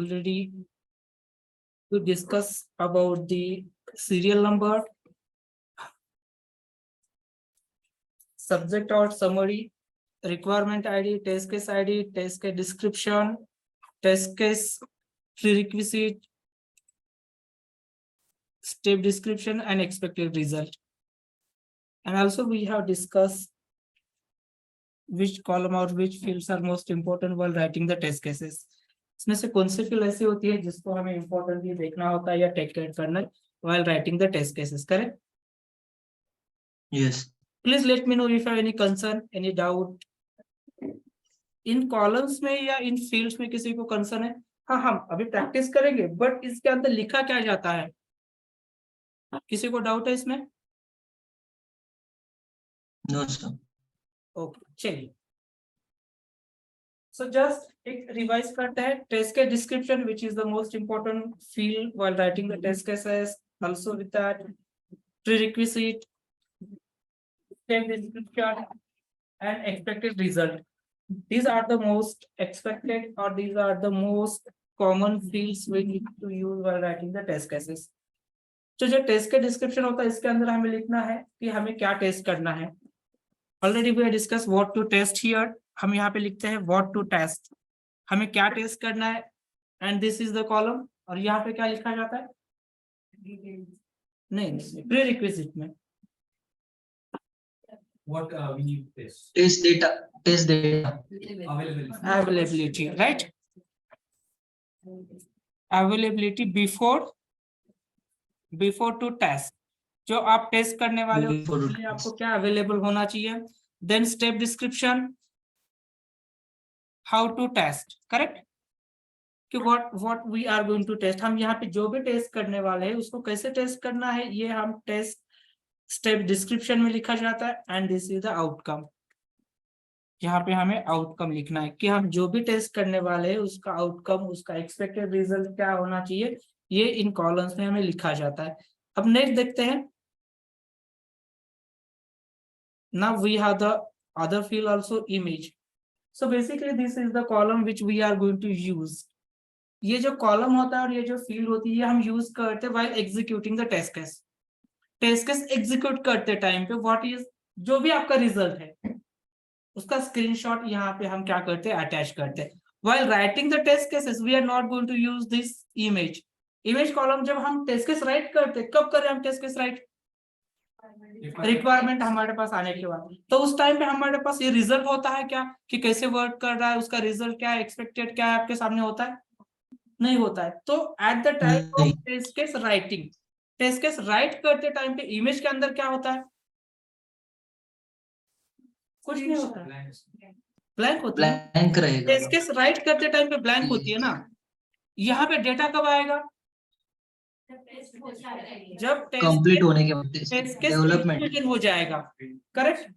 already to discuss about the serial number, subject or summary, requirement ID, test case description, test case prerequisite, step description, and expected result. And also we have discussed which column or which fields are most important while writing the test cases. इसमें से कौन सी field ऐसी होती है जिसको हमें importantly देखना होता है या टेक केयर करना है while writing the test cases, correct? Yes. Please let me know if you have any concern, any doubt. In columns में या इन फील्ड्स में किसी को कंसर्न है? हाँ, हम अभी प्रैक्टिस करेंगे, बट इसके अंदर लिखा क्या जाता है? किसी को डाउट है इसमें? No, sir. ओके, चलिए. So just एक रिवाइज करते हैं. टेस्ट के description which is the most important field while writing the test cases. Also with that prerequisite, step description, and expected result. These are the most expected or these are the most common fields we need to use while writing the test cases. तो जो test के description होता है इसके अंदर हमें लिखना है कि हमें क्या टेस्ट करना है. Already we have discuss what to test here. हम यहाँ पे लिखते हैं व्हाट टू टेस्ट, हमें क्या टेस्ट करना है, and this is the column. और यहाँ पे क्या लिखा जाता है? नहीं, प्रीरिक्विजिट में what we need to test. Test data. availability, right? Availability before to test. जो आप टेस्ट करने वाले हो Before to उसके लिए test. आपको क्या अवेलेबल होना चाहिए. Then step description, how to test, correct? कि what we are going to test. हम यहाँ पे जो भी टेस्ट करने वाले हैं उसको कैसे टेस्ट करना है ये हम टेस्ट स्टेप डिस्क्रिप्शन में लिखा जाता है. And this is the outcome. यहाँ पे हमें आउटकम लिखना है कि हम जो भी टेस्ट करने वाले हैं उसका आउटकम, उसका एक्सपेक्टेड रिजल्ट क्या होना चाहिए, ये इन कॉलम्स में हमें लिखा जाता है. अब नेक्स्ट देखते हैं. Now we have the other field also, image. So basically this is the column which we are going to use. ये जो कॉलम होता है और ये जो फील्ड होती है ये हम यूज करते हैं while executing the test case. Test case execute करते टाइम पे व्हाट इज, जो भी आपका रिजल्ट है उसका स्क्रीनशॉट यहाँ पे हम क्या करते हैं, अटैच करते हैं. While writing the test cases we are not going to use this image. Image column जब हम टेस्ट केस राइट करते हैं, कब कर रहे हैं हम टेस्ट केस राइट? रिक्वायरमेंट हमारे पास आने के बाद. तो उस टाइम पे हमारे पास ये रिजल्ट होता है क्या कि कैसे वर्क कर रहा है, उसका रिजल्ट क्या है, एक्सपेक्टेड क्या है, आपके सामने होता है? नहीं होता है. तो at the time of test case writing, test case write करते टाइम पे इमेज के अंदर क्या होता है? कुछ नहीं होता है, ब्लैंक होती है. Blank रहेगा. टेस्ट केस राइट करते टाइम पे ब्लैंक होती है ना. यहाँ पे डेटा कब आएगा? जब Complete होने के बाद टेस्ट केस डेवलपमेंट. एग्जीक्यूशन हो जाएगा, करेक्ट?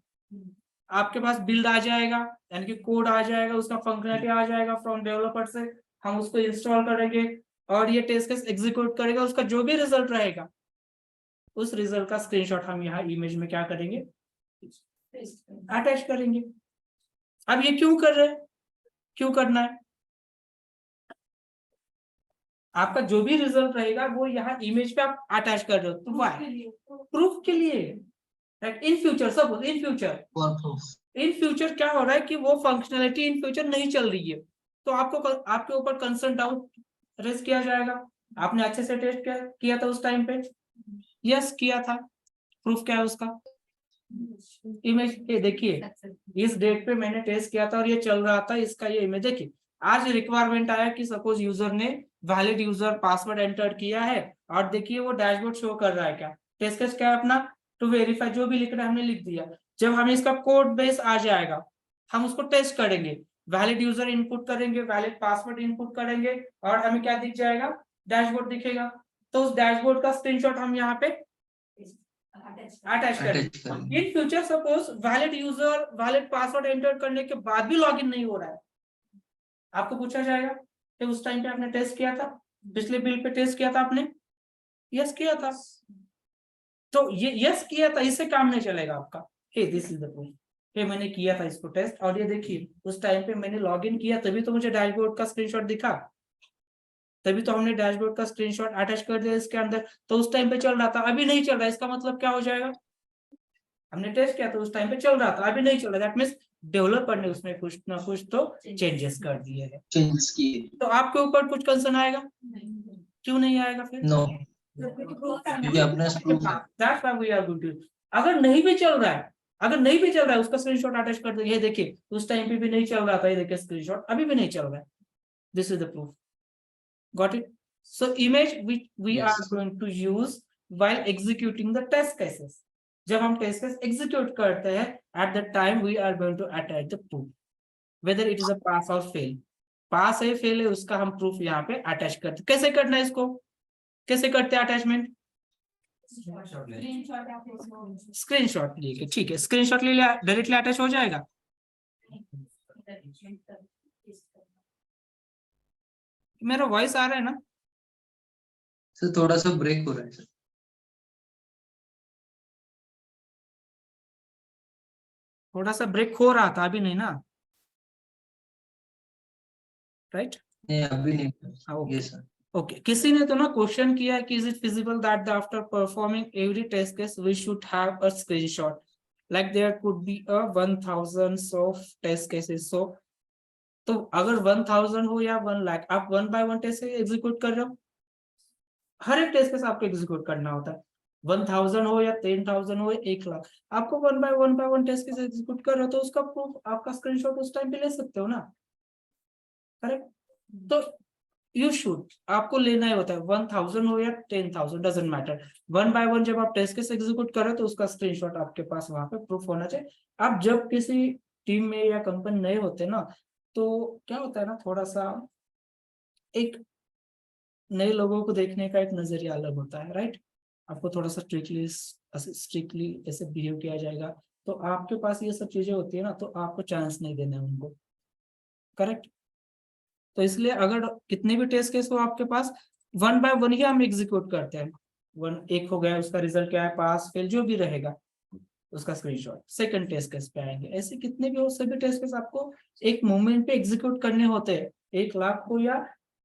आपके पास बिल्ड आ जाएगा, यानी कि कोड आ जाएगा, उसका फंक्शनलिटी आ जाएगा फ्रॉम डेवलपर से. हम उसको इंस्टॉल करेंगे और ये टेस्ट केस एग्जीक्यूट करेगा. उसका जो भी रिजल्ट रहेगा उस रिजल्ट का स्क्रीनशॉट हम यहाँ इमेज में क्या करेंगे, अटैच करेंगे. अब ये क्यों कर रहे हैं, क्यों करना है? आपका जो भी रिजल्ट रहेगा वो यहाँ इमेज पे आप अटैच कर रहे हो. तो व्हाई? प्रूफ के लिए. In future, suppose in future क्या हो रहा है कि वो फंक्शनलिटी इन फ्यूचर नहीं चल रही है, तो आपको आपके ऊपर कंसर्न डाउट रेज किया जाएगा. आपने अच्छे से टेस्ट किया था उस टाइम पे? यस किया था. प्रूफ क्या है उसका? इमेज. ये देखिए इस डेट पे मैंने टेस्ट किया था और ये चल रहा था, इसका ये इमेज देखिए. आज रिक्वायरमेंट आया कि सपोज यूजर ने वैलिड यूजर पासवर्ड एंटर किया है और देखिए वो डैशबोर्ड शो कर रहा है. क्या टेस्ट केस क्या है अपना? To verify. जो भी लिखना है हमने लिख दिया. जब हमें इसका कोड बेस आ जाएगा हम उसको टेस्ट करेंगे, वैलिड यूजर इनपुट करेंगे, वैलिड पासवर्ड इनपुट करेंगे और हमें क्या दिख जाएगा? डैशबोर्ड दिखेगा. तो उस डैशबोर्ड का स्क्रीनशॉट हम यहाँ पे अटैच करेंगे. In future suppose valid user valid password enter करने के बाद भी लॉगिन नहीं हो रहा है, आपको पूछा जाएगा कि उस टाइम पे आपने टेस्ट किया था, पिछले बिल पे टेस्ट किया था आपने? यस किया था. तो ये यस किया था, इससे काम नहीं चलेगा आपका. हे दिस इज द प्रूफ, ये मैंने किया था इसको टेस्ट और ये देखिए उस टाइम पे मैंने लॉगिन किया तभी तो मुझे डैशबोर्ड का स्क्रीनशॉट दिखा. तभी तो हमने डैशबोर्ड का स्क्रीनशॉट अटैच कर दिया इसके अंदर। तो उस टाइम पे चल रहा था, अभी नहीं चल रहा है, इसका मतलब क्या हो जाएगा? हमने टेस्ट किया तो उस टाइम पे चल रहा था, अभी नहीं चल रहा, दैट मींस डेवलपर ने उसमें कुछ ना कुछ तो चेंजेस कर दिए हैं। चेंज किए। तो आपके ऊपर कुछ कंसर्न आएगा? क्यों नहीं आएगा फिर? नो, क्योंकि अपने प्रूफ है। That's why we are going to. अगर नहीं भी चल रहा है, अगर नहीं भी चल रहा है, उसका स्क्रीनशॉट अटैच कर दो। ये देखिए उस टाइम पे भी नहीं चल रहा था, ये देखिए स्क्रीनशॉट अभी भी नहीं चल रहा है। This is the proof. Got it? So image which we Yes. are going to use while executing the test cases. जब हम टेस्ट केस एग्जीक्यूट करते हैं, at the time we are going to attach the proof whether it is a pass or fail. पास है fail है उसका हम proof यहाँ पे अटैच करते। कैसे करना है इसको? कैसे करते हैं अटैचमेंट? स्क्रीनशॉट लेके, ठीक है, स्क्रीनशॉट ले लिया, डायरेक्टली अटैच हो जाएगा। मेरा वॉइस आ रहा है ना? सर थोड़ा सा ब्रेक हो रहा है सर। थोड़ा सा ब्रेक हो रहा था, अभी नहीं ना, राइट? नहीं अभी नहीं। Okay yes sir. ओके। किसी ने तो ना क्वेश्चन किया कि is it feasible that after performing every test case we should have a screenshot, like there could be a 1000 of test cases. So तो अगर 1000 हो या 1 लाख, आप 1 बाय 1 टेस्ट एग्जीक्यूट कर रहे हो, हर एक टेस्ट केस आपको एग्जीक्यूट करना होता है। 1000 हो या 10,000 हो या 1 लाख, आपको 1 बाय 1 टेस्ट केस एग्जीक्यूट कर रहे हो तो उसका प्रूफ, आपका स्क्रीनशॉट उस टाइम पे ले सकते हो ना, करेक्ट? तो यू शुड, आपको लेना ही होता है, 1000 हो या 10,000 डजंट मैटर। 1 बाय 1 जब आप टेस्ट केस एग्जीक्यूट कर रहे हो तो उसका स्क्रीनशॉट आपके पास वहां पे प्रूफ होना चाहिए। आप जब किसी टीम में या कंपनी नए होते ना, तो क्या होता है ना, थोड़ा सा एक नए लोगों को देखने का एक नजरिया अलग होता है, राइट? आपको थोड़ा सा स्ट्रिक्टली ऐसे बिहेव किया जाएगा, तो आपके पास ये सब चीजें होती है ना, तो आपको चांस नहीं देना है उनको, करेक्ट? तो इसलिए अगर कितने भी टेस्ट केस हो आपके पास, 1 बाय 1 ही हम एग्जीक्यूट करते हैं। एक हो गया, उसका रिजल्ट क्या है, पास फेल जो भी रहेगा उसका स्क्रीनशॉट सेकंड टेस्ट केस पे आएंगे। ऐसे कितने भी हो, सभी टेस्ट केस आपको एक मोमेंट पे एग्जीक्यूट करने होते हैं, 1 लाख हो या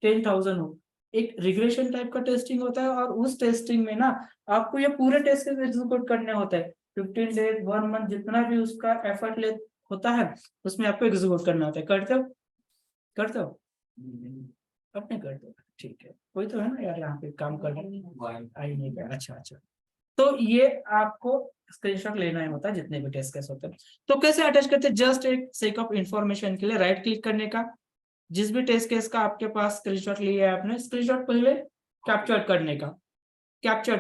10,000 हो। एक रिग्रेशन टाइप का टेस्टिंग होता है, और उस टेस्टिंग में ना आपको ये पूरे टेस्ट केस एग्जीक्यूट करने होते हैं। 15 डेज 1 मंथ जितना भी उसका एफर्ट ले होता है, उसमें आपको एग्जीक्यूट करना होता है। करते हो? करते हो? अपने करते हो, ठीक है। कोई तो है ना यार यहाँ पे काम कर आई नहीं कर। अच्छा अच्छा, तो ये आपको स्क्रीनशॉट लेना ही होता है जितने भी टेस्ट केस होते हैं। तो कैसे अटैच करते हैं? जस्ट एक सेक ऑफ इंफॉर्मेशन के लिए राइट क्लिक करने का, जिस भी टेस्ट केस का आपके पास स्क्रीनशॉट लिया है आपने, स्क्रीनशॉट पहले कैप्चर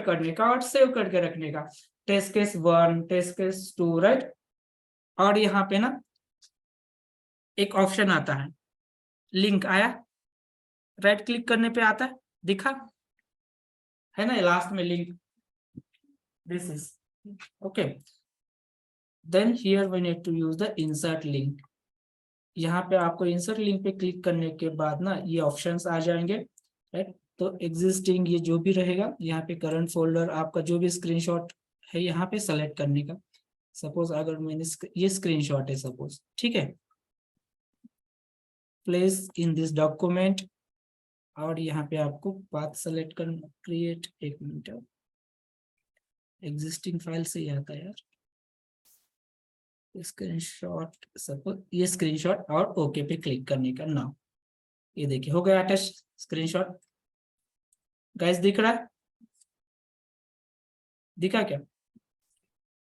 करने का और सेव करके रखने का। Test case 1, test case 2, right? और यहाँ पे ना एक ऑप्शन आता है, लिंक आया, राइट क्लिक करने पे आता है, दिखा है ना लास्ट में link, this is okay. Then here we need to use the insert link. यहाँ पे आपको इंसर्ट लिंक पे क्लिक करने के बाद ना ये ऑप्शंस आ जाएंगे, राइट? तो एग्जिस्टिंग ये जो भी रहेगा, यहाँ पे करंट फोल्डर आपका जो भी स्क्रीनशॉट है यहाँ पे सेलेक्ट करने का। सपोज अगर मैंने ये स्क्रीनशॉट है सपोज, ठीक है, प्लेस इन दिस डॉक्यूमेंट, और यहाँ पे आपको पाथ सेलेक्ट करना, क्रिएट, एक मिनट, एग्जिस्टिंग फाइल से ही आता है यार, स्क्रीनशॉट, सपोज ये स्क्रीनशॉट, और ओके पे क्लिक करने का। नाउ ये देखिए हो गया अटैच स्क्रीनशॉट। गाइस दिख रहा है? दिखा क्या?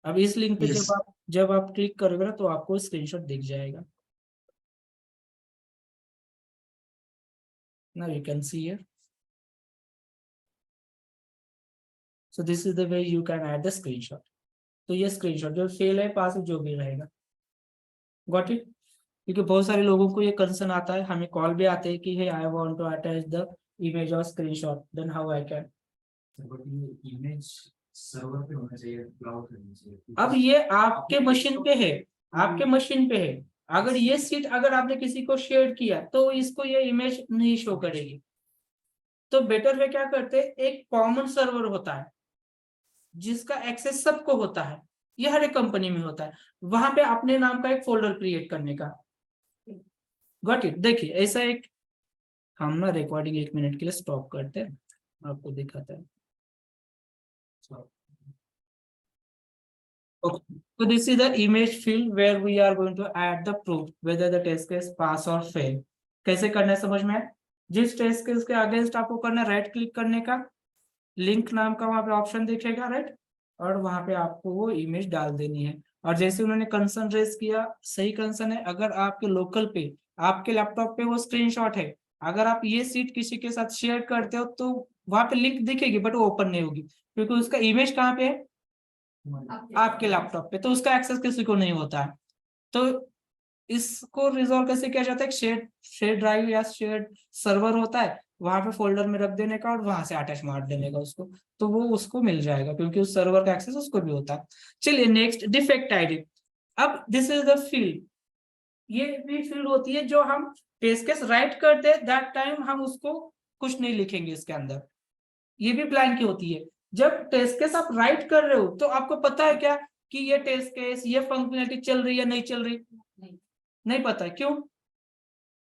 अब इस लिंक पे Yes. जब आप क्लिक करोगे ना तो आपको स्क्रीनशॉट दिख जाएगा। Now you can see here. So this is the way you can add the screenshot. तो ये स्क्रीनशॉट जो फेल है, पास है, जो भी रहेगा। Got it? क्योंकि बहुत सारे लोगों को ये कंसर्न आता है, हमें कॉल भी आते हैं कि hey, I want to attach the image or screenshot, then how I can? Image server पे होना चाहिए, क्लाउड पे होना चाहिए। अब ये आपके मशीन पे है, आपके मशीन पे है। अगर ये सीट अगर आपने किसी को शेयर किया तो इसको ये इमेज नहीं शो करेगी। तो बेटर वे क्या करते हैं, एक कॉमन सर्वर होता है जिसका एक्सेस सबको होता है, ये हर एक कंपनी में होता है, वहां पे अपने नाम का एक फोल्डर क्रिएट करने का। Got it? देखिए ऐसा एक हम ना रिकॉर्डिंग 1 मिनट के लिए स्टॉप करते हैं, आपको दिखाते हैं। Okay. So this is the image field where we are going to add the proof whether the test case pass or fail. कैसे करना है समझ में आया? जिस टेस्ट केस के अगेंस्ट आपको करना है राइट क्लिक करने का, लिंक नाम का वहां पे ऑप्शन दिखेगा राइट, और वहां पे आपको वो इमेज डाल देनी है। और जैसे उन्होंने कंसर्न रेज किया, सही कंसर्न है, अगर आपके लोकल पे आपके लैपटॉप पे वो स्क्रीनशॉट है, अगर आप ये सीट किसी के साथ शेयर करते हो तो वहां पे लिंक दिखेगी बट वो ओपन नहीं होगी, क्योंकि उसका इमेज कहाँ पे है, आपके लैपटॉप पे, तो उसका एक्सेस किसी को नहीं होता है। तो इसको रिजॉल्व कैसे किया जाता है? शेयर ड्राइव या शेयर सर्वर होता है, वहां पे फोल्डर में रख देने का और वहां से अटैच मार देने का उसको, तो वो उसको मिल जाएगा क्योंकि उस सर्वर का एक्सेस उसको भी होता है। चलिए नेक्स्ट, डिफेक्ट आईडी। अब दिस इज द फील्ड, ये भी फील्ड होती है जो हम टेस्ट केस राइट करते हैं, दैट टाइम हम उसको कुछ नहीं लिखेंगे इसके अंदर, ये भी ब्लैंक ही होती है। जब टेस्ट केस आप राइट कर रहे हो तो आपको पता है क्या कि ये टेस्ट केस, ये फंक्शनलिटी चल रही है नहीं चल रही? नहीं पता। क्यों?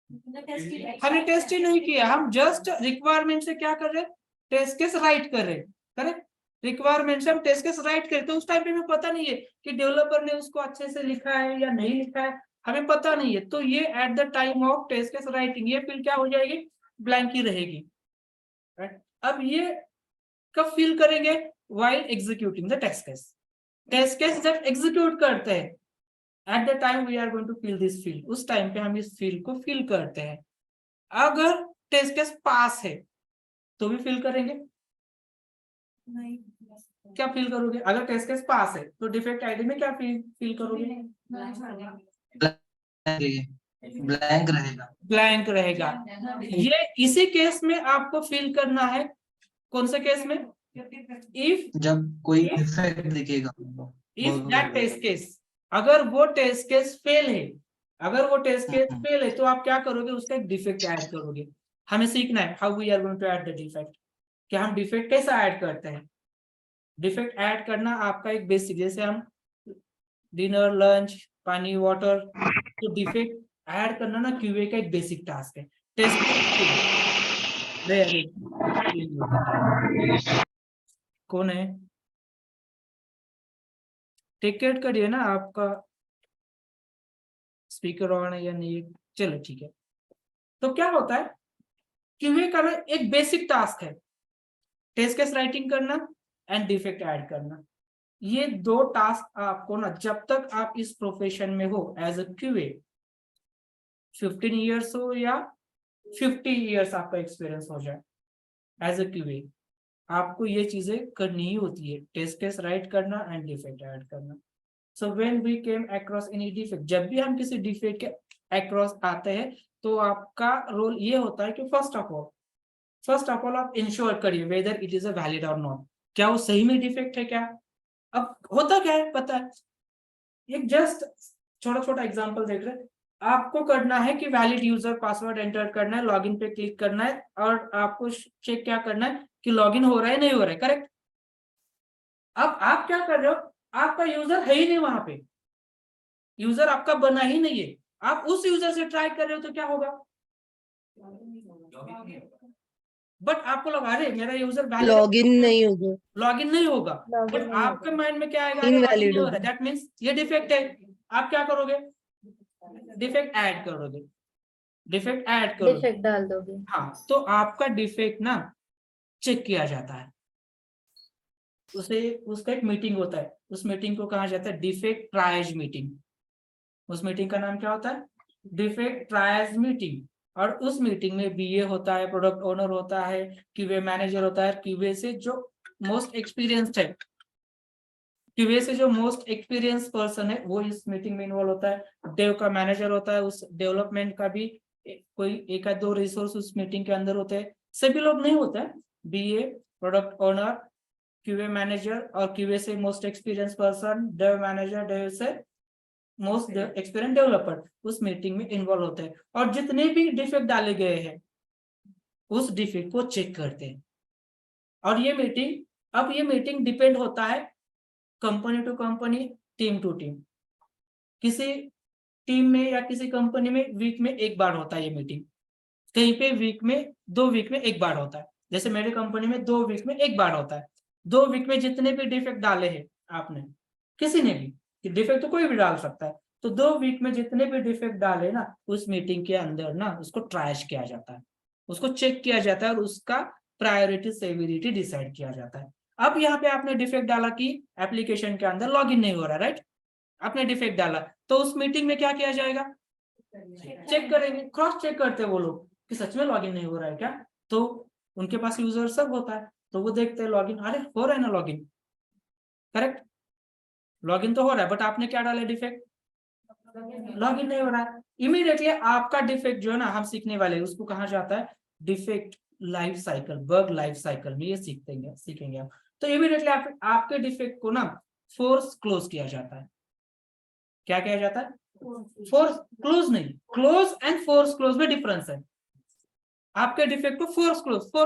हमने टेस्ट ही नहीं किया, हम जस्ट रिक्वायरमेंट से क्या कर रहे हैं, टेस्ट केस राइट कर रहे हैं, करेक्ट? रिक्वायरमेंट से हम टेस्ट केस राइट करें, तो उस टाइम पे हमें पता नहीं है कि डेवलपर ने उसको अच्छे से लिखा है या नहीं लिखा है, हमें पता नहीं है। तो ये at the time of test case writing ये फील्ड क्या हो जाएगी, ब्लैंक ही रहेगी, राइट? अब ये कब फिल करेंगे? While executing the test case. Test case जब एग्जीक्यूट करते हैं, at the time we are going to fill this field, उस टाइम पे हम इस फील्ड को फिल करते हैं। अगर टेस्ट केस पास है तो भी फिल करेंगे? नहीं। क्या फिल करोगे? अगर टेस्ट केस पास है तो डिफेक्ट आईडी में क्या फिल करोगे? ब्लैंक रहेगा। ब्लैंक रहेगा। ये इसी केस में आपको फिल करना है। कौन से केस में? इफ जब कोई डिफेक्ट दिखेगा, इफ दैट टेस्ट केस, अगर वो टेस्ट केस फेल है, अगर वो टेस्ट केस फेल है तो आप क्या करोगे, उसका एक डिफेक्ट ऐड करोगे। हमें सीखना है how we are going to add the defect, कि हम डिफेक्ट कैसा ऐड करते हैं। डिफेक्ट ऐड करना आपका एक बेसिक, जैसे हम डिनर, लंच, पानी, वाटर, तो डिफेक्ट ऐड करना ना क्यूए का एक बेसिक टास्क है। टेस्ट कौन है? टिकट करिए ना, आपका स्पीकर ऑन है या नहीं? चलो ठीक है। तो क्या होता है, क्यूए का ना एक बेसिक टास्क है टेस्ट केस राइटिंग करना एंड डिफेक्ट ऐड करना। ये दो टास्क आपको ना, जब तक आप इस प्रोफेशन में हो एज अ क्यूए, 15 ईयर्स हो या 50 ईयर्स आपका एक्सपीरियंस हो जाए एज अ क्यूए, आपको ये चीजें करनी ही होती है, टेस्ट केस राइट करना एंड डिफेक्ट ऐड करना। So when we came across any defect, जब भी हम किसी डिफेक्ट के अक्रॉस आते हैं तो आपका रोल ये होता है कि फर्स्ट ऑफ ऑल आप इंश्योर करिए weather it is a valid और नॉट, क्या वो सही में डिफेक्ट है क्या। अब होता क्या है पता है, एक जस्ट छोटा छोटा एग्जांपल देख रहे हैं। आपको करना है कि वैलिड यूजर पासवर्ड एंटर करना है, लॉगिन पे क्लिक करना है और आपको चेक क्या करना है कि लॉगिन हो रहा है नहीं हो रहा है, करेक्ट? अब आप क्या कर रहे हो, आपका यूजर है ही नहीं वहां पे, यूजर आपका बना ही नहीं है, आप उस यूजर से ट्राई कर रहे हो तो क्या होगा, बट आपको लगा अरे मेरा यूजर लॉगिन नहीं होगा, लॉगिन नहीं होगा, लॉगिन बट नहीं आपके होगा, माइंड में क्या आएगा, अरे लॉगिन इनवैलिड नहीं हो रहा, होगा। दैट मींस ये डिफेक्ट है। आप क्या करोगे, डिफेक्ट ऐड करोगे, डिफेक्ट ऐड करोगे। डिफेक्ट डाल दोगे। हाँ, तो आपका डिफेक्ट ना चेक किया जाता है, उसे उसका एक मीटिंग होता है, उस मीटिंग को कहा जाता है डिफेक्ट ट्रायज मीटिंग। उस मीटिंग का नाम क्या होता है, डिफेक्ट ट्रायज मीटिंग। और उस मीटिंग में बीए होता है, प्रोडक्ट ओनर होता है, क्यूए मैनेजर होता है, क्यूए से जो मोस्ट एक्सपीरियंस्ड है, क्यूए से जो मोस्ट एक्सपीरियंस पर्सन है वो इस मीटिंग में इन्वॉल्व होता है। डेव का मैनेजर होता है, उस डेवलपमेंट का भी कोई एक या दो रिसोर्स उस मीटिंग के अंदर होते हैं, सभी लोग नहीं होते हैं। BA, product owner, QA manager और क्यूए से most experience person, dev manager, dev से मोस्ट एक्सपीरियंस डेवलपर उस मीटिंग में इन्वॉल्व होते हैं और जितने भी डिफेक्ट डाले गए हैं उस डिफेक्ट को चेक करते हैं। और ये मीटिंग डिपेंड होता है company to company, team to team. किसी टीम में या किसी कंपनी में वीक में एक बार होता है ये मीटिंग, कहीं पे वीक में 2 वीक में एक बार होता है, जैसे मेरे कंपनी में 2 वीक में एक बार होता है। 2 वीक में जितने भी डिफेक्ट डाले हैं आपने, किसी ने भी, डिफेक्ट तो कोई भी डाल सकता है, तो 2 वीक में जितने भी डिफेक्ट डाले ना, उस मीटिंग के अंदर ना उसको ट्रैश किया जाता है, उसको चेक किया जाता है और उसका प्रायोरिटी सेविरिटी डिसाइड किया जाता है। अब यहाँ पे आपने डिफेक्ट डाला कि एप्लीकेशन के अंदर लॉगिन नहीं हो रहा, राइट? आपने डिफेक्ट डाला तो उस मीटिंग में क्या किया जाएगा? चेक करेंगे, क्रॉस चेक करते हैं वो लोग कि सच में लॉगिन नहीं हो रहा है क्या। तो उनके पास यूजर सब होता है, तो वो देखते हैं लॉगिन, अरे हो रहा है ना लॉगिन, करेक्ट, लॉगिन तो हो रहा है, बट आपने क्या डाला डिफेक्ट? लॉगिन नहीं हो रहा है। इमीडिएटली आपका डिफेक्ट जो है ना, हम सीखने वाले उसको कहा जाता है defect life cycle, bug life cycle में ये सीखेंगे आप। तो इमीडिएटली आपके डिफेक्ट को ना फोर्स क्लोज किया जाता है। क्या किया जाता है? फोर्स क्लोज नहीं, क्लोज एंड फोर्स क्लोज में डिफरेंस है। आपके डिफेक्ट को फोर्स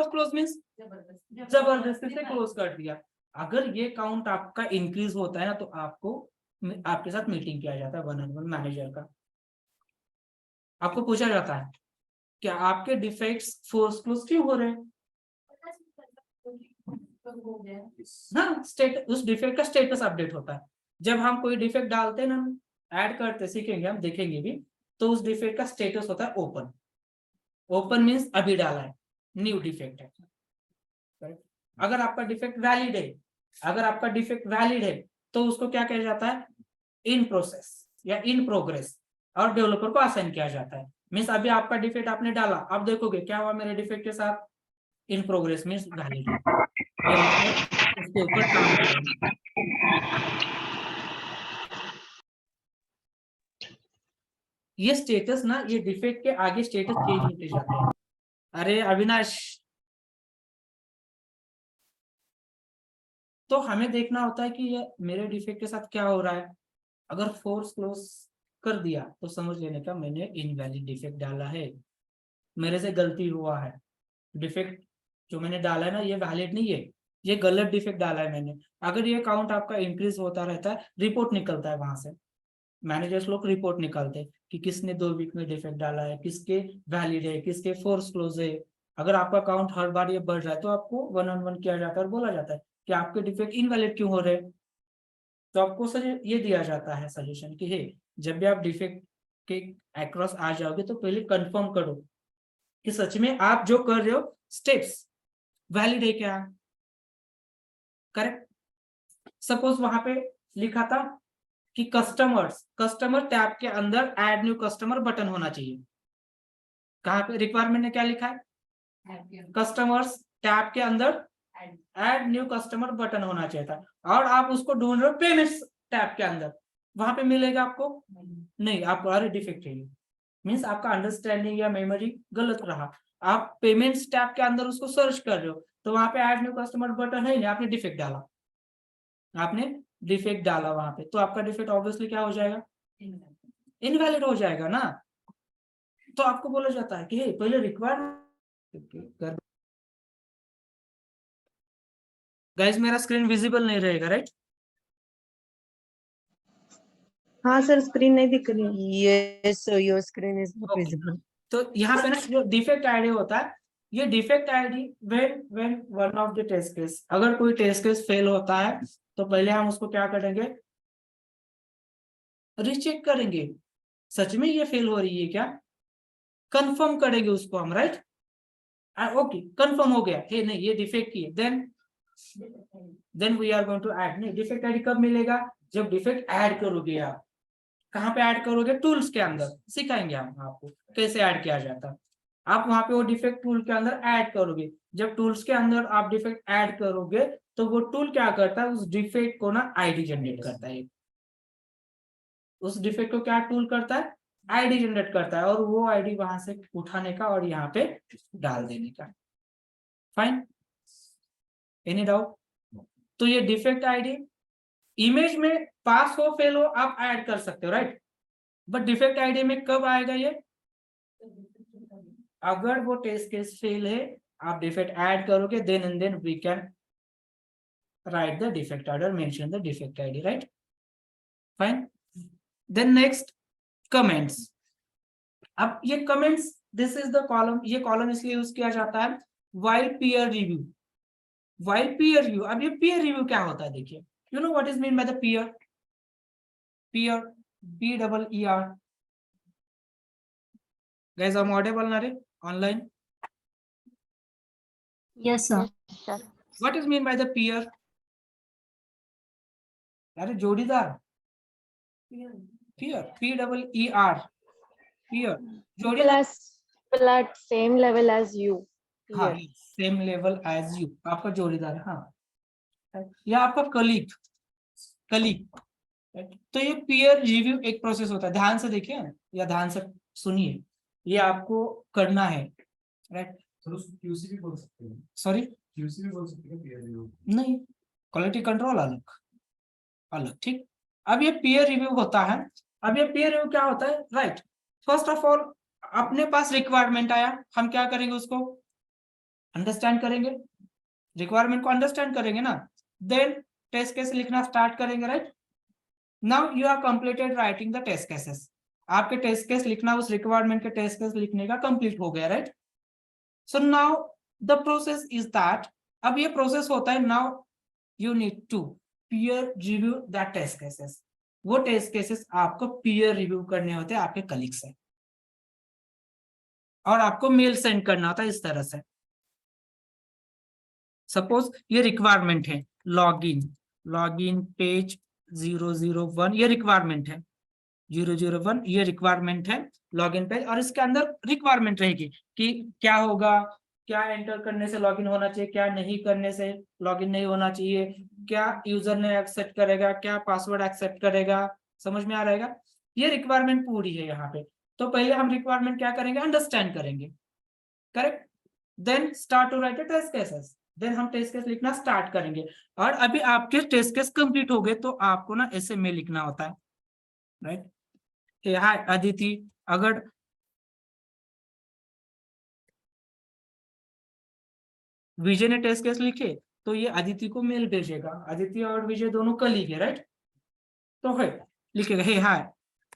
क्लोज मींस जबरदस्ती से क्लोज कर दिया। अगर ये काउंट आपका इंक्रीज होता है ना, तो आपके साथ मीटिंग किया जाता है 1-on-1 मैनेजर का। आपको पूछा जाता है क्या आपके डिफेक्ट्स फोर्स क्लोज क्यों हो रहे हैं ना, उस डिफेक्ट का स्टेटस अपडेट होता है। जब हम कोई डिफेक्ट डालते हैं ना, ऐड करते, सीखेंगे हम, देखेंगे भी, तो उस डिफेक्ट का स्टेटस होता है ओपन। ओपन मींस अभी डाला है, न्यू डिफेक्ट है। अगर आपका डिफेक्ट वैलिड है, तो उसको क्या कहा जाता है? इन प्रोसेस या इन प्रोग्रेस, और डेवलपर को असाइन किया जाता है। मींस अभी आपका डिफेक्ट आपने डाला, अब देखोगे क्या हुआ मेरे डिफेक्ट के साथ, इन प्रोग्रेस मींस वैलिड, उसके ऊपर काम करेंगे। ये स्टेटस ना, ये डिफेक्ट के आगे स्टेटस चेंज होते जाते हैं। अरे अविनाश, तो हमें देखना होता है कि ये मेरे डिफेक्ट के साथ क्या हो रहा है। अगर फोर्स क्लोज कर दिया तो समझ लेने का मैंने इनवैलिड डिफेक्ट डाला है, मेरे से गलती हुआ है, डिफेक्ट जो मैंने डाला है ना ये वैलिड नहीं है, ये गलत डिफेक्ट डाला है मैंने। अगर ये काउंट आपका इंक्रीज होता रहता है, रिपोर्ट निकलता है वहां से, मैनेजर्स लोग रिपोर्ट निकालते हैं कि किसने 2 वीक में डिफेक्ट डाला है, किसके वैलिड है, किसके फोर्स क्लोज है। अगर आपका काउंट हर बार ये बढ़ रहा है, तो आपको 1-on-1 किया जाता है और बोला जाता है कि आपके डिफेक्ट इनवैलिड क्यों हो रहे हैं। तो आपको ये दिया जाता है सजेशन कि हे, जब भी आप डिफेक्ट के अक्रॉस आ जाओगे तो पहले कंफर्म करो कि सच में आप जो कर रहे हो स्टेप्स वैलिड है क्या, करेक्ट। सपोज वहां पे लिखा था कि कस्टमर टैब के अंदर ऐड न्यू कस्टमर बटन होना चाहिए। कहां पे रिक्वायरमेंट ने क्या लिखा है? कस्टमर्स टैब के अंदर ऐड न्यू कस्टमर बटन होना चाहिए था, और आप उसको ढूंढ रहे हो पेमेंट्स टैब के अंदर, वहां पे मिलेगा आपको नहीं, आपको अरे डिफेक्ट है, मींस आपका अंडरस्टैंडिंग या मेमोरी गलत रहा। आप पेमेंट्स टैब के अंदर उसको सर्च कर रहे हो, तो वहां पे ऐड न्यू कस्टमर बटन है नहीं, आपने डिफेक्ट डाला वहां पे, तो आपका डिफेक्ट ऑब्वियसली क्या हो जाएगा? इनवैलिड हो जाएगा ना। तो आपको बोला जाता है कि हे, पहले रिक्वायरमेंट। गाइस मेरा स्क्रीन विजिबल नहीं रहेगा, राइट? हाँ सर, स्क्रीन नहीं दिख रही। Yes, your screen is not Okay. Visible. तो यहाँ पे ना जो डिफेक्ट आईडी होता है, ये defect ID when one of the test case, अगर कोई टेस्ट केस फेल होता है तो पहले हम उसको क्या करेंगे? रीचेक करेंगे, सच में ये फेल हो रही है क्या, कंफर्म करेंगे उसको हम, राइट? ओके, कंफर्म हो गया, हे नहीं ये डिफेक्ट की है, then we are going to add. नहीं, डिफेक्ट आईडी कब मिलेगा? जब डिफेक्ट ऐड करोगे आप। कहाँ पे ऐड करोगे? टूल्स के अंदर, सिखाएंगे हम आपको कैसे ऐड किया जाता है। आप वहां पे वो डिफेक्ट टूल के अंदर ऐड करोगे। जब टूल्स के अंदर आप डिफेक्ट ऐड करोगे, तो वो टूल क्या करता है? उस डिफेक्ट को ना आईडी जनरेट करता है। उस डिफेक्ट को क्या टूल करता है? आईडी जनरेट करता है, और वो आईडी वहां से उठाने का और यहाँ पे डाल देने का। Fine, any doubt? तो ये डिफेक्ट आईडी इमेज में पास हो फेल हो आप ऐड कर सकते हो, राइट? बट डिफेक्ट आईडी में कब आएगा ये? अगर वो टेस्ट केस फेल है, आप डिफेक्ट ऐड करोगे, then we can write the defect ID, mention the defect ID, right? Fine. Then next comments. अब ये comments this is the column, ये कॉलम इसलिए यूज किया जाता है while peer review. While peer review, अब ये पीयर रिव्यू क्या होता है देखिए, you know what is mean by the peer, peer, P-E-E-R, guys I'm audible na re online? Yes, sir. What is mean by the peer? अरे जोड़ीदार, peer, P-E-E-R, peer, जोड़ीदार, Plus same level as you. हाँ Peer. Same level as you, आपका जोड़ीदार, हाँ, या आपका colleague, colleague. तो ये पीयर रिव्यू एक प्रोसेस होता है, ध्यान से देखिए या ध्यान से सुनिए, ये आपको करना है, राइट? सर उसको QC भी बोल सकते हैं, सॉरी, QC भी बोल सकते हैं peer review। नहीं, क्वालिटी कंट्रोल अलग, अलग, ठीक। अब ये पीयर रिव्यू होता है, अब ये पीयर रिव्यू क्या होता है, राइट? फर्स्ट ऑफ ऑल अपने पास रिक्वायरमेंट आया, हम क्या करेंगे, उसको अंडरस्टैंड करेंगे, रिक्वायरमेंट को अंडरस्टैंड करेंगे ना, देन टेस्ट केस लिखना स्टार्ट करेंगे, right? Now you are completed writing the test cases, आपके टेस्ट केस लिखना उस रिक्वायरमेंट के टेस्ट केस लिखने का कंप्लीट हो गया, right? So now the process is that, अब ये प्रोसेस होता है, now you need to peer review the test cases, वो टेस्ट केसेस आपको पीयर रिव्यू करने होते हैं आपके कलीग से, और आपको मेल सेंड करना होता है इस तरह से। सपोज ये रिक्वायरमेंट है, लॉगिन पेज 001, ये रिक्वायरमेंट है 001, ये रिक्वायरमेंट है लॉगिन पेज, और इसके अंदर रिक्वायरमेंट रहेगी कि क्या होगा, क्या एंटर करने से लॉगिन होना चाहिए, क्या नहीं करने से लॉगिन नहीं होना चाहिए, क्या यूजर ने एक्सेप्ट करेगा, क्या पासवर्ड एक्सेप्ट करेगा, समझ में आ रहेगा? ये रिक्वायरमेंट पूरी है यहाँ पे। तो पहले हम रिक्वायरमेंट क्या करेंगे, अंडरस्टैंड करेंगे, correct? Then start to write a test cases, देन हम टेस्ट केस लिखना स्टार्ट करेंगे, और अभी आपके टेस्ट केस कंप्लीट हो गए तो आपको ना ऐसे में लिखना होता है, राइट? हाय अदिति, अगर विजय ने टेस्ट केस लिखे तो ये अदिति को मेल भेजेगा, अदिति और विजय दोनों कलीग है, राइट? तो है लिखेगा, hey hi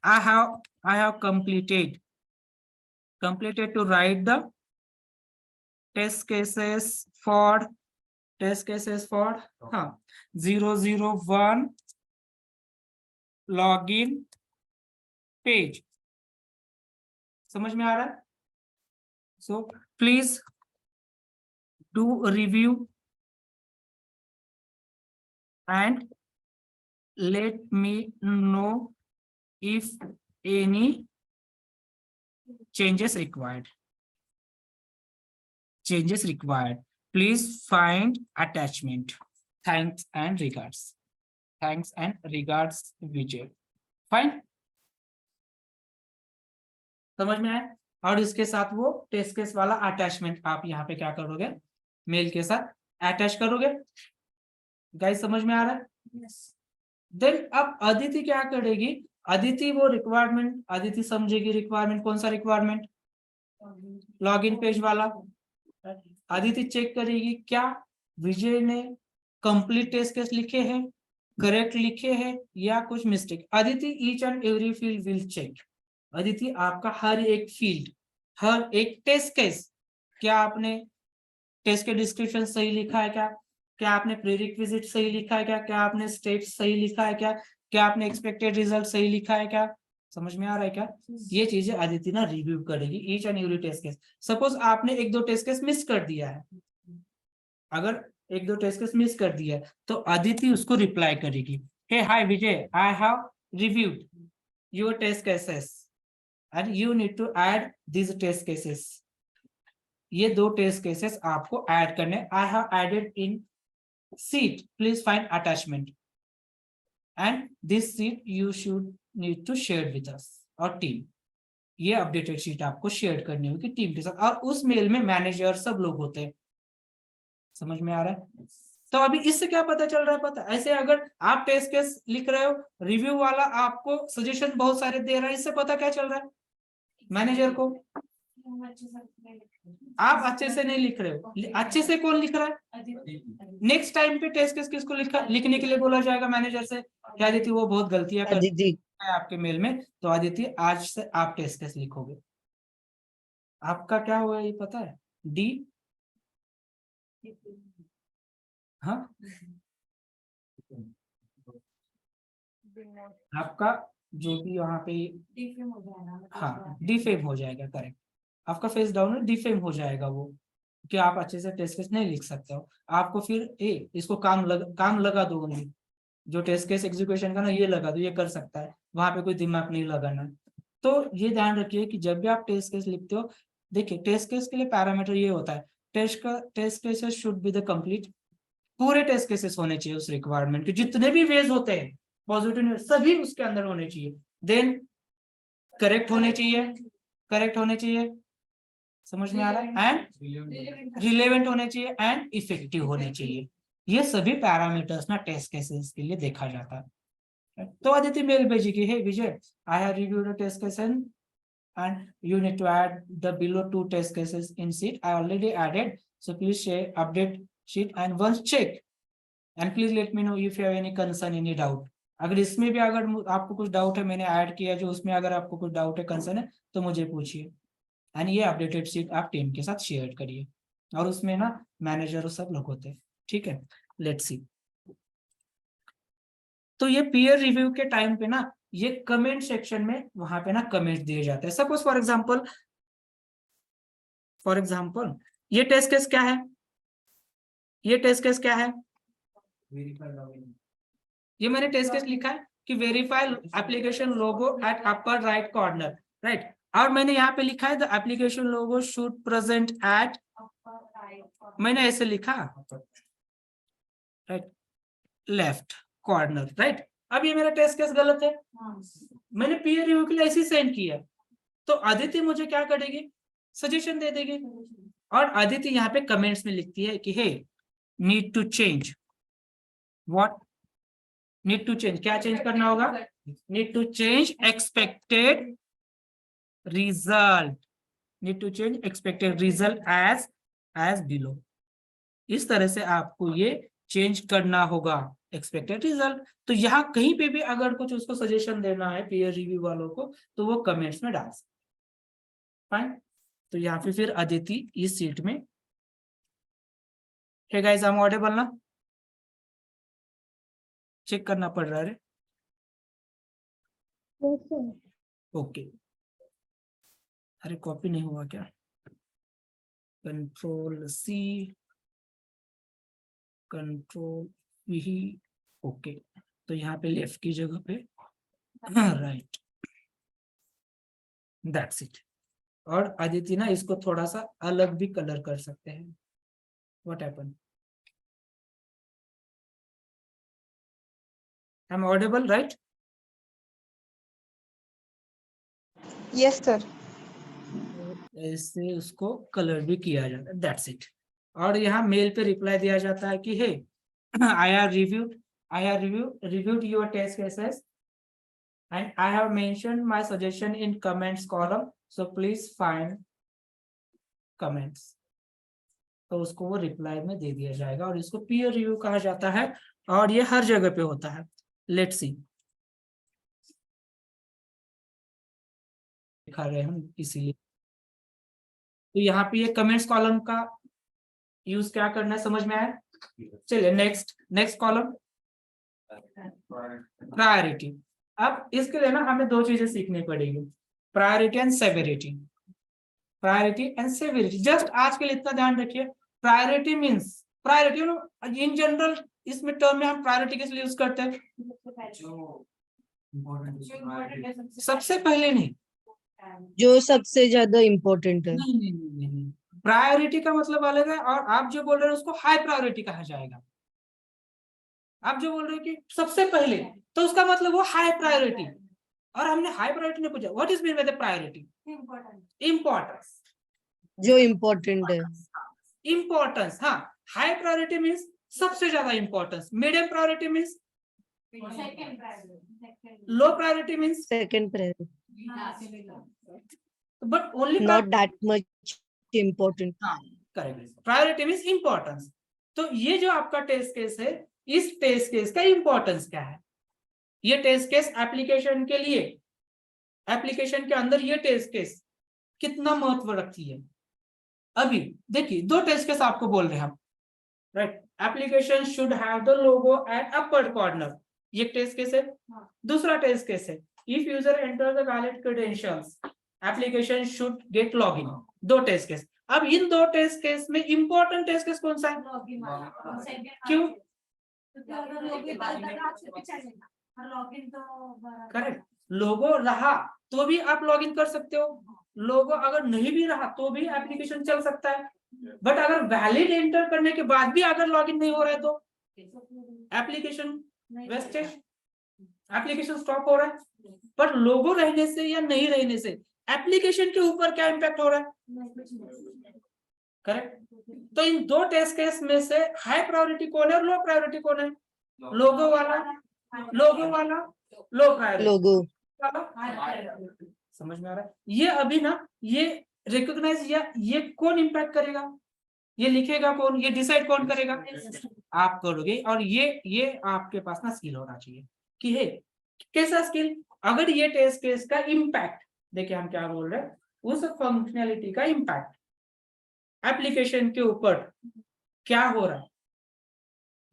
I have completed to write the test cases for हाँ 001 लॉगिन पेज, समझ में आ रहा है? So please do a review and let me know if any changes required. Please find attachment. Thanks and regards, Vijay. Fine, समझ में आया? और इसके साथ वो टेस्ट केस वाला अटैचमेंट आप यहाँ पे क्या करोगे, मेल के साथ अटैच करोगे। गाइस समझ में आ रहा है? देन अब अदिति क्या करेगी, अदिति वो रिक्वायरमेंट, अदिति समझेगी रिक्वायरमेंट, कौन सा रिक्वायरमेंट, लॉगिन पेज वाला। अदिति चेक करेगी क्या विजय ने कंप्लीट टेस्ट केस लिखे हैं, करेक्ट लिखे हैं या कुछ mistake. Aditi each and every field will check, Aditi आपका हर एक फील्ड, हर एक टेस्ट केस, क्या आपने टेस्ट के डिस्क्रिप्शन सही लिखा है क्या आपने प्रीरिक्विजिट सही लिखा है क्या आपने स्टेप्स सही लिखा है क्या आपने एक्सपेक्टेड रिजल्ट सही लिखा है क्या, समझ में आ रहा है क्या? ये चीजें अदिति ना रिव्यू करेगी each and every test case. Suppose आपने एक दो टेस्ट केस मिस कर दिया है, अगर एक दो टेस्ट केस मिस कर दिया है तो अदिति उसको रिप्लाई करेगी, hey hi Vijay, I have reviewed your test cases and you need to add this test cases. ये दो टेस्ट केसेस आपको ऐड करने, I have added in sheet, please find attachment and this sheet you should need to share with us और team. ये updated sheet आपको share करनी होगी team के साथ, और उस मेल में मैनेजर सब लोग होते हैं, समझ में आ रहा है? तो अभी इससे क्या पता चल रहा है, पता ऐसे अगर आप टेस्ट केस लिख रहे हो, रिव्यू वाला आपको सजेशन बहुत सारे दे रहा है, इससे पता क्या चल रहा है मैनेजर को, आप अच्छे से नहीं लिख रहे हो। अच्छे से कौन लिख रहा है? नेक्स्ट टाइम पे टेस्ट केस किसको लिखने के लिए बोला जाएगा मैनेजर से, क्या अदिति वो बहुत गलतियां कर अदिति। आपके मेल में, तो अदिति आज से आप टेस्ट केस लिखोगे। आपका क्या हुआ ये पता है? डी, हाँ आपका जो भी यहाँ पे, हाँ डिफेम हो जाएगा, करेक्ट। आपका फेस डाउन है, डिफेम हो जाएगा वो, कि आप अच्छे से टेस्ट केस नहीं लिख सकते हो। आपको फिर इसको काम लगा दो, जो टेस्ट केस एग्जीक्यूशन का ना ये लगा दो, ये कर सकता है, वहां पे कोई दिमाग नहीं लगाना। तो ये ध्यान रखिए कि जब भी आप टेस्ट केस लिखते हो, देखिए टेस्ट केस के लिए पैरामीटर ये होता है, test cases should be the complete, पूरे टेस्ट केसेस होने चाहिए उस रिक्वायरमेंट के, जितने भी वेज होते हैं पॉजिटिव सभी उसके अंदर होने चाहिए। देन करेक्ट होने चाहिए, समझ में आ रहा है, एंड रिलेवेंट होने चाहिए, एंड इफेक्टिव होने चाहिए। ये सभी पैरामीटर्स ना टेस्ट केसेस के लिए देखा जाता है। तो अदिति मेल भेजेगी, hey Vijay, I have reviewed the test case and you need to add the below 2 test cases in sheet. I already added, so please share update sheet and once check and please let me know if you have any concern, any doubt. अगर इसमें भी अगर आपको कुछ doubt है, मैंने add किया जो उसमें अगर आपको कुछ डाउट है, कंसर्न है, तो मुझे पूछिए। एंड ये अपडेटेड शीट आप टीम के साथ शेयर करिए, और उसमें ना मैनेजर और सब लोग होते हैं, ठीक है। लेट्स सी, तो ये पीयर रिव्यू के टाइम पे ना ये कमेंट सेक्शन में वहां पे ना कमेंट दिए जाते हैं। सपोज फॉर एग्जांपल ये टेस्ट केस क्या है, ये टेस्ट केस क्या है, ये मैंने टेस्ट केस लिखा है कि verify application logo at upper right corner, right. और मैंने यहाँ पे लिखा है the application logo should present at, मैंने ऐसे लिखा, राइट, लेफ्ट कॉर्नर, राइट। अब ये मेरा टेस्ट केस गलत है, मैंने पीयर रिव्यू के लिए ऐसे सेंड किया, तो अदिति मुझे क्या करेगी, सजेशन दे देगी। और अदिति यहाँ पे कमेंट्स में लिखती है कि hey need to change, what need to change, क्या चेंज करना होगा, need to change expected result, need to change expected result as below. इस तरह से आपको ये चेंज करना होगा एक्सपेक्टेड रिजल्ट। तो यहाँ कहीं पे भी अगर कुछ उसको सजेशन देना है पीयर रिव्यू वालों को, तो वो कमेंट्स में डाल सकते, फाइन। तो यहाँ पे फिर अदिति इस सीट में, hey guys I am audible ना, चेक करना पड़ रहा है, ओके। अरे कॉपी नहीं हुआ क्या, control C, control V, okay. तो यहाँ पे लेफ्ट की जगह पे राइट, दैट्स इट। और अदिति ना इसको थोड़ा सा अलग भी कलर कर सकते हैं, what happen, I am Audible right, yes sir. ऐसे उसको कलर भी किया जाता है, दैट्स इट। और यहाँ मेल पे रिप्लाई दिया जाता है कि हे I have reviewed your test cases and I have mentioned my suggestion in comments column, so please find comments। तो उसको वो रिप्लाई में दे दिया जाएगा, और इसको पीयर रिव्यू कहा जाता है, और ये हर जगह पे होता है। लेट्स सी, दिखा रहे हैं हम इसीलिए। तो यहाँ पे ये कमेंट्स कॉलम का यूज क्या करना है, समझ में आया। चलिए नेक्स्ट कॉलम, प्रायोरिटी। अब इसके लिए ना हमें दो चीजें सीखनी पड़ेगी, priority and severity. Priority and severity, just आज के लिए इतना ध्यान रखिए, priority means, priority in general इसमें टर्म में हम प्रायोरिटी किस लिए यूज करते हैं, सबसे पहले नहीं, जो सबसे ज्यादा इम्पोर्टेंट है। नहीं, प्रायोरिटी का मतलब अलग है, और आप जो बोल रहे हैं उसको हाई प्रायोरिटी कहा जाएगा। आप जो बोल रहे हैं कि सबसे पहले, तो उसका मतलब वो हाई प्रायोरिटी, और हमने हाई प्रायोरिटी ने पूछा what is mean by the priority, importance, जो इम्पोर्टेंट है। इम्पोर्टेंस, हाँ। हाई प्रायोरिटी मीन्स सबसे ज्यादा importance, medium priority means, low priority means second priority, but only not that much important. Correct, priority means importance. तो ये जो आपका test case है, इस टेस्ट केस का इम्पोर्टेंस क्या है, ये टेस्ट केस एप्लीकेशन के लिए, एप्लीकेशन के अंदर ये टेस्ट केस कितना महत्व रखती है। अभी देखिए दो टेस्ट केस आपको बोल रहे हैं हम, right. Application should have the logo at upper corner, ये टेस्ट केस है। दूसरा टेस्ट केस है, if user enter the valid credentials application should get login. दो टेस्ट केस। अब इन दो टेस्ट केस में इंपॉर्टेंट टेस्ट केस कौन सा है? क्यों? करेक्ट, लोगो रहा तो भी आप लॉगिन कर सकते हो, लोगो अगर नहीं भी रहा तो भी एप्लीकेशन चल सकता है। बट अगर वैलिड एंटर करने के बाद भी अगर लॉगिन नहीं हो रहा है तो एप्लीकेशन वेस्टेज, एप्लीकेशन स्टॉप हो रहा है। पर लोगो रहने से या नहीं रहने से एप्लीकेशन के ऊपर क्या इंपैक्ट हो रहा है? करेक्ट। तो इन दो टेस्ट केस में से हाई प्रायोरिटी कौन है और लो प्रायोरिटी कौन है? लोगो वाला, लोगो वाला, लो प्रायोरिटी लोगो। समझ में आ रहा है? ये अभी ना ये रिकॉग्नाइज या ये कौन इंपैक्ट करेगा, ये लिखेगा कौन, ये डिसाइड कौन करेगा? आप करोगे। और ये आपके पास ना स्किल होना चाहिए कि है कैसा स्किल, अगर ये टेस्ट केस का इंपैक्ट, देखिए हम क्या बोल रहे हैं, उस फंक्शनैलिटी का इंपैक्ट एप्लीकेशन के ऊपर क्या हो रहा है,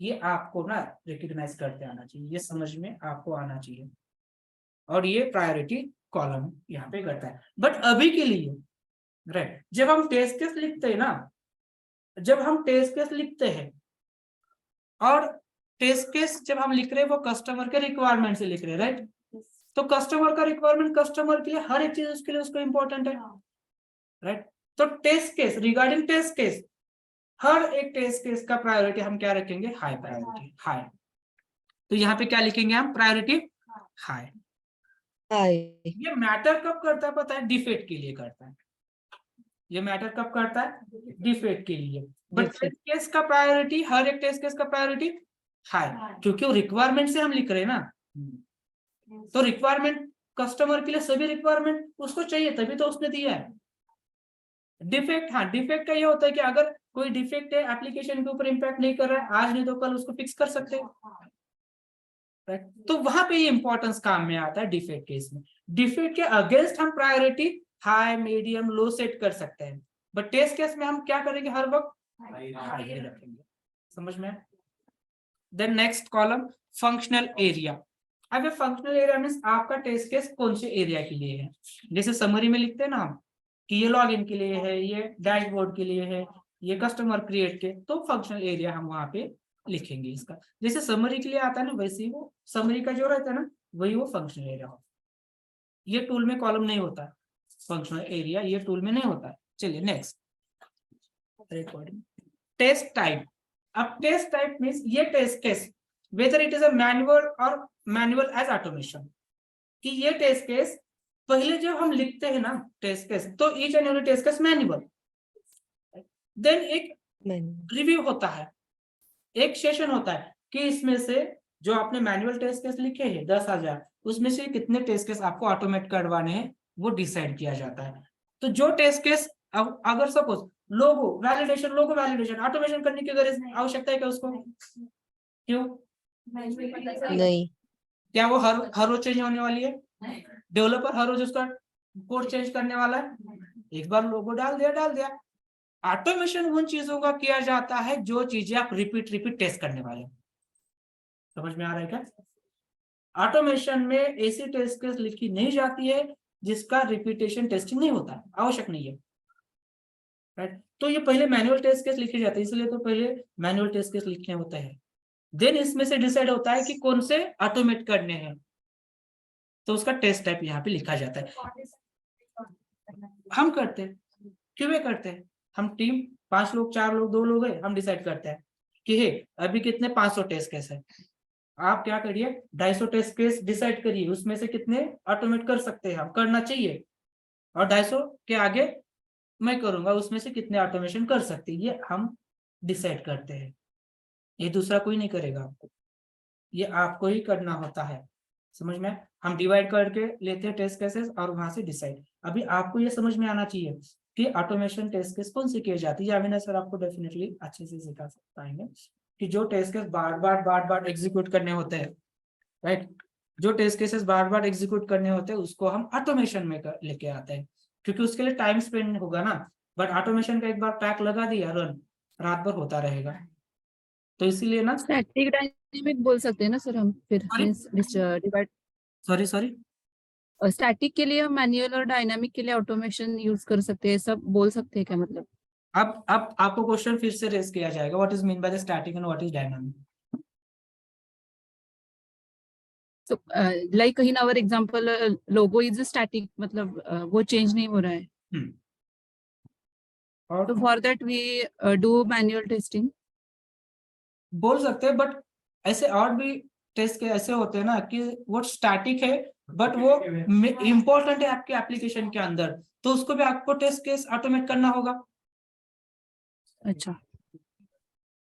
ये आपको ना रिकॉग्नाइज करते आना चाहिए, ये समझ में आपको आना चाहिए। और ये प्रायोरिटी कॉलम यहाँ पे करता है। बट अभी के लिए राइट, जब हम टेस्ट केस लिखते हैं ना, जब हम टेस्ट केस लिखते हैं और टेस्ट केस जब हम लिख रहे हैं वो कस्टमर के रिक्वायरमेंट से लिख रहे हैं, राइट। तो कस्टमर का रिक्वायरमेंट कस्टमर के लिए हर एक चीज उसके लिए उसको इंपॉर्टेंट है, राइट। तो test case regarding test case, हर एक टेस्ट केस का प्रायोरिटी हम क्या रखेंगे? High priority, high. तो यहाँ पे क्या लिखेंगे हम? Priority high. हाय। ये मैटर कब करता है पता है? डिफेक्ट के लिए करता है। ये मैटर कब करता है? डिफेक्ट के लिए। बट टेस्ट केस का प्रायोरिटी, हर एक टेस्ट केस का प्रायोरिटी हाई, क्योंकि वो रिक्वायरमेंट से हम लिख रहे हैं ना। तो रिक्वायरमेंट कस्टमर के लिए सभी रिक्वायरमेंट उसको चाहिए, तभी तो उसने दिया है। डिफेक्ट, हाँ डिफेक्ट का ये होता है कि अगर कोई डिफेक्ट है एप्लीकेशन के ऊपर इंपैक्ट नहीं कर रहा है, आज नहीं तो कल उसको फिक्स कर सकते हैं, राइट। तो वहां पे ये इंपॉर्टेंस काम में आता है डिफेक्ट केस में। डिफेक्ट के अगेंस्ट हम प्रायोरिटी हाई, मीडियम, लो सेट कर सकते हैं, बट टेस्ट केस में हम क्या करेंगे? हर वक्त हाई रखेंगे। समझ में? Then next column functional area. अब ये फंक्शनल एरिया मींस आपका टेस्ट केस कौन से एरिया के लिए है। जैसे समरी में लिखते हैं ना हम कि ये लॉगिन के लिए है, ये डैशबोर्ड के लिए है, ये कस्टमर क्रिएट के, तो फंक्शनल एरिया हम वहां पे लिखेंगे इसका। जैसे समरी के लिए आता है ना, वैसे ही वो समरी का जो रहता है ना, वही वो फंक्शनल एरिया होता है। ये टूल में कॉलम नहीं होता है, फंक्शनल एरिया ये टूल में नहीं होता है। चलिए नेक्स्ट, रिकॉर्डिंग टेस्ट टाइप। अब टेस्ट टाइप मींस ये test case whether it is a manual और मैनुअल एज ऑटोमेशन, कि ये टेस्ट केस पहले जब हम लिखते हैं ना टेस्ट केस, तो each and every test case manual, then एक रिव्यू होता है, एक सेशन होता है कि इसमें से जो आपने मैनुअल टेस्ट केस लिखे हैं 10,000, उसमें से कितने टेस्ट केस आपको ऑटोमेट करवाने हैं वो डिसाइड किया जाता है। तो जो टेस्ट केस अगर सपोज लोगो वैलिडेशन ऑटोमेशन करने की आवश्यकता है क्या उसको? क्यों? नहीं। क्या वो हर रोज चेंज होने वाली है? डेवलपर हर रोज उसका कोड चेंज करने वाला है? एक बार लोगो डाल दिया। ऑटोमेशन उन चीजों का किया जाता है जो चीजें आप रिपीट टेस्ट करने वाले। समझ में आ रहा है क्या? ऑटोमेशन में ऐसी टेस्ट केस लिखी नहीं जाती है जिसका रिपीटेशन टेस्टिंग नहीं होता है, आवश्यक नहीं है, राइट। तो ये पहले मैनुअल टेस्ट केस लिखे जाते हैं, इसलिए तो पहले मैनुअल टेस्ट केस लिखने होते हैं, देन इसमें से डिसाइड होता है कि कौन से ऑटोमेट करने हैं, तो उसका टेस्ट टाइप यहाँ पे लिखा जाता है। हम करते हैं, क्यों करते हैं? हम टीम 5 लोग, 4 लोग, 2 लोग है, हम डिसाइड करते हैं कि हे अभी कितने 500 टेस्ट केस है, आप क्या करिए 250 टेस्ट केस डिसाइड करिए, उसमें से कितने ऑटोमेट कर सकते हैं, हम करना चाहिए, और 250 के आगे मैं करूंगा, उसमें से कितने ऑटोमेशन कर सकते हैं, ये हम डिसाइड करते हैं। ये दूसरा कोई नहीं करेगा आपको, ये आपको ही करना होता है। समझ में? हम डिवाइड करके लेते हैं टेस्ट केसेस और वहां से डिसाइड। अभी आपको ये समझ में आना चाहिए कि ऑटोमेशन टेस्ट केस कौन सी किए जाती है। अविनाश सर आपको डेफिनेटली अच्छे से सिखा पाएंगे कि जो टेस्ट केस बार बार एग्जीक्यूट करने होते हैं, राइट, जो टेस्ट केसेस बार बार एग्जीक्यूट करने होते हैं उसको हम ऑटोमेशन में लेके आते हैं। क्योंकि उसके लिए टाइम स्पेंड होगा ना। बट ऑटोमेशन का एक बार पैक लगा दिया, रन रात भर होता रहेगा। तो इसीलिए ना, स्टैटिक डायनेमिक बोल सकते हैं ना सर हम फिर, डिवाइड। सॉरी सॉरी, स्टैटिक के लिए हम मैनुअल और डायनामिक के लिए ऑटोमेशन यूज कर सकते हैं, सब बोल सकते हैं क्या मतलब? अब आपको क्वेश्चन फिर से रेज किया जाएगा, what is mean by the static and what is dynamic. So, like in our example, logo is static, मतलब वो change नहीं हो रहा है. और So for that we do manual testing. बोल सकते हैं, बट ऐसे और भी टेस्ट के ऐसे होते हैं ना कि वो स्टैटिक है बट वो इम्पोर्टेंट है आपके एप्लीकेशन के अंदर, तो उसको भी आपको टेस्ट केस ऑटोमेट करना होगा। अच्छा,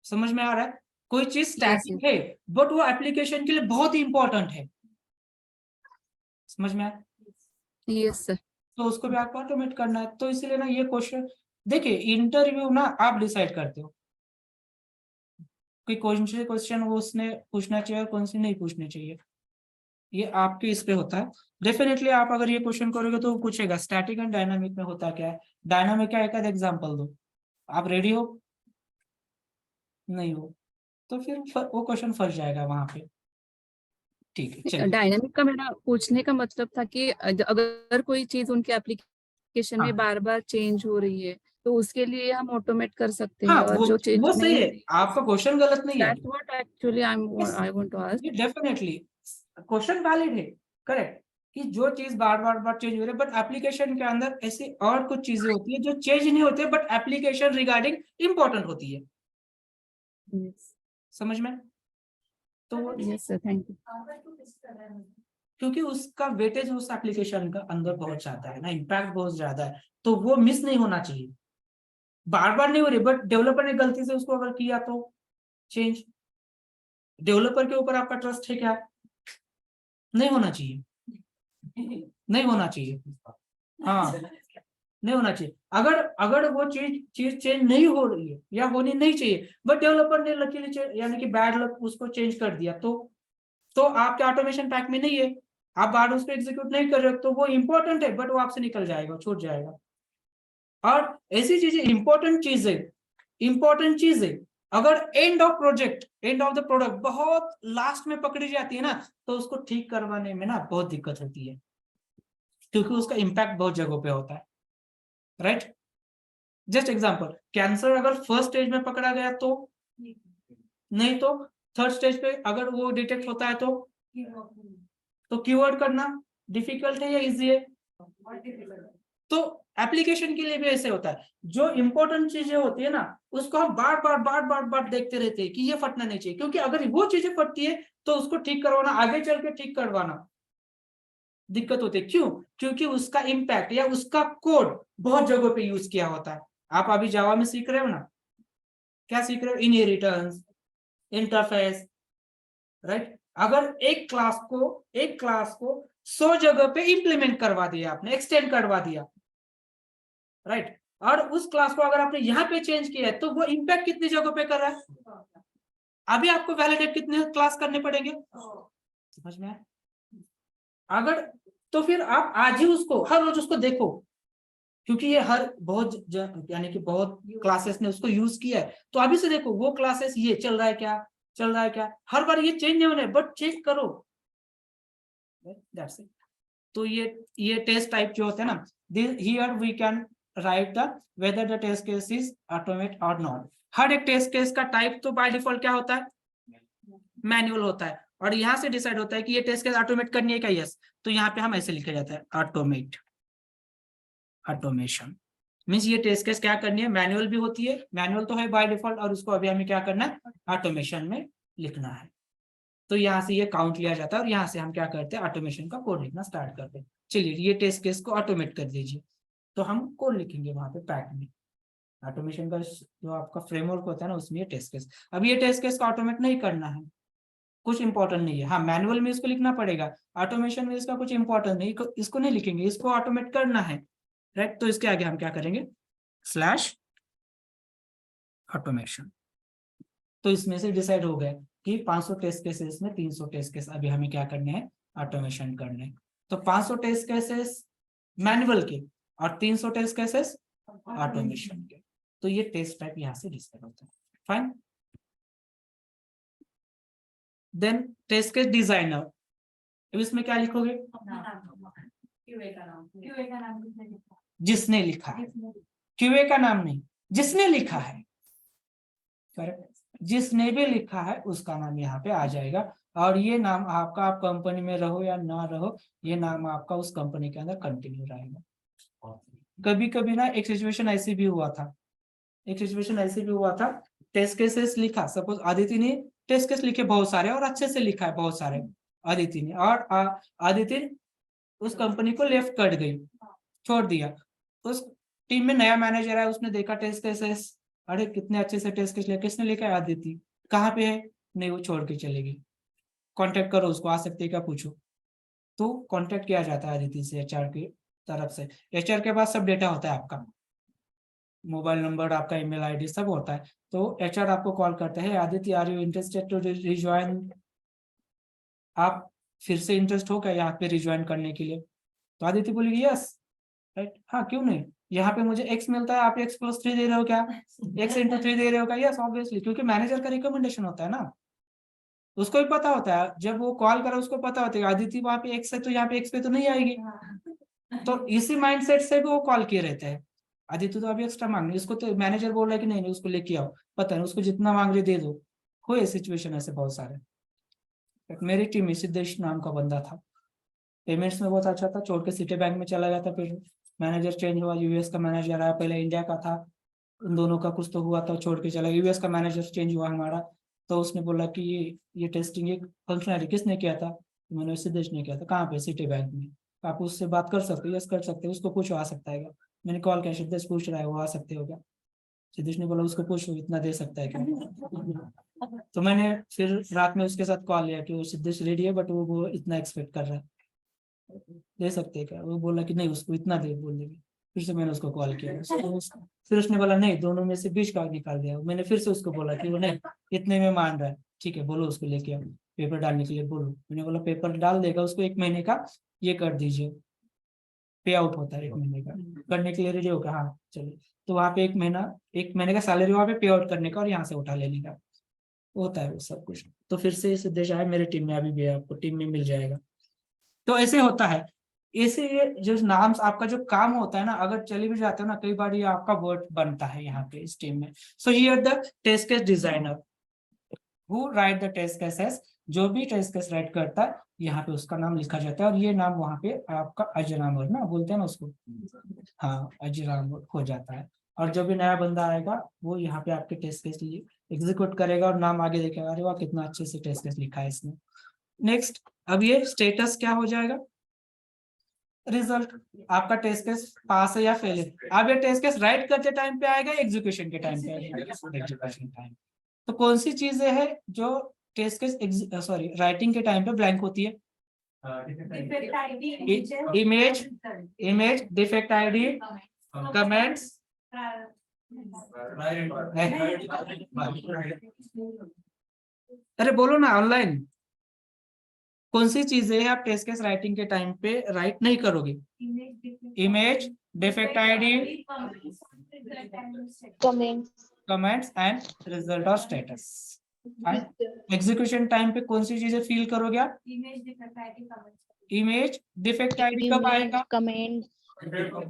समझ में आ रहा है? कोई चीज स्टैटिक yes. है बट वो एप्लीकेशन के लिए बहुत ही इंपॉर्टेंट है। समझ में आया? Yes sir. तो उसको भी आपको ऑटोमेट करना है। तो इसीलिए ना ये क्वेश्चन देखिए, इंटरव्यू ना आप डिसाइड करते हो कि कौन से क्वेश्चन वो उसने पूछना चाहिए और कौन से नहीं पूछने चाहिए, ये आपके इस पे होता है। डेफिनेटली आप अगर ये क्वेश्चन करोगे तो वो पूछेगा स्टैटिक एंड डायनामिक में होता क्या है, डायनामिक का एक आध एग्जांपल दो। आप रेडी हो? नहीं हो तो फिर वो क्वेश्चन फंस जाएगा वहां पे। ठीक है, चलिए। डायनामिक का मेरा पूछने का मतलब था कि अगर कोई चीज उनके एप्लीकेशन में हाँ। बार बार चेंज हो रही है तो उसके लिए हम ऑटोमेट कर सकते हैं, हाँ, और जो चेंज वो नहीं सही हो है, रही, आपका क्वेश्चन गलत नहीं है। that's what actually I want to ask. Definitely question valid है, करेक्ट, कि जो चीज बार बार चेंज हो रही है, बट एप्लीकेशन के अंदर ऐसी और कुछ चीजें होती है जो चेंज नहीं होती है बट एप्लीकेशन रिगार्डिंग इंपॉर्टेंट होती है। Yes. समझ में? तो Yes sir, thank you. क्योंकि उसका वेटेज उस एप्लीकेशन का अंदर बहुत ज्यादा है ना, इम्पैक्ट बहुत ज्यादा है, तो वो मिस नहीं होना चाहिए। बार बार नहीं हो रही बट डेवलपर ने गलती से उसको अगर किया तो चेंज, डेवलपर के ऊपर आपका ट्रस्ट है क्या? नहीं होना चाहिए, नहीं होना चाहिए। हाँ, नहीं होना चाहिए। अगर वो चीज चेंज नहीं हो रही है या होनी नहीं चाहिए बट डेवलपर ने लकीली यानी कि बैड लक उसको चेंज कर दिया, तो आपके ऑटोमेशन पैक में नहीं है, आप बार उसको एग्जीक्यूट नहीं कर रहे हो, तो वो इंपॉर्टेंट है बट वो आपसे निकल जाएगा, छूट जाएगा। और ऐसी चीजें इंपॉर्टेंट चीजें अगर end of project, and of the product बहुत लास्ट में पकड़ी जाती है ना, तो उसको ठीक करवाने में ना बहुत दिक्कत होती है, क्योंकि उसका इम्पैक्ट बहुत जगहों पे होता है, राइट? जस्ट एग्जांपल, कैंसर अगर फर्स्ट स्टेज में पकड़ा गया तो नहीं, तो थर्ड स्टेज पे अगर वो डिटेक्ट होता है तो क्यूअर करना डिफिकल्ट है या इजी है? तो एप्लीकेशन के लिए भी ऐसे होता है, जो इंपॉर्टेंट चीजें होती है ना उसको हम बार देखते रहते हैं कि ये फटना नहीं चाहिए, क्योंकि अगर वो चीजें फटती है तो उसको ठीक करवाना, आगे चल के ठीक करवाना दिक्कत होती है। क्यों? क्योंकि उसका इम्पैक्ट या उसका कोड बहुत जगहों पे यूज किया होता है। आप अभी जावा में सीख रहे हो ना, क्या सीख रहे हो? Inheritance, interface, right? अगर एक क्लास को 100 जगह पे इंप्लीमेंट करवा दिया आपने, एक्सटेंड करवा दिया, राइट, और उस क्लास को अगर आपने यहाँ पे चेंज किया है तो वो इम्पैक्ट कितनी जगह पे कर रहा है? अभी आपको वैलिडेट कितने क्लास करने पड़ेंगे? समझ में आया? अगर तो फिर आप आज ही उसको हर रोज उसको देखो, क्योंकि ये हर बहुत यानी कि बहुत क्लासेस ने उसको यूज किया है, तो अभी से देखो वो क्लासेस ये चल रहा है क्या, हर बार ये चेंज नहीं होने बट चेक करो। That's it. तो ये टेस्ट टाइप जो होते हैं ना, here we can write the whether the test case is automate और नॉट। हर एक टेस्ट केस का टाइप तो बाय डिफॉल्ट क्या होता है? मैनुअल होता है, और यहाँ से डिसाइड होता है कि ये टेस्ट केस ऑटोमेट करनी है क्या, यस, तो यहाँ पे हम ऐसे लिखा जाता है ऑटोमेट, ऑटोमेशन मींस ये टेस्ट केस क्या करनी है, मैनुअल भी होती है, मैनुअल तो है बाय डिफॉल्ट, और उसको अभी हमें क्या करना है, ऑटोमेशन में लिखना है। तो यहाँ से ये काउंट लिया जाता है और यहाँ से हम क्या करते हैं, ऑटोमेशन का कोड लिखना स्टार्ट करते हैं। चलिए ये टेस्ट केस को ऑटोमेट कर दीजिए, तो हम कोड लिखेंगे वहां पे पैक में। ऑटोमेशन का जो आपका फ्रेमवर्क होता है ना उसमें ये टेस्ट केस, अब ये टेस्ट केस को ऑटोमेट नहीं करना है, कुछ इंपॉर्टेंट नहीं है। हाँ, मैनुअल में इसको लिखना पड़ेगा, ऑटोमेशन में इसका कुछ इंपॉर्टेंट नहीं, इसको नहीं लिखेंगे, इसको ऑटोमेट करना है, राइट? तो इसके आगे हम क्या करेंगे, स्लैश ऑटोमेशन। तो इसमें से डिसाइड हो गया कि 500 टेस्ट केसेस में 300 टेस्ट केस अभी हमें क्या करने हैं, ऑटोमेशन करने। तो 500 टेस्ट केसेस मैनुअल के और 300 टेस्ट केसेस ऑटोमेशन के। तो ये टेस्ट टाइप यहाँ से डिस्कस होता है। Fine. Then test case designer, अब इसमें क्या लिखोगे? जिसने लिखा है, क्यूए का नाम नहीं, जिसने लिखा है। करेक्ट, जिसने भी लिखा है उसका नाम यहाँ पे आ जाएगा। और ये नाम आपका, आप कंपनी में रहो या ना रहो, ये नाम आपका उस कंपनी के अंदर कंटिन्यू रहेगा। कभी कभी ना एक सिचुएशन ऐसी भी हुआ था, टेस्ट केसेस लिखा, सपोज आदित्य ने टेस्ट केस लिखे बहुत सारे और अच्छे से लिखा है बहुत सारे आदित्य ने, और आदित्य उस कंपनी को लेफ्ट कर गई, छोड़ दिया। उस टीम में नया मैनेजर है, उसने देखा टेस्ट केसेस, अरे कितने अच्छे से टेस्ट केस लिया, किसने लिखा है? आदित्य। कहाँ पे है? नहीं, वो छोड़ के चलेगी। कांटेक्ट करो उसको, आ सकते क्या पूछो। तो कांटेक्ट किया जाता है आदित्य से, एचआर की तरफ से। एचआर के पास सब डेटा होता है, आपका मोबाइल नंबर, आपका ईमेल आईडी सब होता है। तो एचआर आपको कॉल करता है, Aditya are you interested to rejoin, आप फिर से इंटरेस्ट हो क्या यहाँ पे रिज्वाइन करने के लिए? तो आदित्य बोलेगी यस, राइट, हाँ क्यों नहीं, यहाँ पे मुझे एक्स मिलता है, आप x+3 दे रहे हो क्या, x×3 दे रहे हो क्या? यस ऑब्वियसली, क्योंकि मैनेजर का रिकमेंडेशन होता है ना, उसको भी पता होता है। जब वो कॉल करे उसको पता होता है आदित्य वहां पे एक्स है, तो यहाँ पे एक्स पे तो नहीं आएगी। तो इसी माइंडसेट से भी वो कॉल किए रहते हैं, आदित्य तो अभी एक्स्ट्रा मांग रही, उसको तो मैनेजर बोल रहा है कि नहीं नहीं उसको लेके आओ, पता है उसको जितना मांग रहे दे दो। हुए सिचुएशन ऐसे बहुत सारे। मेरी टीम में सिद्धेश नाम का बंदा था, पेमेंट्स में बहुत अच्छा था, छोड़ के सिटी बैंक में चला गया था। फिर मैनेजर चेंज हुआ, यूएस का मैनेजर आया, पहले इंडिया का था, उन दोनों का कुछ तो हुआ था, छोड़ के चला। यूएस का मैनेजर चेंज हुआ हमारा, तो उसने बोला कि ये टेस्टिंग एक फंक्शनलिटी किसने किया था? तो मैंने सिद्धेश ने किया था। कहाँ पे? सिटी बैंक में। आप उससे बात कर सकते हो? यस कर सकते हो, उसको पूछो आ सकता है क्या? मैंने कॉल किया, सिद्धेश पूछ रहा है वो आ सकते हो क्या? सिद्धेश ने बोला उसको पूछो इतना दे सकता है क्या? तो मैंने फिर रात में उसके साथ कॉल लिया कि वो सिद्धेश रेडी है, बट वो इतना एक्सपेक्ट कर रहा है, दे सकते हैं क्या? वो बोला कि नहीं उसको इतना दे बोल देंगे। फिर से मैंने उसको कॉल किया, फिर उसने बोला नहीं, दोनों में से 20 का निकाल दिया। मैंने फिर से उसको बोला कि वो नहीं इतने में मान रहा है, ठीक है बोलो उसको लेके आओ, पेपर डालने के लिए बोलो। मैंने बोला पेपर डाल देगा, उसको 1 महीने का ये कर दीजिए, पे आउट होता है 1 महीने का, करने के लिए रेडी होगा? हाँ चलो। तो वहाँ पे 1 महीने का सैलरी वहाँ पे पे आउट करने का और यहाँ से उठा लेने का होता है वो सब कुछ। तो फिर से सिद्धेश आया मेरे टीम में, अभी भी है, आपको टीम में मिल जाएगा। तो ऐसे होता है। ऐसे जो नाम आपका जो काम होता है ना, अगर चले भी जाते हो ना, कई बार ये आपका वर्ड बनता है यहाँ पे इस टीम में। So here the test case designer who write the test cases, जो भी टेस्ट केस राइट करता है यहाँ पे उसका नाम लिखा जाता है। और ये नाम वहाँ पे आपका अजरामर ना बोलते हैं ना उसको, हाँ अजरामर हो जाता है। और जो भी नया बंदा आएगा वो यहाँ पे आपके टेस्ट केस एग्जीक्यूट करेगा और नाम आगे देखेगा, अरे वाह कितना अच्छे से टेस्ट केस लिखा है इसने। नेक्स्ट, अब ये स्टेटस क्या हो जाएगा? रिजल्ट। आपका टेस्ट केस पास है या फेल है। अब ये टेस्ट केस राइट करते टाइम पे आएगा, एग्जीक्यूशन के टाइम पे आएगा? Execution time. तो कौन सी चीजें हैं जो टेस्ट केस सॉरी राइटिंग के टाइम पे ब्लैंक होती है? इमेज, डिफेक्ट आईडी, कमेंट्स, अरे बोलो ना ऑनलाइन, कौन सी चीजें आप टेस्ट केस राइटिंग के टाइम पे राइट नहीं करोगे? Image, defect ID, comments and result और स्टेटस। एग्जीक्यूशन टाइम पे कौन सी चीजें फील करोगे आप? इमेज, डिफेक्ट आईडी कब आएगा? कमेंट,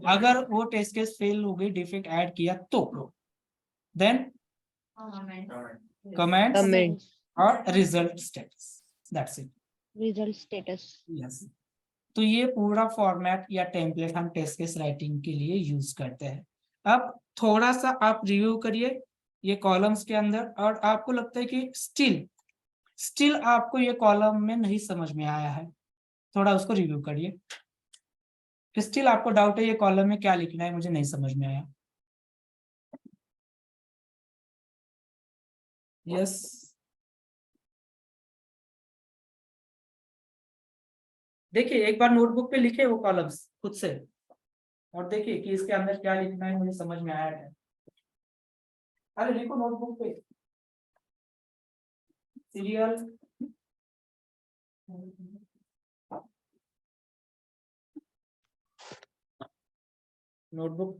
अगर वो टेस्ट केस फेल हो गई, डिफेक्ट ऐड किया तो। देन कमेंट्स कमेंट, और result status, that's it. Result status. Yes. तो ये पूरा फॉर्मेट या टेम्पलेट हम टेस्ट केस राइटिंग के लिए यूज करते हैं। अब थोड़ा सा आप रिव्यू करिए ये कॉलम्स के अंदर, और आपको लगता है कि स्टिल आपको ये कॉलम में नहीं समझ में आया है, थोड़ा उसको रिव्यू करिए। स्टिल आपको डाउट है ये कॉलम में क्या लिखना है, मुझे नहीं समझ में आया। यस, देखिए एक बार नोटबुक पे लिखे वो कॉलम्स खुद से, और देखिए कि इसके अंदर क्या लिखना है, मुझे समझ में आया है। अरे लिखो नोटबुक पे सीरियल नोटबुक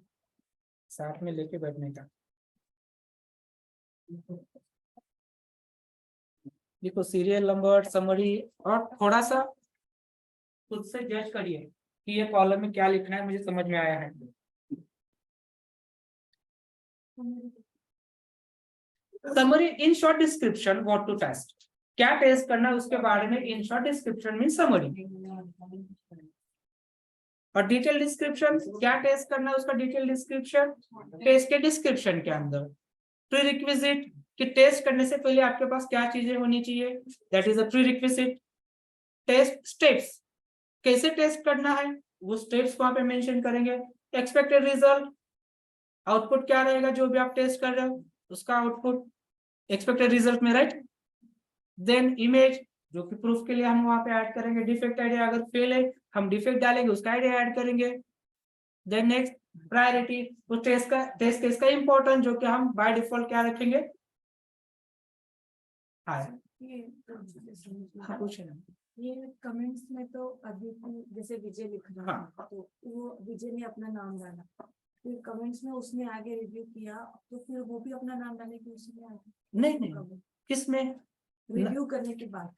साथ में लेके बैठने का। देखो सीरियल नंबर, समरी, और थोड़ा सा खुद से जज करिए कि ये कॉलम में क्या लिखना है, मुझे समझ में आया है। Summary in short description what to test, क्या टेस्ट करना है उसके बारे में in short description mean summary. और डिटेल डिस्क्रिप्शन, क्या टेस्ट करना है उसका डिटेल डिस्क्रिप्शन टेस्ट के डिस्क्रिप्शन के अंदर। प्रीरिक्विजिट कि टेस्ट करने से पहले आपके पास क्या चीजें होनी चाहिए, that is a prerequisite. Test steps, कैसे टेस्ट करना है वो स्टेप्स वहां पे मेंशन करेंगे। एक्सपेक्टेड रिजल्ट, आउटपुट क्या रहेगा जो भी आप टेस्ट कर रहे हो उसका आउटपुट एक्सपेक्टेड रिजल्ट में, राइट। देन इमेज, जो कि प्रूफ के लिए हम वहां पे ऐड करेंगे। डिफेक्ट आइडिया, अगर फेल है हम डिफेक्ट डालेंगे, उसका आइडिया ऐड करेंगे। देन नेक्स्ट प्रायोरिटी, उस टेस्ट केस का इंपॉर्टेंट जो कि हम बाय डिफॉल्ट क्या रखेंगे। हाँ पूछे ना। ये कमेंट्स में तो अभी जैसे विजय लिख रहा है, हाँ। तो वो विजय ने अपना नाम डाला, फिर कमेंट्स में उसने आगे रिव्यू किया, तो फिर वो भी अपना नाम डाले कि उसने आगे नहीं, किसमें रिव्यू करने के बाद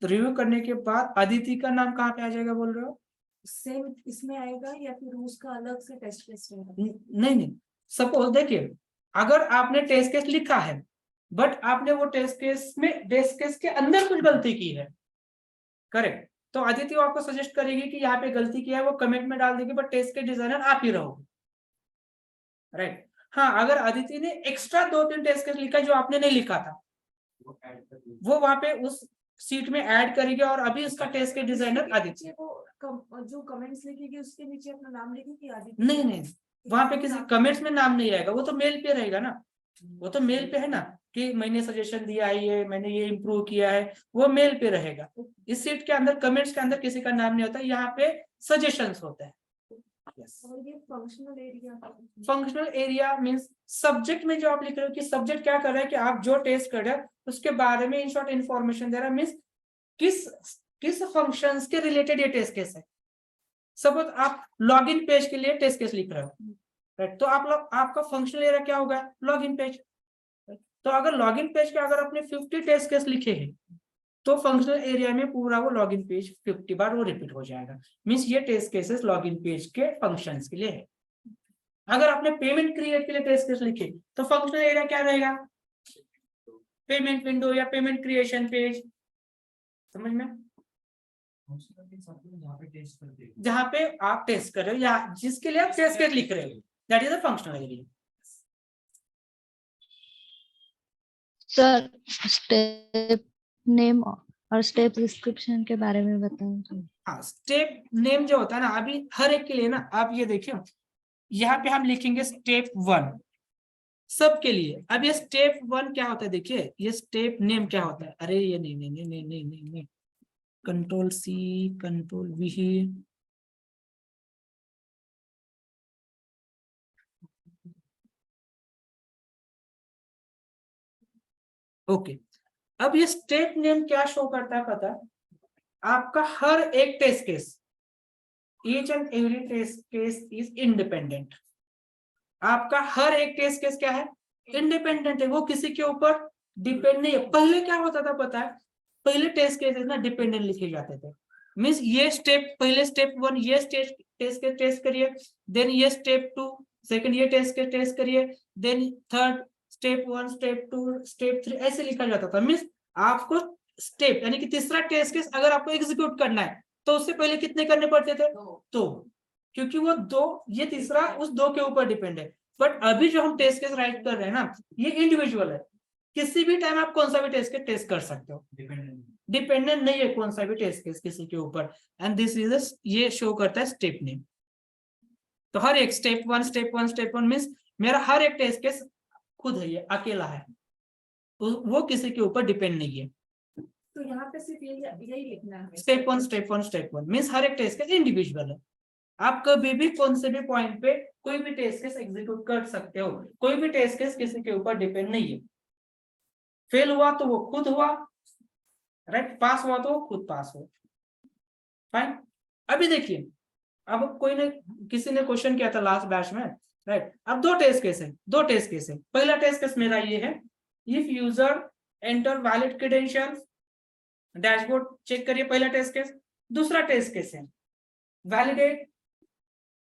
रिव्यू करने के बाद अदिति का नाम कहाँ पे आ जाएगा बोल रहे हो। सेम इसमें आएगा या फिर उसका अलग से टेस्ट केस रहेगा? नहीं, सपोज देखिए अगर आपने टेस्ट केस लिखा है बट आपने वो टेस्ट केस के अंदर कुछ गलती की है, करेक्ट, तो अदिति वो आपको सजेस्ट करेगी कि यहाँ पे गलती किया है, वो कमेंट में डाल देगी, बट टेस्ट के डिजाइनर आप ही रहोगे, राइट। हाँ, अगर अदिति ने एक्स्ट्रा 2-3 टेस्ट केस लिखा जो आपने नहीं लिखा था, वो वहां पे उस सीट में ऐड करेगी और अभी उसका टेस्ट के डिजाइनर आदित्य। वो जो कमेंट्स लिखेगी उसके नीचे अपना नाम लिखेगी आदित्य? नहीं, वहां पे किसी कमेंट्स में नाम नहीं आएगा, वो तो मेल पे रहेगा ना, वो तो मेल पे है ना कि मैंने सजेशन दिया है, ये मैंने ये इम्प्रूव किया है, वो मेल पे रहेगा। इस सीट के अंदर कमेंट्स के अंदर किसी का नाम नहीं होता, यहाँ पे सजेशंस होता है। और ये फंक्शनल एरिया मींस सब्जेक्ट में जो आप लिख रहे हो कि सब्जेक्ट क्या कर रहा है कि आप जो टेस्ट कर रहे हो उसके बारे में इन शॉर्ट इन्फॉर्मेशन दे रहा है, मींस किस फंक्शंस के रिलेटेड ये टेस्ट केस है। सपोज आप लॉगिन पेज के लिए टेस्ट केस लिख रहे हो, राइट, तो आपका फंक्शनल एरिया क्या होगा, लॉगिन पेज। तो अगर लॉगिन पेज के अगर आपने 50 टेस्ट केस लिखे हैं तो फंक्शनल एरिया में पूरा वो लॉगिन पेज 50 बार वो रिपीट हो जाएगा, मींस ये टेस्ट केसेस लॉगिन पेज के फंक्शंस के लिए है। अगर आपने पेमेंट क्रिएट के लिए टेस्ट केस लिखे तो फंक्शनल एरिया क्या रहेगा, पेमेंट विंडो या पेमेंट क्रिएशन पेज, समझ में, जहां पे आप टेस्ट कर रहे हो या जिसके लिए आप टेस्ट केस लिख रहे हो, that is a functional area. Sir step name और स्टेप डिस्क्रिप्शन के बारे में बताएं। हाँ, स्टेप नेम जो होता है ना, अभी हर एक के लिए ना आप ये देखिए यहाँ पे हम लिखेंगे स्टेप 1 सबके लिए। अब ये स्टेप 1 क्या होता है, देखिए ये स्टेप नेम क्या होता है, अरे ये नहीं, control C control V, okay. अब ये स्टेप नेम क्या शो करता है पता है, आपका हर एक test case, each and every test case is independent. आपका हर एक टेस्ट केस क्या है, इंडिपेंडेंट है, वो किसी के ऊपर डिपेंड नहीं है। पहले क्या होता था पता है, पहले टेस्ट केसेस ना डिपेंडेंट लिखे जाते थे, मींस ये स्टेप पहले स्टेप 1 ये टेस्ट करिए, देन ये स्टेप 2 सेकंड ये टेस्ट करिए, then third step 1 step 2 step 3 ऐसे लिखा जाता था। मींस आपको स्टेप यानी कि तीसरा टेस्ट केस अगर आपको एग्जीक्यूट करना है तो उससे पहले कितने करने पड़ते थे, तो क्योंकि वो 2 ये तीसरा उस 2 के ऊपर डिपेंड है। बट अभी जो हम टेस्ट केस राइट कर रहे हैं ना, ये इंडिविजुअल है, किसी भी टाइम आप कौन सा भी टेस्ट कर सकते हो, डिपेंडेंट नहीं है कौन सा भी टेस्ट केस किसी के ऊपर। एंड दिस इज ये शो करता है स्टेप नेम। तो हर एक स्टेप 1 मींस मेरा हर एक टेस्ट केस खुद है, ये अकेला है, वो किसी के ऊपर डिपेंड नहीं है। तो यहाँ पे सिर्फ यही लिखना है, स्टेप 1 मींस हर एक टेस्ट केस इंडिविजुअल है। आप कभी भी कौन से भी पॉइंट पे कोई भी टेस्ट केस एग्जीक्यूट कर सकते हो, कोई भी टेस्ट केस किसी के ऊपर डिपेंड नहीं है। फेल हुआ तो वो खुद हुआ, राइट, पास हुआ तो वो खुद पास हो, फाइन। अभी देखिए अब कोई ने किसी ने क्वेश्चन किया था लास्ट बैच में, राइट। अब दो टेस्ट केस है। पहला टेस्ट केस मेरा ये है, if user enter valid credentials, dashboard check करिए, पहला टेस्ट केस। दूसरा टेस्ट केस है, validate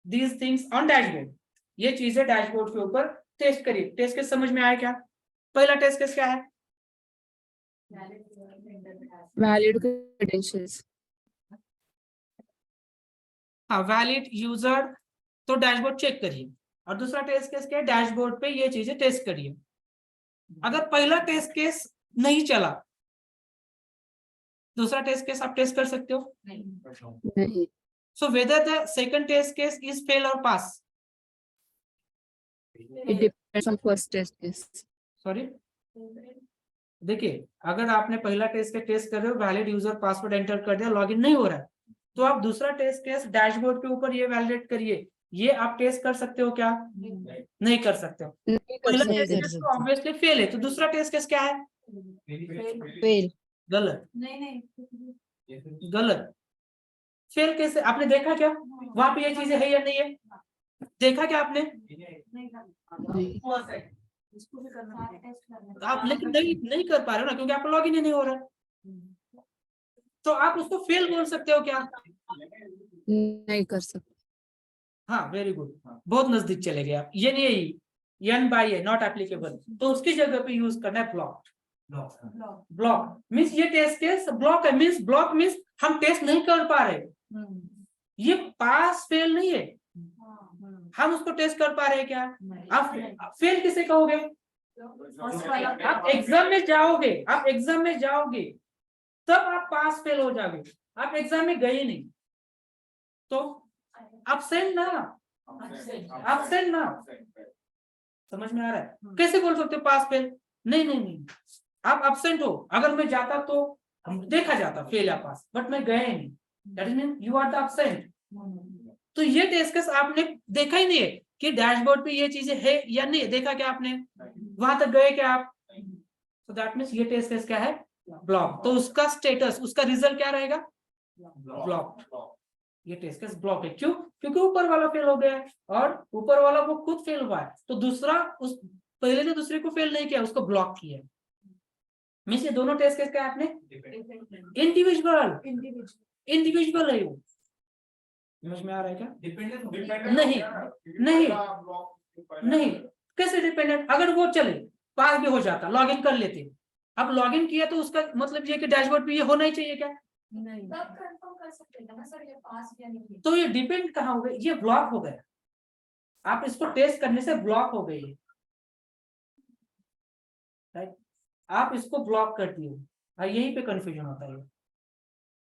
these things on dashboard, ये चीजें डैशबोर्ड के ऊपर टेस्ट करिए। टेस्ट केस समझ में आया क्या? पहला टेस्ट केस क्या है? Valid credentials. हाँ, वैलिड यूजर, तो डैशबोर्ड चेक करिए। और दूसरा टेस्ट केस क्या है? डैशबोर्ड पे ये चीजें टेस्ट करिए। अगर पहला टेस्ट केस नहीं चला, दूसरा टेस्ट केस आप टेस्ट कर सकते हो। नहीं। So whether the second test case is fail और pass. It depends on first test case. Sorry, देखिए अगर आपने पहला टेस्ट के टेस्ट कर रहे हो, वैलिड यूजर पासवर्ड एंटर कर दिया, लॉगिन नहीं हो रहा है, तो आप दूसरा टेस्ट केस डैशबोर्ड के ऊपर ये वैलिडेट करिए। ये आप टेस्ट कर सकते हो क्या? नहीं कर सकते हो। नहीं कर पहला सकते। टेस्ट केस तो ऑब्वियसली फेल है, तो दूसरा टेस्ट केस क्या है? फेल। गलत। नहीं गलत। फेल कैसे? आपने देखा क्या वहां पे ये चीजें है या नहीं है? देखा क्या आपने? इसको भी करना है। आप लेकिन नहीं कर पा रहे हो ना, क्योंकि आपका लॉगिन ही नहीं हो रहा है। तो आप उसको फेल बोल सकते हो क्या? नहीं कर सकते। हाँ, वेरी गुड, बहुत नजदीक चले गए आप। ये नहीं, N by A not applicable, तो उसकी जगह पे यूज करना है ब्लॉक। ब्लॉक मीन्स ये टेस्ट केस ब्लॉक है, मीन्स ब्लॉक मीन्स हम टेस्ट नहीं कर पा रहे। ये पास फेल नहीं है, हम उसको टेस्ट कर पा रहे हैं क्या? आप फेल किसे कहोगे? आप एग्जाम में जाओगे, तब आप पास फेल हो जाओगे। आप एग्जाम में गए नहीं तो absent ना। समझ में आ रहा है? कैसे बोल सकते हो पास फेल? नहीं, आप absent हो। अगर मैं जाता तो देखा जाता फेल या पास, बट मैं गया नहीं, that mean you are the absent। तो ये टेस्ट केस आपने देखा ही नहीं है कि डैशबोर्ड पे ये चीजें है या नहीं, देखा क्या आपने? वहां तक गए क्या आप? तो दैट मीन्स ये टेस्ट केस क्या है? ब्लॉक। तो उसका स्टेटस, उसका रिजल्ट क्या रहेगा? ब्लॉक। ये टेस्ट केस ब्लॉक है। क्यों? क्योंकि ऊपर वाला फेल हो गया है, और ऊपर वाला वो खुद फेल हुआ है, तो दूसरा उस पहले ने दूसरे को फेल नहीं किया, उसको ब्लॉक किया। मीन्स ये दोनों टेस्ट केस क्या है? आपने इंडिविजुअल है वो। समझ में आ रहा है क्या? नहीं, कैसे डिपेंडेंट? अगर वो चले पास भी हो जाता, लॉगिन कर लेते। अब लॉगिन किया तो उसका मतलब ये कि डैशबोर्ड पे ये होना ही चाहिए क्या? नहीं, तब कंफर्म कर सकते हैं ना सर ये पास या नहीं। तो ये डिपेंड कहाँ हो गया? ये ब्लॉक हो गया। आप इसको टेस्ट करने से ब्लॉक हो गई, राइट? आप इसको ब्लॉक कर दिए, यहीं पे कंफ्यूजन होता है।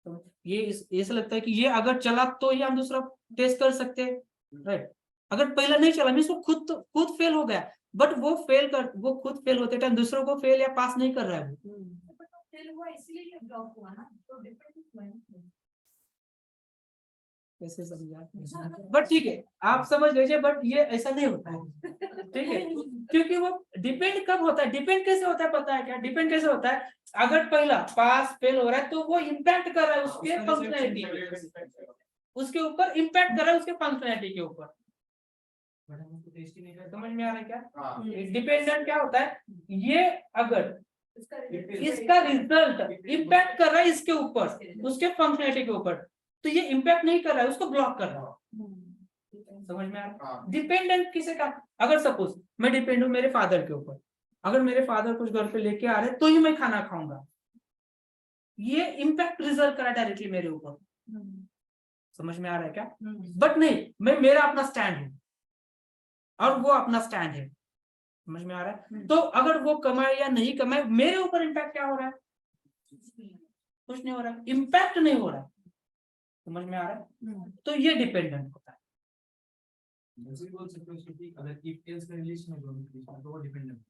तो ये ऐसा लगता है कि ये अगर चला तो ये हम दूसरा टेस्ट कर सकते हैं, राइट? अगर पहला नहीं चला मीन्स वो खुद फेल हो गया, बट वो खुद फेल होते टाइम दूसरों को फेल या पास नहीं कर रहा है वो। फेल हुआ इसलिए ये ब्लॉक हुआ ना, तो डिपेंड हुआ। कैसे समझा? बट ठीक है, आप समझ लीजिए, बट ये ऐसा नहीं होता है, ठीक है? क्योंकि वो डिपेंड कब होता है? डिपेंड कैसे होता है पता है क्या? डिपेंड कैसे होता है? अगर पहला पास फेल हो रहा है तो वो इम्पैक्ट कर रहा है उसके फंक्शनैलिटी, उसके ऊपर इम्पैक्ट कर रहा है उसके फंक्शनैलिटी के ऊपर। समझ में आ रहा है क्या? डिपेंडेंट क्या होता है? ये अगर इसका रिजल्ट इम्पैक्ट कर रहा है इसके ऊपर, उसके फंक्शनैलिटी के ऊपर, तो ये इम्पैक्ट नहीं कर रहा है, उसको ब्लॉक कर रहा है। समझ में आ रहा है? डिपेंडेंट किसे का? अगर सपोज मैं डिपेंड हूं मेरे फादर के ऊपर, अगर मेरे फादर कुछ घर पे लेके आ रहे तो ही मैं खाना खाऊंगा, ये इम्पैक्ट रिजल्ट करा डायरेक्टली मेरे ऊपर। समझ में आ रहा है क्या? बट नहीं, मेरा अपना स्टैंड है और वो अपना स्टैंड है। समझ में आ रहा है? तो अगर वो कमाए या नहीं कमाए, मेरे ऊपर इम्पैक्ट क्या हो रहा है? कुछ नहीं हो रहा है, इम्पैक्ट नहीं हो रहा है। समझ में आ रहा है? तो ये डिपेंडेंट होता है।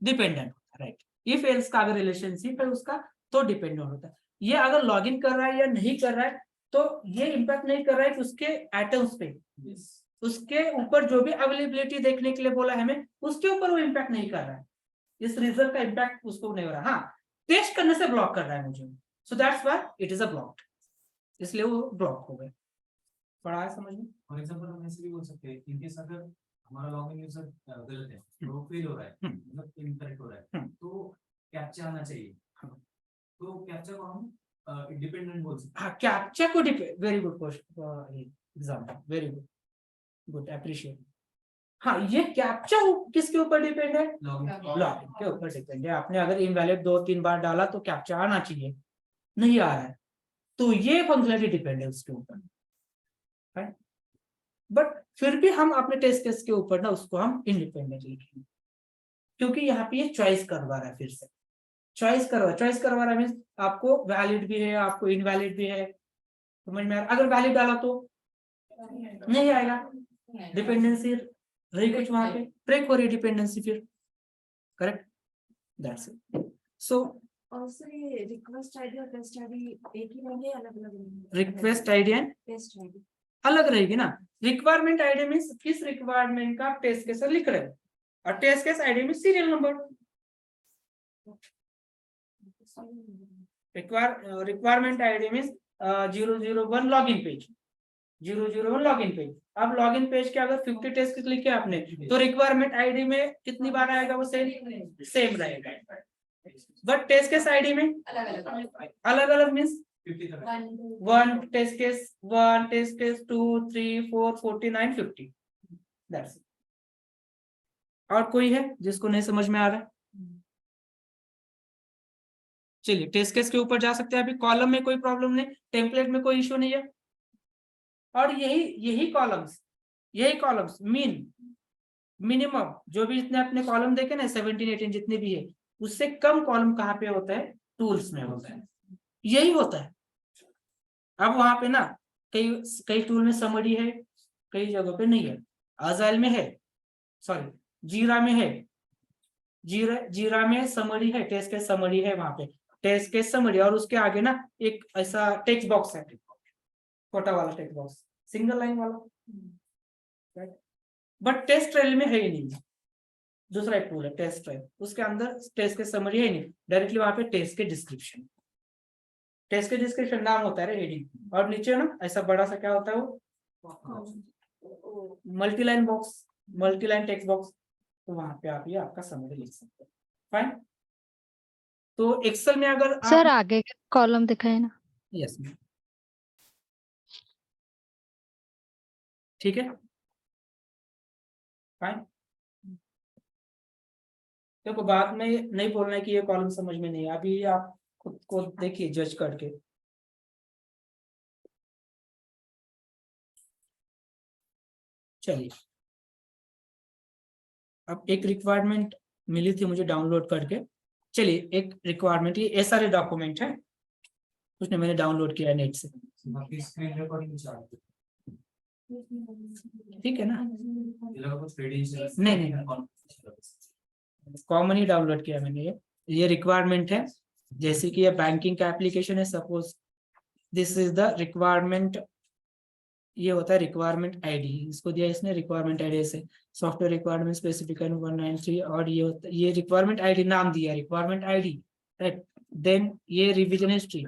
डिपेंडेंट होता है, राइट? इफ एल्स का अगर रिलेशनशिप है उसका तो डिपेंडेंट होता है। ये अगर लॉगिन कर रहा है या नहीं कर रहा है तो ये इम्पैक्ट नहीं कर रहा है कि उसके एटम्स पे, उसके ऊपर जो भी अवेलेबिलिटी देखने के लिए बोला है हमें, उसके ऊपर वो इम्पैक्ट नहीं कर रहा है। इस रिजल्ट का इम्पैक्ट उसको नहीं हो रहा। हाँ, टेस्ट करने से ब्लॉक कर रहा है मुझे, so that's why it is a blocked, इसलिए वो ब्लॉक हो गए। पढ़ा है समझ में? फॉर एग्जांपल हम ऐसे भी बोल सकते हैं इन केस अगर हमारा लॉगिन यूजर गलत है तो फेल हो रहा है मतलब इनकरेक्ट हो रहा है तो कैप्चा आना चाहिए तो कैप्चा को हम डिपेंडेंट बोल सकते हाँ, कैप्चा को depend, very good question example, very good, good appreciate. हाँ, ये कैप्चा किसके ऊपर डिपेंड है? हैं लॉगिन लॉगिन के ऊपर डिपेंड है। आपने अगर इनवैलिड 2-3 बार डाला तो कैप्चा आना चाहिए, नहीं आ रहा है तो ये फंक्शनलिटी डिपेंड है उसके ऊपर, बट फिर भी हम अपने टेस्ट केस के ऊपर ना उसको हम इंडिपेंडेंट लिखेंगे, क्योंकि यहाँ पे ये चॉइस करवा रहा है, फिर से चॉइस करवा रहा है मीन्स आपको वैलिड भी है, आपको इनवैलिड भी है, समझ में आ रहा है? अगर वैलिड डाला तो नहीं आएगा, डिपेंडेंसी रही कुछ वहां पे, ब्रेक हो रही डिपेंडेंसी फिर, करेक्ट, दैट्स इट। सो और सर ये रिक्वेस्ट आईडी और टेस्ट आईडी एक ही रहेंगे या अलग अलग रहेंगे? Request ID and test ID अलग रहेगी ना। रिक्वायरमेंट आईडी मीन्स किस रिक्वायरमेंट का टेस्ट केस लिख रहे हैं, और टेस्ट केस आईडी में serial number. Requirement ID means 001 login page, 001 login page. अब लॉगिन पेज के अगर 50 टेस्ट केस लिखे आपने तो रिक्वायरमेंट आईडी में कितनी बार आएगा वो सेम रहेगा, बट टेस्ट केस आईडी में अलग अलग means 1 test case 1 test case 2 3 4 49 50, that's it. और कोई है जिसको नहीं समझ में आ रहा है? चलिए टेस्ट केस के ऊपर जा सकते हैं। अभी कॉलम में कोई प्रॉब्लम नहीं, टेम्पलेट में कोई इश्यू नहीं है, और यही कॉलम्स मिनिमम जो भी जितने अपने कॉलम देखे ना 17-18 जितने भी है, उससे कम कॉलम कहाँ पे होता है? टूल्स में होता है, यही होता है। अब वहां पे ना कई टूल में समरी है, कई जगह पे नहीं है। अजाइल में है, सॉरी जीरा में है, जीरा में समरी है, टेस्ट केस समरी है, वहां पे टेस्ट केस समरी, और उसके आगे ना एक ऐसा टेक्स्ट बॉक्स है, छोटा वाला टेक्स्ट बॉक्स, सिंगल लाइन वाला, बट टेस्ट ट्रेल में है ही नहीं। दूसरा एक टूल है टेस्ट ट्रेल, उसके अंदर टेस्ट के समरी है ही नहीं, डायरेक्टली वहां पे टेस्ट के डिस्क्रिप्शन नाम होता है हेडिंग, और नीचे ना ऐसा बड़ा सा क्या होता है वो multiline box, multiline text box, तो वहां पे आप ये आपका समरी लिख सकते हैं। फाइन। तो एक्सेल में अगर सर आगे के कॉलम दिखाए ना। यस, ठीक है, फाइन। देखो बाद में नहीं बोलना है कि ये कॉलम समझ में नहीं है, अभी आप खुद को देखिए जज करके। चलिए अब एक रिक्वायरमेंट मिली थी मुझे डाउनलोड करके। चलिए एक रिक्वायरमेंट, ये SRA डॉक्यूमेंट है, उसने मैंने डाउनलोड किया नेट से, बाकी स्क्रीन रिकॉर्डिंग चार्ट ठीक है ना? ये लगा कुछ क्रेडेंशियल नहीं, कॉमन ही डाउनलोड किया मैंने। ये रिक्वायरमेंट है, जैसे कि ये बैंकिंग का एप्लीकेशन है, suppose this is the requirement, ये होता है रिक्वायरमेंट आईडी, इसको दिया इसने रिक्वायरमेंट आईडी से, सॉफ्टवेयर रिक्वायरमेंट स्पेसिफिकेशन 193, और ये रिक्वायरमेंट आईडी नाम दिया रिक्वायरमेंट आईडी, राइट। देन ये रिवीजन हिस्ट्री,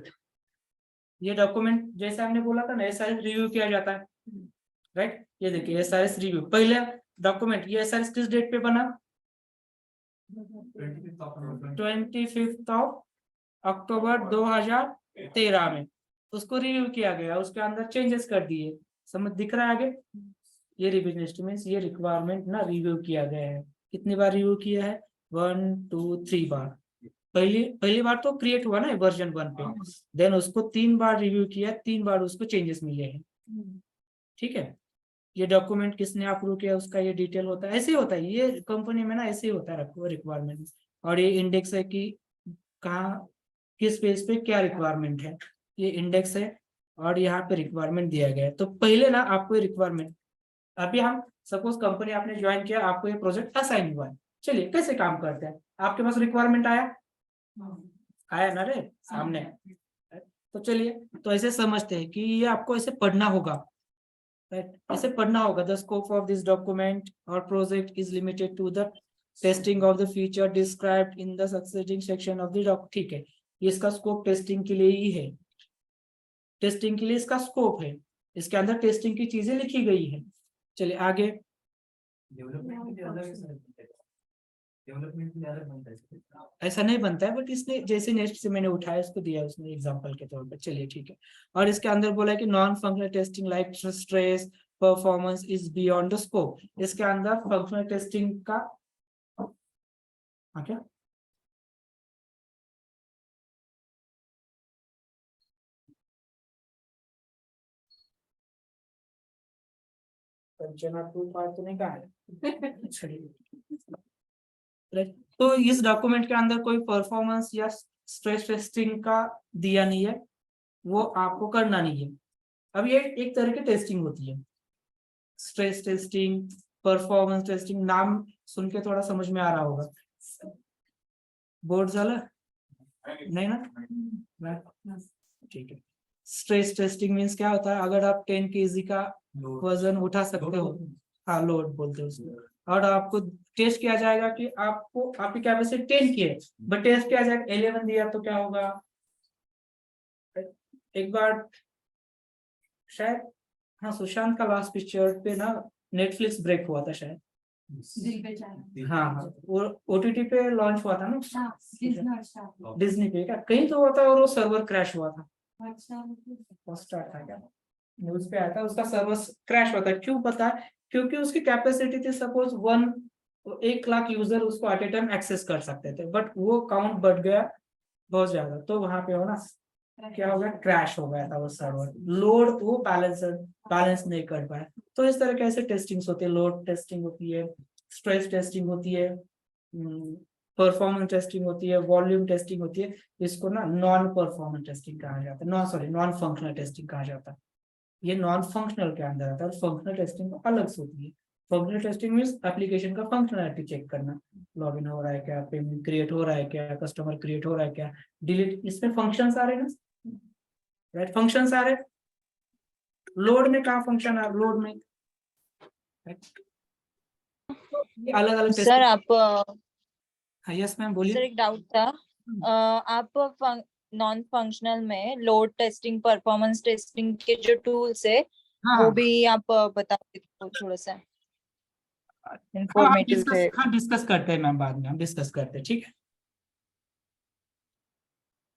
ये डॉक्यूमेंट जैसे हमने बोला था ना SRS रिव्यू किया जाता है, राइट। ये देखिए SRS रिव्यू, पहले डॉक्यूमेंट ये SRS किस डेट पे बना? 25 अक्टूबर 2013 में उसको रिव्यू किया गया, उसके अंदर चेंजेस कर दिए, समझ दिख रहा है आगे? ये रिवीजन हिस्ट्री, ये रिक्वायरमेंट ना रिव्यू किया गया है। कितनी बार रिव्यू किया है? 1 2 3 बार। पहली बार तो क्रिएट हुआ ना वर्जन 1 पे, देन उसको 3 बार रिव्यू किया, 3 बार उसको चेंजेस मिले हैं, ठीक है। ये डॉक्यूमेंट किसने अप्रूव किया उसका ये डिटेल होता है, ऐसे ही होता है ये कंपनी में ना, ऐसे ही होता है रिक्वायरमेंट। और ये इंडेक्स है कि कहाँ किस पेज पे क्या रिक्वायरमेंट है, ये इंडेक्स है, और यहाँ पे रिक्वायरमेंट दिया गया है। तो पहले ना आपको ये रिक्वायरमेंट, अभी हम सपोज कंपनी आपने ज्वाइन किया, आपको ये प्रोजेक्ट असाइन हुआ है, चलिए कैसे काम करते हैं, आपके पास रिक्वायरमेंट आया ना रे सामने, तो चलिए तो ऐसे समझते हैं कि ये आपको ऐसे पढ़ना होगा, राइट, ऐसे पढ़ना होगा। The scope of this document और project is limited to the testing of the feature described in the succeeding section of the document, ठीक है। ये इसका स्कोप टेस्टिंग के लिए ही है, टेस्टिंग के लिए इसका स्कोप है, इसके अंदर टेस्टिंग की चीजें लिखी गई है। चलिए आगे। डेवलपमेंट के लिए अलग है सर, डेवलपमेंट के लिए अलग बनता है। ऐसा नहीं बनता है, बट इसने जैसे नेक्स्ट से मैंने उठाया इसको दिया उसने एग्जांपल के तौर पर। चलिए ठीक है। और इसके अंदर बोला है कि non functional testing like stress performance is beyond the scope. इसके अंदर फंक्शनल टेस्टिंग का क्या तो नहीं कहा है। चलिए। तो इस डॉक्यूमेंट के अंदर कोई परफॉर्मेंस या स्ट्रेस टेस्टिंग का दिया नहीं है, वो आपको करना नहीं है। अब ये एक तरह की टेस्टिंग होती है, स्ट्रेस टेस्टिंग, परफॉर्मेंस टेस्टिंग। नाम सुन के थोड़ा समझ में आ रहा होगा। बोर्ड झाला नहीं ना, ठीक है। स्ट्रेस टेस्टिंग मीन्स क्या होता है, अगर आप 10 kg का वजन उठा सकते हो, हाँ लोड बोलते हैं उसको, और आपको टेस्ट किया जाएगा कि आपको आपकी कैपेसिटी 10 की है, बट टेस्ट किया जाएगा 11 दिया तो क्या होगा। एक बार शायद, हाँ सुशांत का लास्ट पिक्चर पे ना नेटफ्लिक्स ब्रेक हुआ था शायद। दिल पे जाना। हाँ वो OTT पे लॉन्च हुआ था ना, अच्छा डिज्नी पे क्या कहीं तो हुआ था, और वो सर्वर क्रैश हुआ था। फर्स्ट था क्या, न्यूज पे आया था उसका सर्वर क्रैश हुआ था। क्यों पता है, क्योंकि उसकी कैपेसिटी थी सपोज 1 लाख यूजर उसको एट ए टाइम एक्सेस कर सकते थे, बट वो काउंट बढ़ गया बहुत ज्यादा, तो वहां पे हो ना क्या हो गया, क्रैश हो गया था वो सर्वर, लोड वो बैलेंस नहीं कर पाया। तो इस तरह के ऐसे टेस्टिंग्स होती है, लोड टेस्टिंग होती है, स्ट्रेस टेस्टिंग होती है, परफॉर्मेंस टेस्टिंग होती है, वॉल्यूम टेस्टिंग होती है। इसको ना नॉन परफॉर्मेंस टेस्टिंग कहा जाता है, नॉन फंक्शनल टेस्टिंग कहा जाता है। ये नॉन फंक्शनल के अंदर आता है, फंक्शनल टेस्टिंग अलग से होती है। फंक्शनल टेस्टिंग मींस एप्लीकेशन का फंक्शनैलिटी चेक करना, लॉगिन हो रहा है क्या, पेमेंट क्रिएट हो रहा है क्या, कस्टमर क्रिएट हो रहा है क्या, डिलीट, इसमें फंक्शंस आ रहे हैं ना, राइट, फंक्शंस आ रहे। लोड में कहाँ फंक्शन आ, लोड में अलग अलग सर आप यस मैम सर बोलिए। एक डाउट था। आप नॉन फंक्शनल में लोड टेस्टिंग परफॉर्मेंस टेस्टिंग के जो टूल्स है हाँ वो भी आप बता दो, थोड़ा सा हाँ इंफॉर्मेटिव है। डिस्कस करते हैं मैम, बाद में हम डिस्कस करते हैं, ठीक है।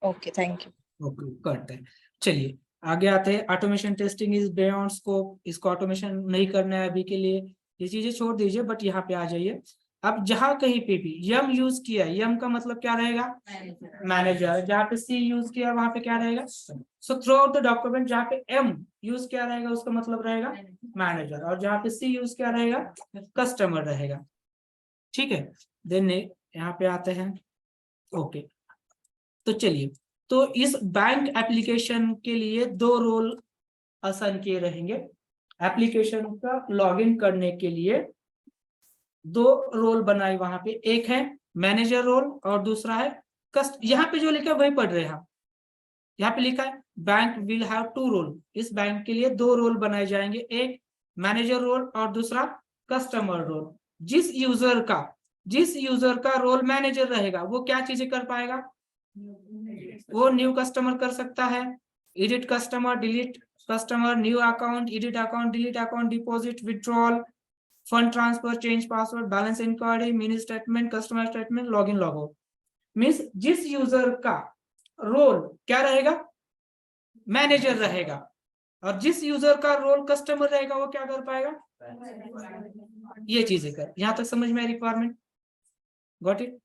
Okay thank you. ओके करते हैं। चलिए आगे आते हैं। Automation testing is beyond scope. इसको ऑटोमेशन नहीं करना है अभी के लिए, ये चीजें छोड़ दीजिए, बट यहाँ पे आ जाइए। अब जहां कहीं पे भी यम यूज किया, यम का मतलब क्या रहेगा, मैनेजर। जहाँ पे सी यूज किया वहां पे क्या रहेगा, so through out the document जहाँ पे एम यूज किया रहेगा उसका मतलब रहेगा मैनेजर, और जहाँ पे सी यूज किया रहेगा कस्टमर रहेगा, ठीक है। देन यहाँ पे आते हैं। ओके तो चलिए, तो इस बैंक एप्लीकेशन के लिए 2 रोल असाइन किए रहेंगे। एप्लीकेशन का लॉगिन करने के लिए 2 रोल बनाए वहां पे, एक है मैनेजर रोल और दूसरा है यहाँ पे जो लिखा है वही पढ़ रहे हैं आप। यहाँ पे लिखा है बैंक विल हैव 2 रोल। इस बैंक के लिए 2 रोल बनाए जाएंगे, एक मैनेजर रोल और दूसरा कस्टमर रोल। जिस यूजर का रोल मैनेजर रहेगा वो क्या चीजें कर पाएगा, वो न्यू कस्टमर कर सकता है, edit customer, delete customer, new account, edit account, delete account, deposit, withdrawal, fund transfer, change password, balance enquiry, mini statement, customer statement, login logout. Means जिस यूजर का रोल क्या रहेगा, मैनेजर रहेगा, और जिस यूजर का रोल कस्टमर रहेगा वो क्या कर पाएगा, ये चीजें कर। यहां तक समझ में रिक्वायरमेंट, गॉट इट।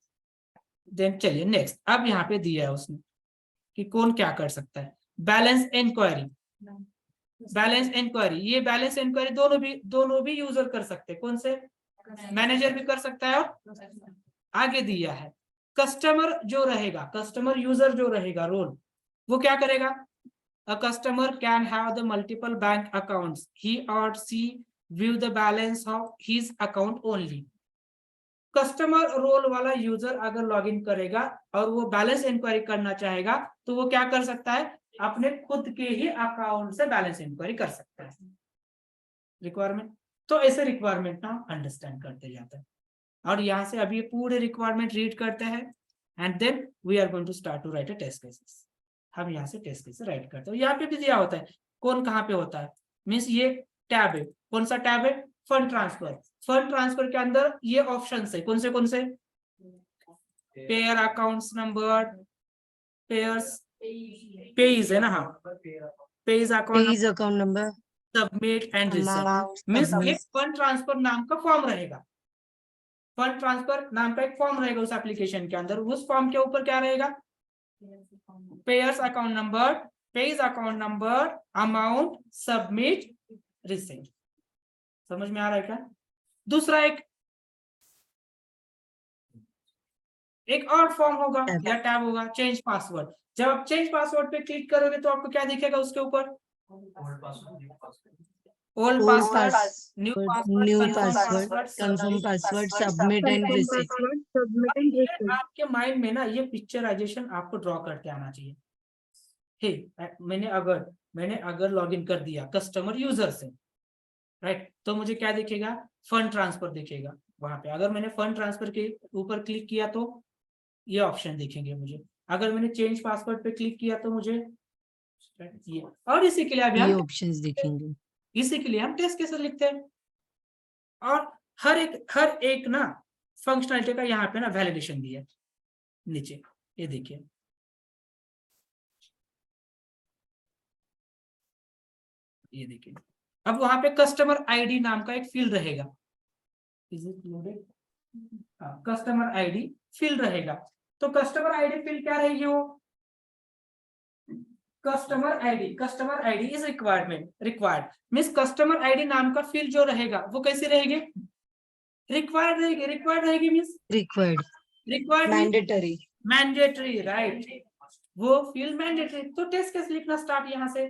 देन चलिए नेक्स्ट। अब यहाँ पे दिया है उसने कि कौन क्या कर सकता है। बैलेंस इंक्वायरी, बैलेंस इंक्वायरी, ये बैलेंस इंक्वायरी दोनों भी यूजर कर सकते हैं। कौन से, मैनेजर भी कर सकता है, और आगे दिया है कस्टमर जो रहेगा, कस्टमर यूजर जो रहेगा रोल, वो क्या करेगा, a customer can have the multiple bank accounts, he और see view the balance of his account only. Customer role वाला यूजर अगर लॉगिन करेगा और वो बैलेंस इंक्वायरी करना चाहेगा तो वो क्या कर सकता है, अपने खुद के ही अकाउंट से बैलेंस इंक्वायरी कर सकता है। रिक्वायरमेंट, तो ऐसे रिक्वायरमेंट ना अंडरस्टैंड करते जाते हैं, और यहाँ से अभी पूरे रिक्वायरमेंट रीड करते हैं, and then we are going to start to write a test cases. हम यहाँ से टेस्ट केसेस राइट करते हैं। यहाँ पे भी दिया होता है कौन कहाँ पे होता है, मीन्स ये टैब है, कौन सा टैब है? Fund transfer. फंड ट्रांसफर के अंदर ये ऑप्शन है, कौन से? Pair accounts number, pairs, page है ना, हाँ, page account, Please account number. Submit and receive. Amount. Means submit. एक फंड ट्रांसफर नाम का फॉर्म रहेगा, फंड ट्रांसफर नाम का एक फॉर्म रहेगा उस एप्लीकेशन के अंदर। उस फॉर्म के ऊपर क्या रहेगा? Pairs account number, page account number, amount, submit, receive. समझ में आ रहा है क्या? दूसरा एक और फॉर्म होगा Tab. या टैब होगा, चेंज पासवर्ड। जब आप चेंज पासवर्ड पे क्लिक करोगे तो आपको क्या दिखेगा उसके ऊपर? Old password, new password, old Old password, pass, new password, new confirm password, password, confirm password, submit and Confirm receive. password, submit and ये receive. आपके माइंड में ना ये पिक्चराइजेशन आपको ड्रॉ करके आना चाहिए। हे, मैंने अगर लॉगिन कर दिया कस्टमर यूजर से, राइट, तो मुझे क्या दिखेगा? फंड ट्रांसफर दिखेगा वहां पे। अगर मैंने फंड ट्रांसफर के ऊपर क्लिक किया तो ये ऑप्शन दिखेंगे मुझे। अगर मैंने चेंज पासवर्ड पे क्लिक किया तो मुझे ये। और इसी के लिए अभी ये हम options दिखेंगे। इसी के लिए हम टेस्ट केसेस लिखते हैं। और हर एक ना फंक्शनलिटी का यहाँ पे ना वैलिडेशन दिया है नीचे, ये देखिए। ये देखिए, अब वहां पे कस्टमर आईडी नाम का एक फील्ड रहेगा। Is it loaded? Customer ID field रहेगा। तो कस्टमर आईडी फील्ड क्या रहेगी? वो customer ID is required means customer ID नाम का फील्ड जो रहेगा वो कैसी रहेगी? रिक्वायर्ड रहेगी means Required. Required Mandatory. Mandatory, right, वो फील्ड मैंडेटरी। तो टेस्ट केस लिखना स्टार्ट यहाँ से।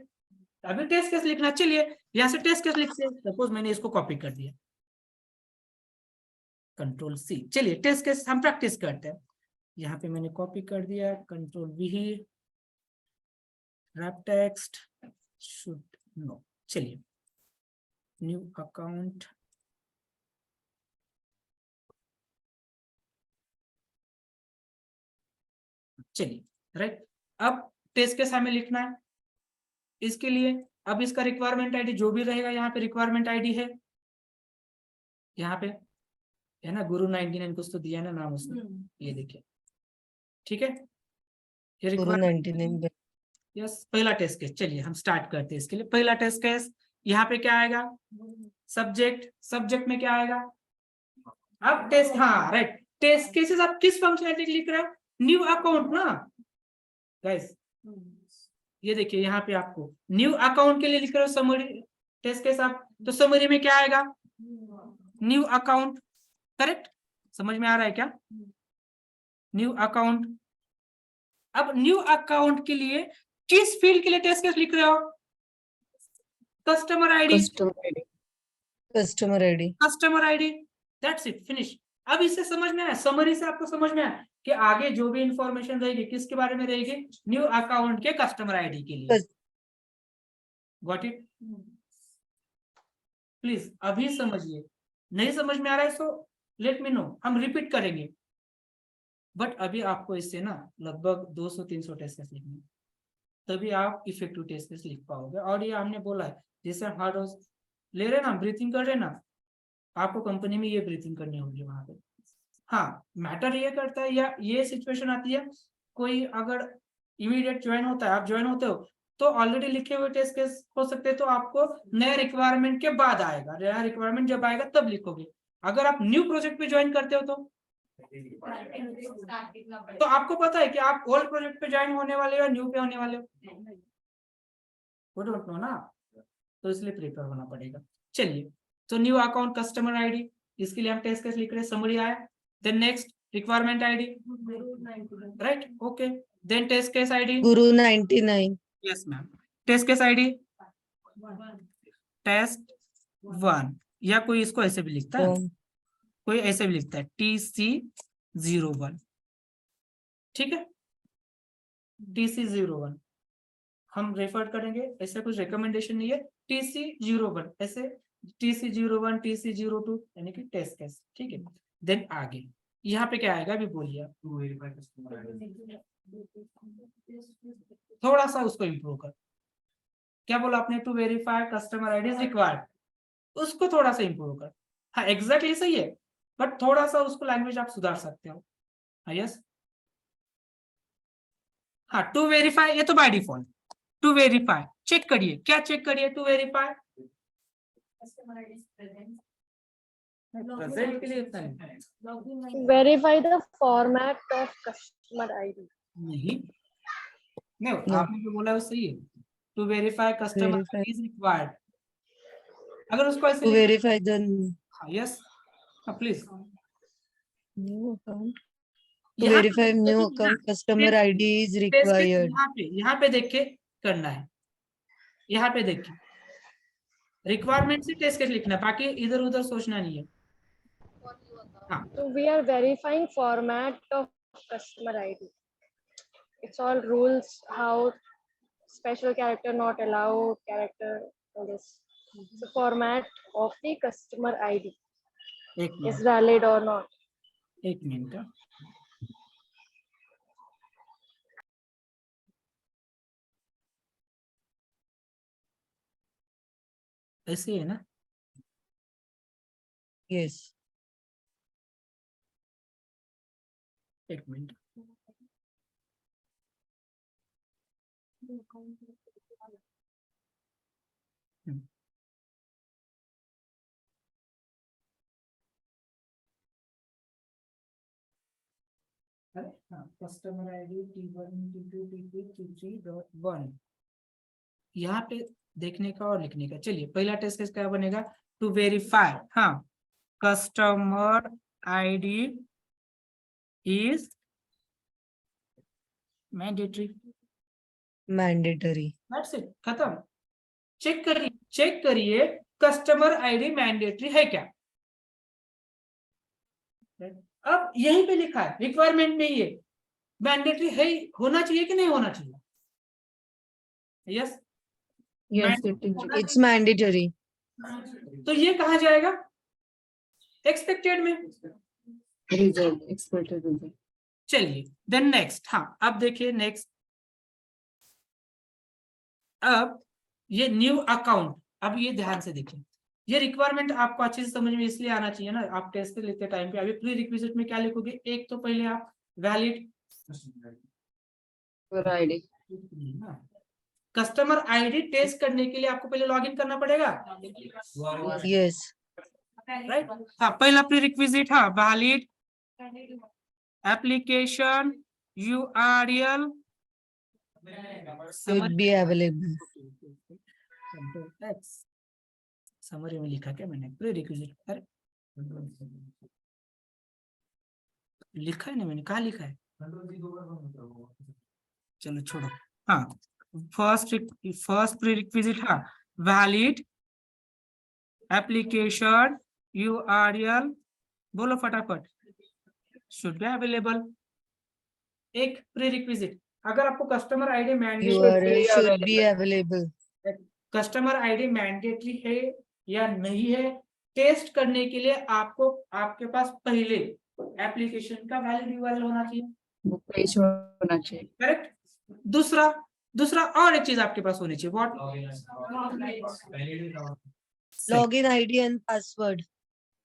अभी टेस्ट केस लिखना, चलिए यहाँ से टेस्ट केस लिखते हैं। सपोज मैंने इसको कॉपी कर दिया, कंट्रोल सी। चलिए टेस्ट केस हम प्रैक्टिस करते हैं। यहाँ पे मैंने कॉपी कर दिया, control we, wrap text should know. चलिए न्यू अकाउंट, चलिए राइट। अब टेस्ट केस हमें लिखना है। इसके लिए अब इसका रिक्वायरमेंट आईडी जो भी रहेगा, यहाँ पे रिक्वायरमेंट आईडी है, यहाँ पे है ना, गुरु 99 कुछ तो दिया है ना नाम उसने, ये देखिए, ठीक है। ये Guru रिक्वायरमेंट, 99. यस, पहला टेस्ट केस। चलिए हम स्टार्ट करते हैं इसके लिए। पहला टेस्ट केस यहाँ पे क्या आएगा? सब्जेक्ट में क्या आएगा? अब टेस्ट, हाँ राइट, टेस्ट केसेस आप किस फंक्शनलिटी लिख रहे हो? न्यू अकाउंट ना गाइस, ये देखिए यहाँ पे आपको न्यू अकाउंट के लिए लिख रहे हो समरी टेस्ट केस आप, तो समरी में क्या आएगा? New account, correct. समझ में आ रहा है क्या? New account. अब न्यू अकाउंट के लिए किस फील्ड के लिए टेस्ट केस लिख रहे हो? Customer ID, Customer ID. Customer ID, that's it, finish. अब इससे समझ में आया, समरी से आपको समझ में आया कि आगे जो भी इंफॉर्मेशन रहेगी किसके बारे में रहेगी? न्यू अकाउंट के कस्टमर आईडी के लिए। Got it? प्लीज अभी समझिए, नहीं समझ में आ रहा है तो लेट मी नो, हम रिपीट करेंगे। बट अभी आपको इससे ना लगभग 200-300 टेस्ट केस लिखने, तभी आप इफेक्टिव टेस्ट केस लिख पाओगे। और ये हमने बोला है, जैसे हार्ड ले रहे ना, ब्रीथिंग कर रहे ना, आपको कंपनी में ये ब्रीथिंग करनी होगी वहां पे। हाँ, मैटर ये करता है, या ये सिचुएशन आती है, कोई अगर इमीडिएट ज्वाइन होता है, आप ज्वाइन होते हो तो ऑलरेडी लिखे हुए टेस्ट केस हो सकते हैं, तो आपको नया रिक्वायरमेंट के बाद आएगा, नया रिक्वायरमेंट जब आएगा तब लिखोगे। अगर आप न्यू प्रोजेक्ट पे ज्वाइन करते हो तो आपको पता है कि आप ओल्ड प्रोजेक्ट पे ज्वाइन होने वाले हो या न्यू पे होने वाले हो? वो डोंट नो ना, तो इसलिए प्रिपेयर होना पड़ेगा। चलिए, तो न्यू अकाउंट कस्टमर आईडी, इसके लिए हम टेस्ट केस लिख रहे हैं, समरी आया। Then next requirement ID, right, okay. Then test case ID, Guru 99. Yes ma'am, test case ID test 1, या कोई इसको ऐसे भी लिखता है, Form. कोई ऐसे भी लिखता है TC01, ठीक है, TC01 हम रेफर करेंगे, ऐसे कुछ रिकमेंडेशन नहीं है। TC01 ऐसे, TC01, TC02 यानी कि टेस्ट केस, ठीक है। देन आगे यहाँ पे क्या आएगा अभी बोलिए आप, टू वेरीफाई कस्टमर आईडी, थोड़ा सा उसको इम्प्रूव कर। क्या बोला आपने, to verify customer ID is required, उसको थोड़ा सा इंप्रूव कर। हाँ एग्जैक्टली सही है, बट थोड़ा सा उसको लैंग्वेज आप सुधार सकते हो। हाँ यस, हाँ टू वेरीफाई ये तो by default, to verify check करिए, क्या चेक करिए, to verify customer ID present, present के लिए इतना नहीं। लॉगिन नहीं, Verify the format of customer ID. नहीं नहीं No. आपने जो बोला वो सही है, to verify customer Verify. Is required, अगर उसको ऐसे To लिख- verify the हाँ यस, हाँ please, new account. To verify new account, customer ID is required. यहाँ पे देख के करना है, यहाँ पे देख के रिक्वायरमेंट से टेस्ट केस लिखना है, बाकी इधर उधर सोचना नहीं है। हाँ So we are verifying format of customer ID. It's all rules, how special character not allowed, character, all this. The format of the customer ID एक is minute, valid or not. एक मिनट, ऐसे है ना, Yes. एक minute, customer ID T1 T2 T3 T3.1 यहाँ पे देखने का और लिखने का। चलिए पहला टेस्ट केस क्या बनेगा, टू वेरीफाई, हाँ customer ID is mandatory, Mandatory. That's it, खत्म। चेक करिए कस्टमर आईडी मैंडेटरी है क्या। अब यहीं पे लिखा है, रिक्वायरमेंट में ये मैंडेटरी है, होना चाहिए कि नहीं होना चाहिए, yes Yes, it is. It's mandatory. तो ये कहाँ जाएगा, एक्सपेक्टेड में। Result, expected result. चलिए देन नेक्स्ट, हाँ अब देखिए नेक्स्ट, अब ये न्यू अकाउंट, अब ये ध्यान से देखिए, ये रिक्वायरमेंट आपको अच्छे से समझ में इसलिए आना चाहिए ना, आप टेस्ट लेते टाइम पे अभी प्री रिक्विजिट में क्या लिखोगे, एक तो पहले आप valid Your ID. Customer ID test करने के लिए आपको पहले लॉगिन करना पड़ेगा, Yes. राइट। हाँ पहला प्री रिक्विजिट, हाँ valid application URL Should be available. Summary में लिखा क्या मैंने, प्री रिक्विजिट, अरे लिखा है ना मैंने, कहाँ लिखा है, चलो छोड़ो। हाँ फर्स्ट प्री रिक्विजिट, हाँ वैलिड एप्लीकेशन URL, बोलो फटाफट, शुड बी अवेलेबल। एक प्री रिक्विजिट, अगर आपको customer ID URL should be available. Customer ID mandatory है या नहीं है, टेस्ट करने के लिए आपको आपके पास पहले एप्लीकेशन का वैलिड URL होना चाहिए, वो पेज होना चाहिए। करेक्ट। दूसरा और एक चीज आपके पास होनी चाहिए, what, Login ID and password.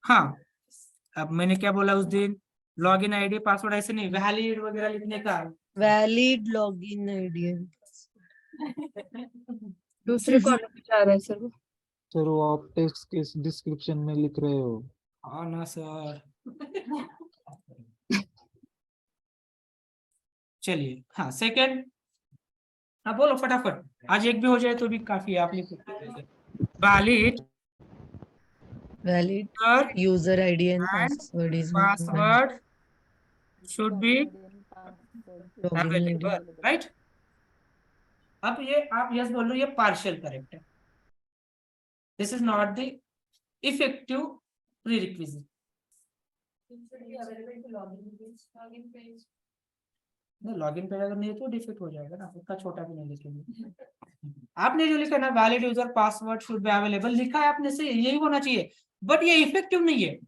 हाँ अब मैंने क्या बोला उस दिन, लॉगिन आईडी पासवर्ड ऐसे नहीं, वैलिड वगैरह लिखने का। Valid login ID. दूसरे कॉलम पे जा रहा है सर वो। सर वो आप टेक्स्ट के डिस्क्रिप्शन में लिख रहे हो। हाँ ना सर चलिए हाँ सेकंड, हाँ बोलो फटाफट, आज एक भी हो जाए तो भी काफी है, आप लिखो valid Valid user ID and password is password should be login available, ID. right? अब ये आप यस बोल लो, ये पार्शियल करेक्ट है, this is not the effective prerequisite. Login page अगर नहीं है तो डिफेक्ट हो जाएगा ना, उतना छोटा भी नहीं लिखेंगे। आपने जो लिखा ना valid user password should be available लिखा है आपने, से यही होना चाहिए, बट ये इफेक्टिव नहीं है,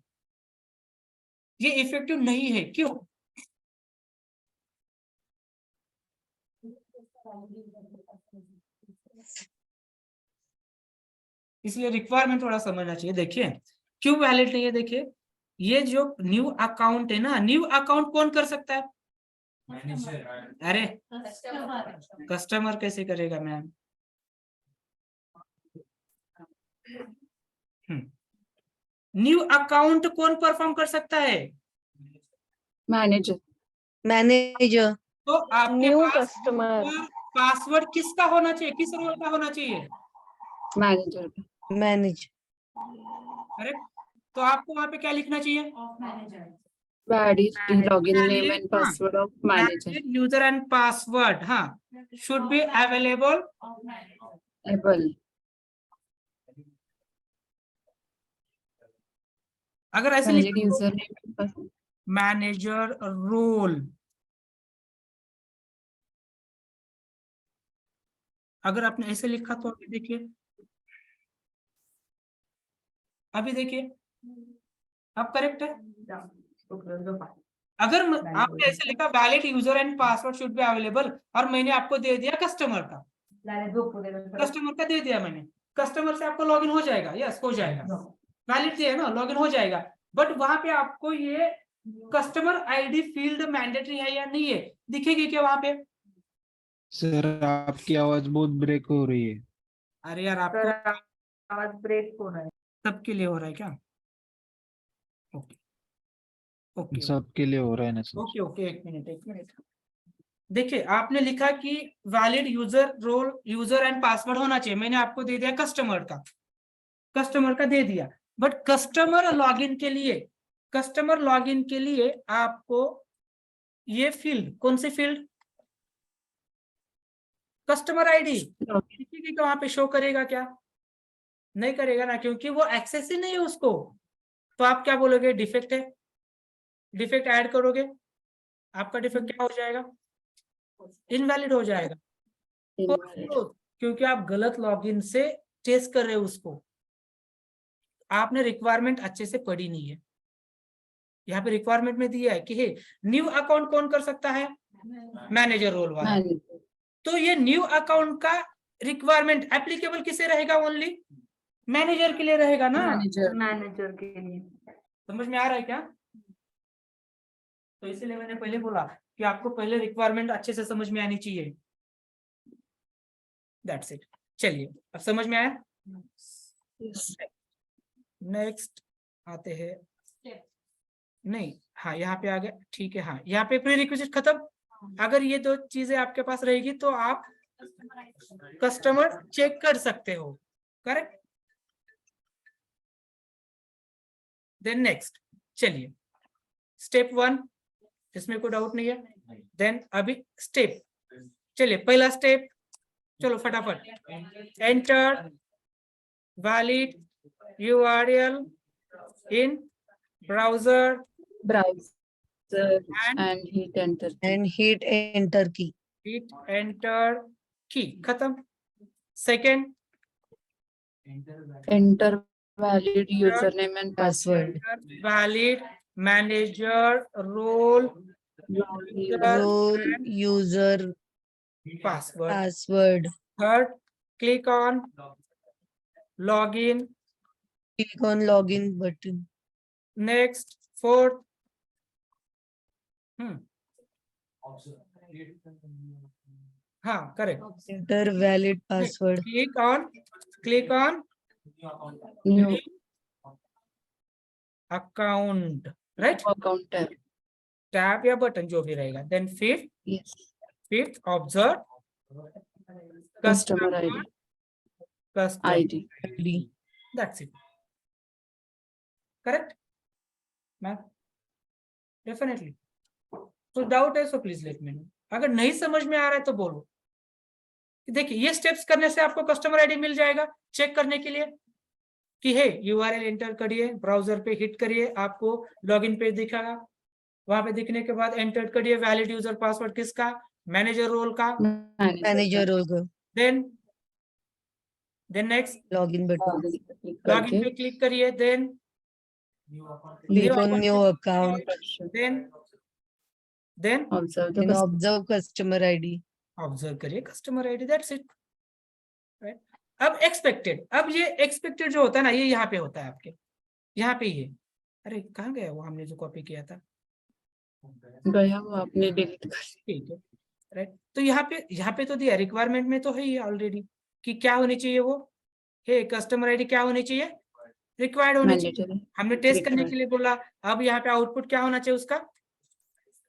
ये इफेक्टिव नहीं है, क्यों? इसलिए रिक्वायरमेंट थोड़ा समझना चाहिए। देखिए क्यों वैलिड नहीं है, देखिए ये जो न्यू अकाउंट है ना, न्यू अकाउंट कौन कर सकता है? मैनेजर अरे कस्टमर कैसे करेगा मैम? न्यू अकाउंट कौन परफॉर्म कर सकता है? मैनेजर। मैनेजर। तो आपके New पास customer. पासवर्ड किसका होना चाहिए, किस रोल का होना चाहिए? मैनेजर। मैनेजर। अरे तो आपको वहां पे क्या लिखना चाहिए? valid login name Valid, and password of manager. valid user and password, हाँ, should be available. able. अगर ऐसे valid लिखा username and password. Manager role, अगर आपने ऐसे लिखा तो अभी देखिए, अभी देखिए अब करेक्ट है। अगर आपने ऐसे लिखा valid user and password should be available, और मैंने आपको दे दिया कस्टमर का, कस्टमर का दे दिया मैंने, कस्टमर से आपको लॉगिन हो जाएगा, यस हो जाएगा, वैलिड है ना, लॉगिन हो जाएगा। बट वहां पे आपको ये कस्टमर आईडी फील्ड मैंडेटरी है या नहीं है, दिखेगी क्या वहां पे? सर आपकी आवाज बहुत ब्रेक हो रही है। अरे यार आपको आवाज ब्रेक हो रहा है, सबके लिए हो रहा है क्या? ओके ओके सबके लिए हो रहा है ना सर? ओके ओके, एक मिनट। देखिए आपने लिखा कि valid user role user and password होना चाहिए, मैंने आपको दे दिया कस्टमर का, कस्टमर का दे दिया। बट कस्टमर लॉगिन के लिए आपको ये फील्ड, कौन सी फील्ड? कस्टमर आईडी दिखेगी तो वहां पे शो करेगा क्या? नहीं करेगा ना, क्योंकि वो एक्सेस ही नहीं है उसको। तो आप क्या बोलोगे? डिफेक्ट है, डिफेक्ट ऐड करोगे, आपका डिफेक्ट क्या हो जाएगा? इनवैलिड हो जाएगा। क्योंकि आप गलत लॉगिन से टेस्ट कर रहे हो उसको, आपने रिक्वायरमेंट अच्छे से पढ़ी नहीं है। यहाँ पे रिक्वायरमेंट में दिया है कि हे न्यू अकाउंट कौन कर सकता है? मैनेजर रोल वाला। तो ये न्यू अकाउंट का रिक्वायरमेंट एप्लीकेबल किसे रहेगा? ओनली मैनेजर के लिए रहेगा ना, मैनेजर के लिए। समझ में आ रहा है क्या? तो इसीलिए मैंने पहले बोला कि आपको पहले रिक्वायरमेंट अच्छे से समझ में आनी चाहिए। That's it. चलिए अब समझ में आया? नेक्स्ट आते हैं, नहीं हाँ यहाँ पे आ गया, ठीक है। हाँ यहाँ पे प्री रिक्विजिट खत्म। अगर ये दो चीजें आपके पास रहेगी तो आप कस्टमर चेक कर सकते हो, करेक्ट? देन नेक्स्ट, चलिए स्टेप 1, इसमें कोई डाउट नहीं है। देन अभी स्टेप, चलिए पहला स्टेप, चलो फटाफट। Enter valid URL in browser and hit enter key. hit enter key. hit enter key, खत्म। Second, enter valid username and password. valid manager role Role user password. password. Third, click on login. Click on login button. Next, fourth, हाँ correct. Enter valid password. Click on New account, right? account tab. Tab या button जो भी रहेगा। Then Yes. fifth, observe Customer ID. customer ID. ID. That's it. Correct? Ma'am? Definitely. So doubt है so please let me know. अगर नहीं समझ में आ रहा है तो बोलो। देखिए ये स्टेप्स करने से आपको कस्टमर आईडी मिल जाएगा चेक करने के लिए कि है URL एंटर करिए, ब्राउजर पे हिट करिए, आपको लॉगिन पेज दिखेगा। वहां पे दिखने के बाद एंटर करिए वैलिड यूजर पासवर्ड किसका? मैनेजर रोल का। Manager role का. Then next Login button. Login पे क्लिक करिए, then Click on new account. Then Observe the Then customer. observe customer ID. Observe करिए customer ID, that's it, right? अब expected, अब ये expected जो होता है ना, ये यहाँ पे होता है आपके, यहाँ पे ये, अरे कहाँ गया वो हमने जो कॉपी किया था, गया वो आपने डिलीट कर ठीक है राइट। तो यहाँ पे तो दिया, रिक्वायरमेंट में तो है ही ऑलरेडी कि क्या होनी चाहिए वो, हे कस्टमर आईडी क्या होनी चाहिए, रिक्वायर्ड होनी चाहिए, मैंडेटरी हमने टेस्ट करने Required. के लिए बोला। अब यहाँ पे आउटपुट क्या होना चाहिए उसका,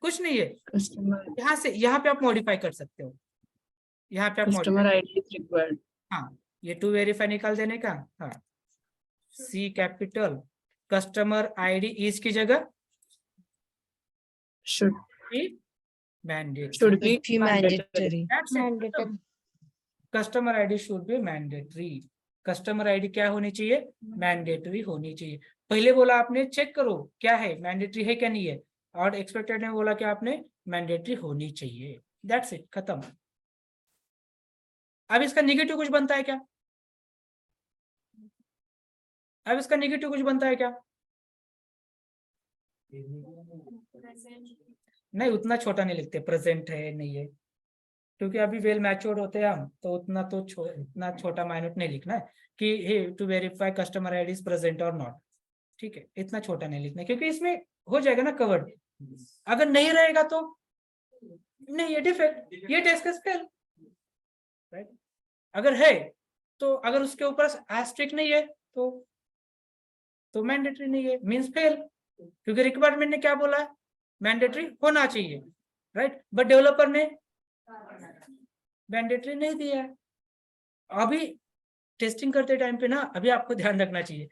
कुछ नहीं है, कस्टमर यहाँ से यहाँ पे आप मॉडिफाई कर सकते हो, यहाँ पे आप customer modify- ID is required हाँ, ये टू वेरीफाई निकाल देने का, हाँ सी कैपिटल, कस्टमर आईडी इज की जगह should mandatory, be mandatory Mandatory. Customer ID should be mandatory, customer ID क्या होनी चाहिए, मैंडेटरी होनी चाहिए। पहले बोला आपने चेक करो क्या है, मैंडेटरी है क्या नहीं है, और एक्सपेक्टेड ने बोला कि आपने मैंडेटरी होनी चाहिए, दैट्स इट, खत्म। अब इसका निगेटिव कुछ बनता है क्या, अब इसका निगेटिव कुछ बनता है क्या, नहीं उतना छोटा नहीं लिखते, प्रेजेंट है नहीं है, क्योंकि अभी वेल मैच्योर्ड होते हैं हम, तो उतना तो इतना छोटा माइन्यूट नहीं लिखना है कि hey to verify customer ID is present और नॉट, ठीक है, इतना छोटा नहीं लिखना है, क्योंकि इसमें हो जाएगा ना कवर्ड। अगर नहीं रहेगा तो नहीं, ये डिफेक्ट, ये टेस्ट केस फेल, राइट। अगर है तो, अगर उसके ऊपर एस्ट्रिक नहीं है तो मैंडेटरी नहीं है, मींस फेल, क्योंकि रिक्वायरमेंट ने क्या बोला है, मैंडेटरी होना चाहिए, राइट, बट डेवलपर ने मैंडेटरी नहीं दिया है। अभी टेस्टिंग करते टाइम पे ना, अभी आपको ध्यान रखना चाहिए,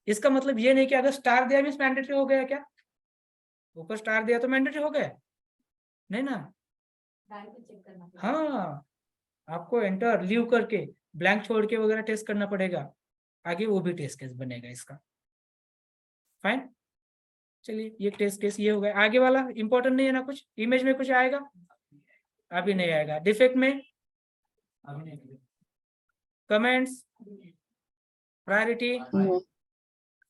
इसका मतलब ये नहीं कि अगर स्टार दिया मींस मैंडेटरी हो गया, क्या ऊपर स्टार दिया तो मैंडेटरी हो गया, नहीं ना, हाँ आपको एंटर लीव करके ब्लैंक छोड़ के वगैरह टेस्ट करना पड़ेगा, आगे वो भी टेस्ट केस बनेगा इसका, फाइन। चलिए ये टेस्ट केस ये हो गया, आगे वाला इंपॉर्टेंट नहीं है ना, कुछ इमेज में कुछ आएगा, अभी नहीं आएगा, डिफेक्ट में कमेंट्स, प्रायोरिटी,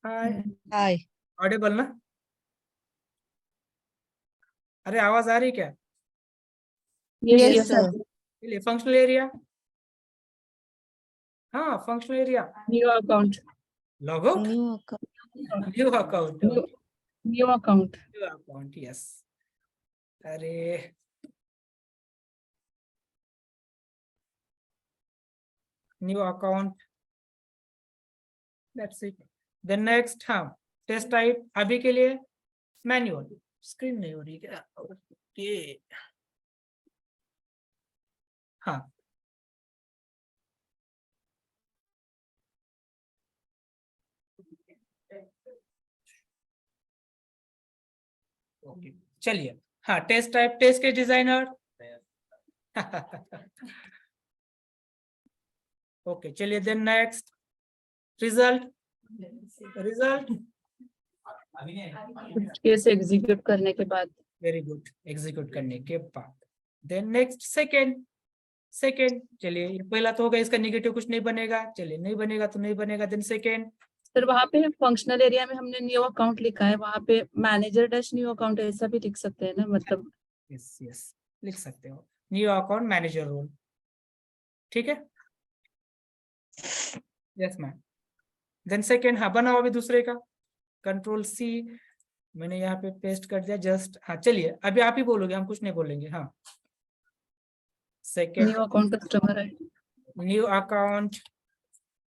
हाय ऑडिबल ना, अरे आवाज आ रही क्या, यस सर चलिए फंक्शनल एरिया, हाँ functional area, new account log out, new account, new account new account, yes, अरे new account, that's it. Then next, हाँ टेस्ट टाइप, अभी के लिए मैन्युअल, स्क्रीन नहीं हो रही क्या, ओके हाँ ओके चलिए, हाँ टेस्ट टाइप, टेस्ट के डिजाइनर ओके चलिए, then next result, result case execute करने के बाद, वेरी गुड, एग्जीक्यूट करने के बाद, देन नेक्स्ट सेकेंड, सेकेंड चलिए, ये पहला तो होगा, इसका निगेटिव कुछ नहीं बनेगा, चलिए नहीं बनेगा तो नहीं बनेगा, देन सेकेंड, सर वहाँ पे फंक्शनल एरिया में हमने न्यू अकाउंट लिखा है, वहाँ पे मैनेजर डैश न्यू अकाउंट ऐसा भी लिख सकते हैं ना, मतलब यस यस लिख सकते हो, न्यू अकाउंट मैनेजर रोल, ठीक है, यस मैम। देन सेकेंड, हाँ बनाओ अभी दूसरे का, कंट्रोल सी, मैंने यहाँ पे पेस्ट कर दिया जस्ट, हाँ चलिए अभी आप ही बोलोगे, हम कुछ नहीं बोलेंगे, हाँ second, new account customer ID, new account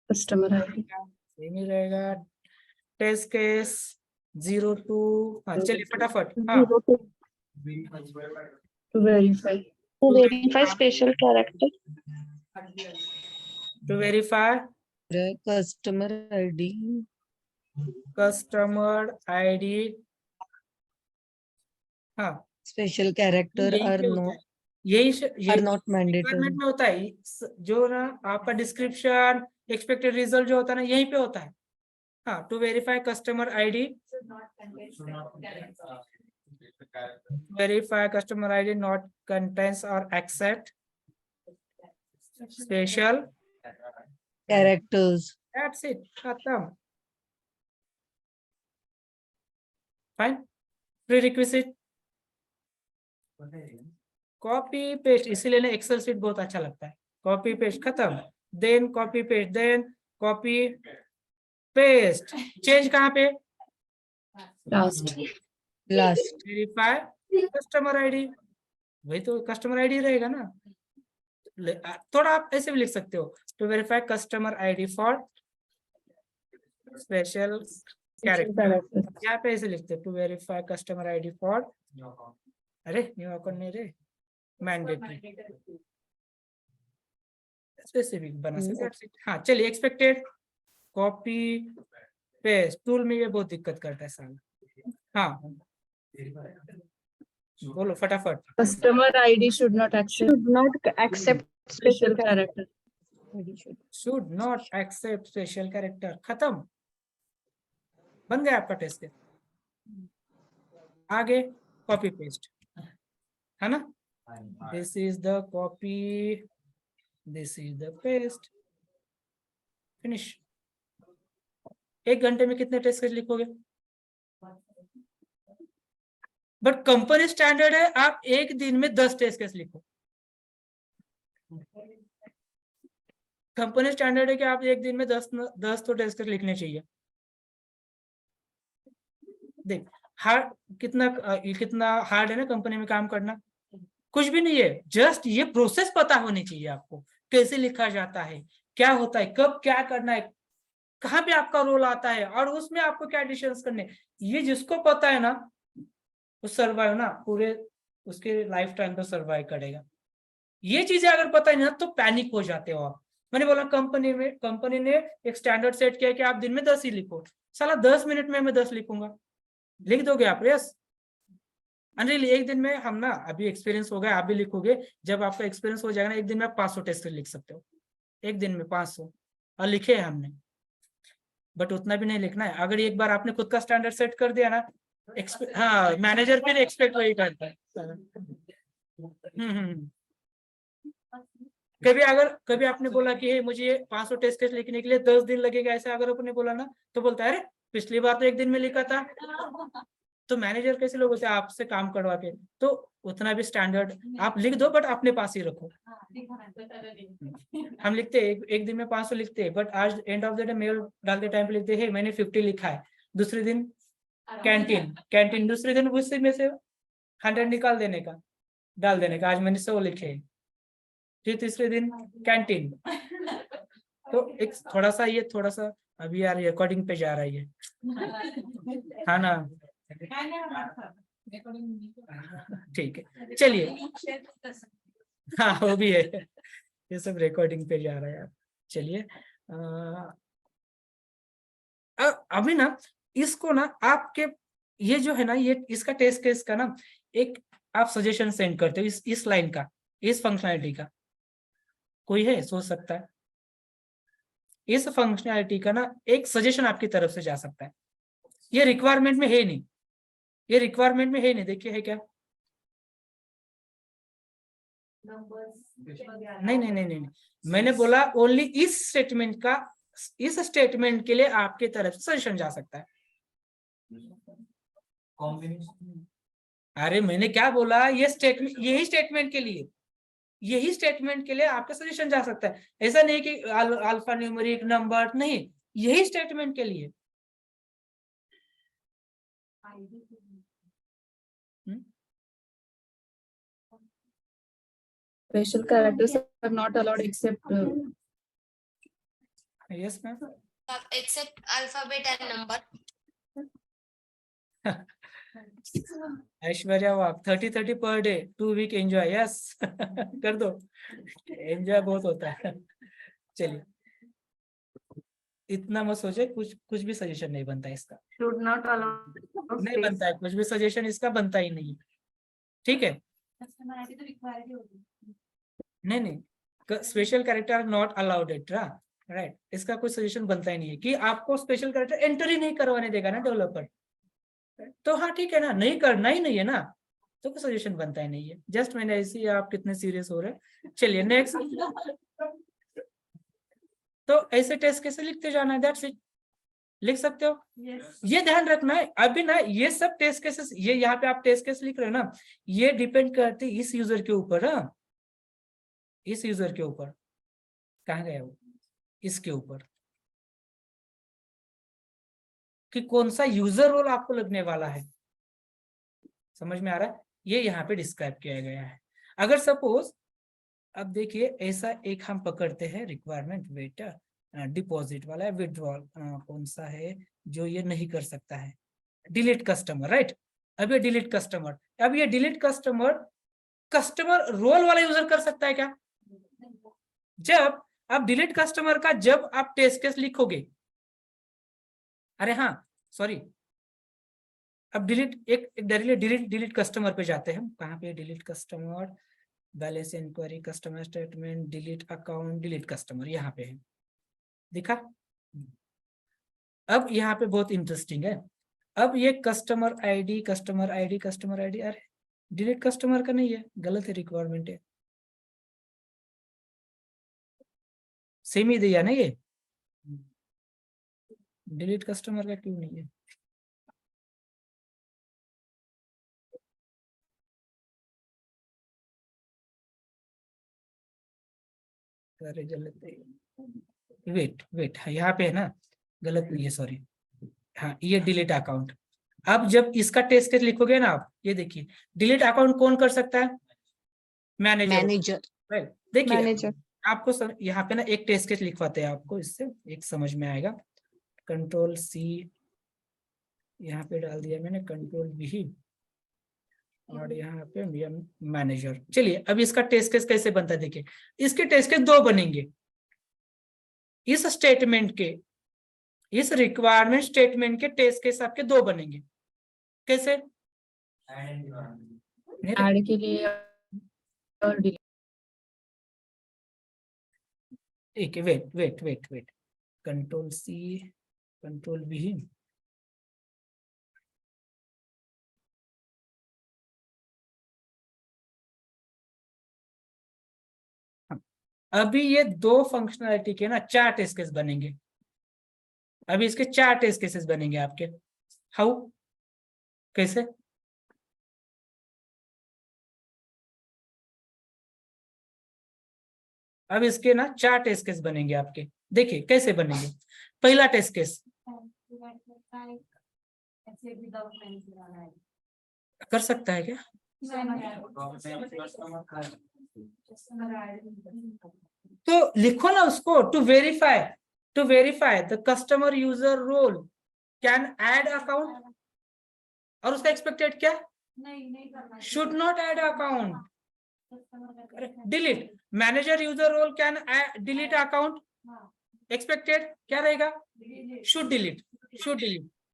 customer ID same ही रहेगा, टेस्ट केस 02, हाँ चलिए फटाफट, हाँ to verify To verify special character. To verify customer ID customer ID, हाँ स्पेशल कैरेक्टर यही आर पे होता नो है, यही आर नॉट मैंडेटरी रिक्वायरमेंट में होता है, जो ना आपका डिस्क्रिप्शन, एक्सपेक्टेड रिजल्ट जो होता है ना, यहीं पे होता है, हाँ to verify customer ID, verify customer ID not contains or accept special, characters that's it, खत्म, fine। prerequisite कॉपी पेस्ट, इसीलिए ना एक्सेल शीट बहुत अच्छा लगता है, कॉपी पेस्ट खत्म, then copy paste, then copy paste, change कहाँ पे? लास्ट। वेरीफाई कस्टमर आईडी, वही तो कस्टमर आईडी रहेगा ना। थोड़ा आप ऐसे भी लिख सकते हो, to verify customer ID for special character, यहाँ पे ऐसे लिखते हैं, to verify customer ID for, अरे न्यू अकाउंट नहीं रे, मैंडेटरी स्पेसिफिक बना सकते। हाँ चलिए, एक्सपेक्टेड कॉपी पेस्ट, टूल में ये बहुत दिक्कत करता है साला। हाँ बोलो फटाफट। Customer ID should not accept special character. Should not accept special character, खत्म, बन गया आपका टेस्ट केस। आगे कॉपी पेस्ट है ना, this is the copy, this is the paste, finish. 1 घंटे में कितने टेस्ट केस लिखोगे? बट कंपनी स्टैंडर्ड है आप 1 दिन में 10 टेस्ट केस लिखो। कंपनी स्टैंडर्ड है कि आप 1 दिन में 10 तो टेस्ट केस लिखने चाहिए। देख हार्ड कितना हार्ड है ना कंपनी में काम करना, कुछ भी नहीं है, जस्ट ये प्रोसेस पता होनी चाहिए आपको, कैसे लिखा जाता है, क्या होता है, कब क्या करना है, कहाँ पे आपका रोल आता है, और उसमें आपको क्या डिसीजंस करने, ये जिसको पता है ना वो सर्वाइव ना पूरे उसके लाइफ टाइम तो सर्वाइव करेगा। ये चीजें अगर पता है ना तो पैनिक हो जाते हो आप। मैंने बोला कंपनी ने एक स्टैंडर्ड सेट किया कि आप दिन में 10 ही लिखो, साला 10 मिनट में मैं 10 लिखूंगा, लिख दोगे आप? यस अनिल, 1 दिन में हम ना, अभी एक्सपीरियंस हो गया, आप भी लिखोगे, जब आपका एक्सपीरियंस हो जाएगा ना 1 दिन में आप 500 टेस्ट लिख सकते हो, 1 दिन में 500, और लिखे हैं हमने। बट उतना भी नहीं लिखना है, अगर एक बार आपने खुद का स्टैंडर्ड सेट कर दिया ना, हाँ मैनेजर फिर एक्सपेक्ट वही करता है। कभी आपने बोला कि हे मुझे 500 टेस्ट केस लिखने के लिए 10 दिन लगेगा, ऐसा अगर आपने बोला ना तो बोलता है अरे पिछली बार तो 1 दिन में लिखा था। तो मैनेजर कैसे लोग होते हैं आपसे काम करवा के, तो उतना भी स्टैंडर्ड आप लिख दो बट अपने पास ही रखो। हम लिखते हैं 1 दिन में 500 लिखते हैं, बट आज end of the day mail डालते टाइम पे लिखते हैं मैंने 50 लिखा है, दूसरे दिन कैंटीन, दूसरे दिन उससे में से 100 निकाल देने का, डाल देने का, आज मैंने 100 लिखे, फिर तीसरे दिन कैंटीन। तो एक थोड़ा सा अभी यार रिकॉर्डिंग पे जा रही है, हाँ ना, ठीक है चलिए, हाँ वो भी है, ये सब रिकॉर्डिंग पे जा रहा है यार। चलिए अभी ना इसको ना आपके ये जो है ना, ये इसका टेस्ट केस का ना एक आप सजेशन सेंड करते हो इस लाइन का, इस फंक्शनैलिटी का, कोई है सोच सकता है? इस फंक्शनैलिटी का ना एक सजेशन आपकी तरफ से जा सकता है, ये रिक्वायरमेंट में है नहीं, ये रिक्वायरमेंट में है नहीं, देखिए है क्या? नहीं, मैंने बोला ओनली इस स्टेटमेंट के लिए आपके तरफ से सजेशन जा सकता है। कॉम्बिनेशन, अरे मैंने क्या बोला, ये स्टेटमेंट, यही स्टेटमेंट के लिए आपका सजेशन जा सकता है, ऐसा नहीं कि अल्फा न्यूमेरिक नंबर, नहीं, यही स्टेटमेंट के लिए। Special characters are not allowed except yes ma'am, except alphabet and number. Aishwarya walk 30 per day 2 week enjoy, yes कर दो, एंजॉय बहुत होता है। चलिए इतना मत सोचे, कुछ भी सजेशन नहीं बनता इसका, Should not allow नहीं बनता है कुछ भी सजेशन, इसका बनता ही नहीं, ठीक है? नहीं, special character not allowed it, right, इसका कोई सजेशन बनता ही नहीं है कि आपको स्पेशल कैरेक्टर एंटर ही नहीं करवाने देगा ना डेवलपर, तो हाँ ठीक है ना, नहीं करना ही नहीं है ना, तो कोई सजेशन बनता ही नहीं है। जस्ट मैंने ऐसे ही, आप कितने सीरियस हो रहे हैं। चलिए नेक्स्ट, तो ऐसे टेस्ट कैसे लिखते जाना है, दैट्स इट, लिख सकते हो। ये ध्यान रखना है अभी ना, ये सब टेस्ट केसेस, ये यहाँ पे आप टेस्ट केस लिख रहे हो ना, ये डिपेंड करते इस यूजर के ऊपर, इस यूजर के ऊपर, कहाँ गया वो, इसके ऊपर कि कौन सा यूजर रोल आपको लगने वाला है, समझ में आ रहा है, ये यहाँ पे डिस्क्राइब किया गया है। अगर सपोज अब देखिए ऐसा एक हम पकड़ते हैं रिक्वायरमेंट वेट डिपॉजिट वाला है, विड्रॉल कौन सा है जो ये नहीं कर सकता है, डिलीट कस्टमर, राइट। अब ये डिलीट कस्टमर, अब ये डिलीट कस्टमर कस्टमर रोल वाला यूजर कर सकता है क्या? जब आप डिलीट कस्टमर का जब आप टेस्ट केस लिखोगे, अरे हाँ सॉरी, अब डिलीट एक डिलीट कस्टमर पे जाते हैं, कहाँ पे delete customer, balance enquiry, customer statement, delete account, delete customer, यहाँ पे है, दिखा। अब यहाँ पे बहुत इंटरेस्टिंग है, अब ये customer ID customer ID customer ID, अरे डिलीट कस्टमर का नहीं है, गलत है, रिक्वायरमेंट है, सेम ही दिया ना ये, डिलीट कस्टमर का क्यों नहीं है? अरे गलत है, वेट यहाँ पे है ना, गलत नहीं है, सॉरी, हाँ ये डिलीट अकाउंट। अब जब इसका टेस्ट केस लिखोगे ना आप, ये देखिए डिलीट अकाउंट कौन कर सकता है? Manager, right. देखिए मैनेजर। आपको यहाँ पे ना एक टेस्ट केस लिखवाते हैं आपको, इससे एक समझ में आएगा। कंट्रोल सी यहाँ पे डाल दिया मैंने, कंट्रोल वी, और यहाँ पे मैनेजर। चलिए अब इसका टेस्ट केस कैसे बनता है, देखिए इसके टेस्ट केस दो बनेंगे, इस स्टेटमेंट के, इस रिक्वायरमेंट स्टेटमेंट के टेस्ट केस आपके दो बनेंगे, कैसे? ऐड के लिए और delete। ठीक है, wait, control C control V, अभी ये दो फंक्शनैलिटी के ना 4 टेस्ट केस बनेंगे, अभी इसके 4 टेस्ट केसेस बनेंगे आपके। हाउ, कैसे? अब इसके ना 4 टेस्ट केस बनेंगे आपके, देखिए कैसे बनेंगे। पहला टेस्ट केस कर सकता है क्या? तो लिखो ना उसको, to verify the customer user role can add account, और उसका एक्सपेक्टेड क्या? Should not add account, delete manager user role can delete account, expected क्या रहेगा? Should delete,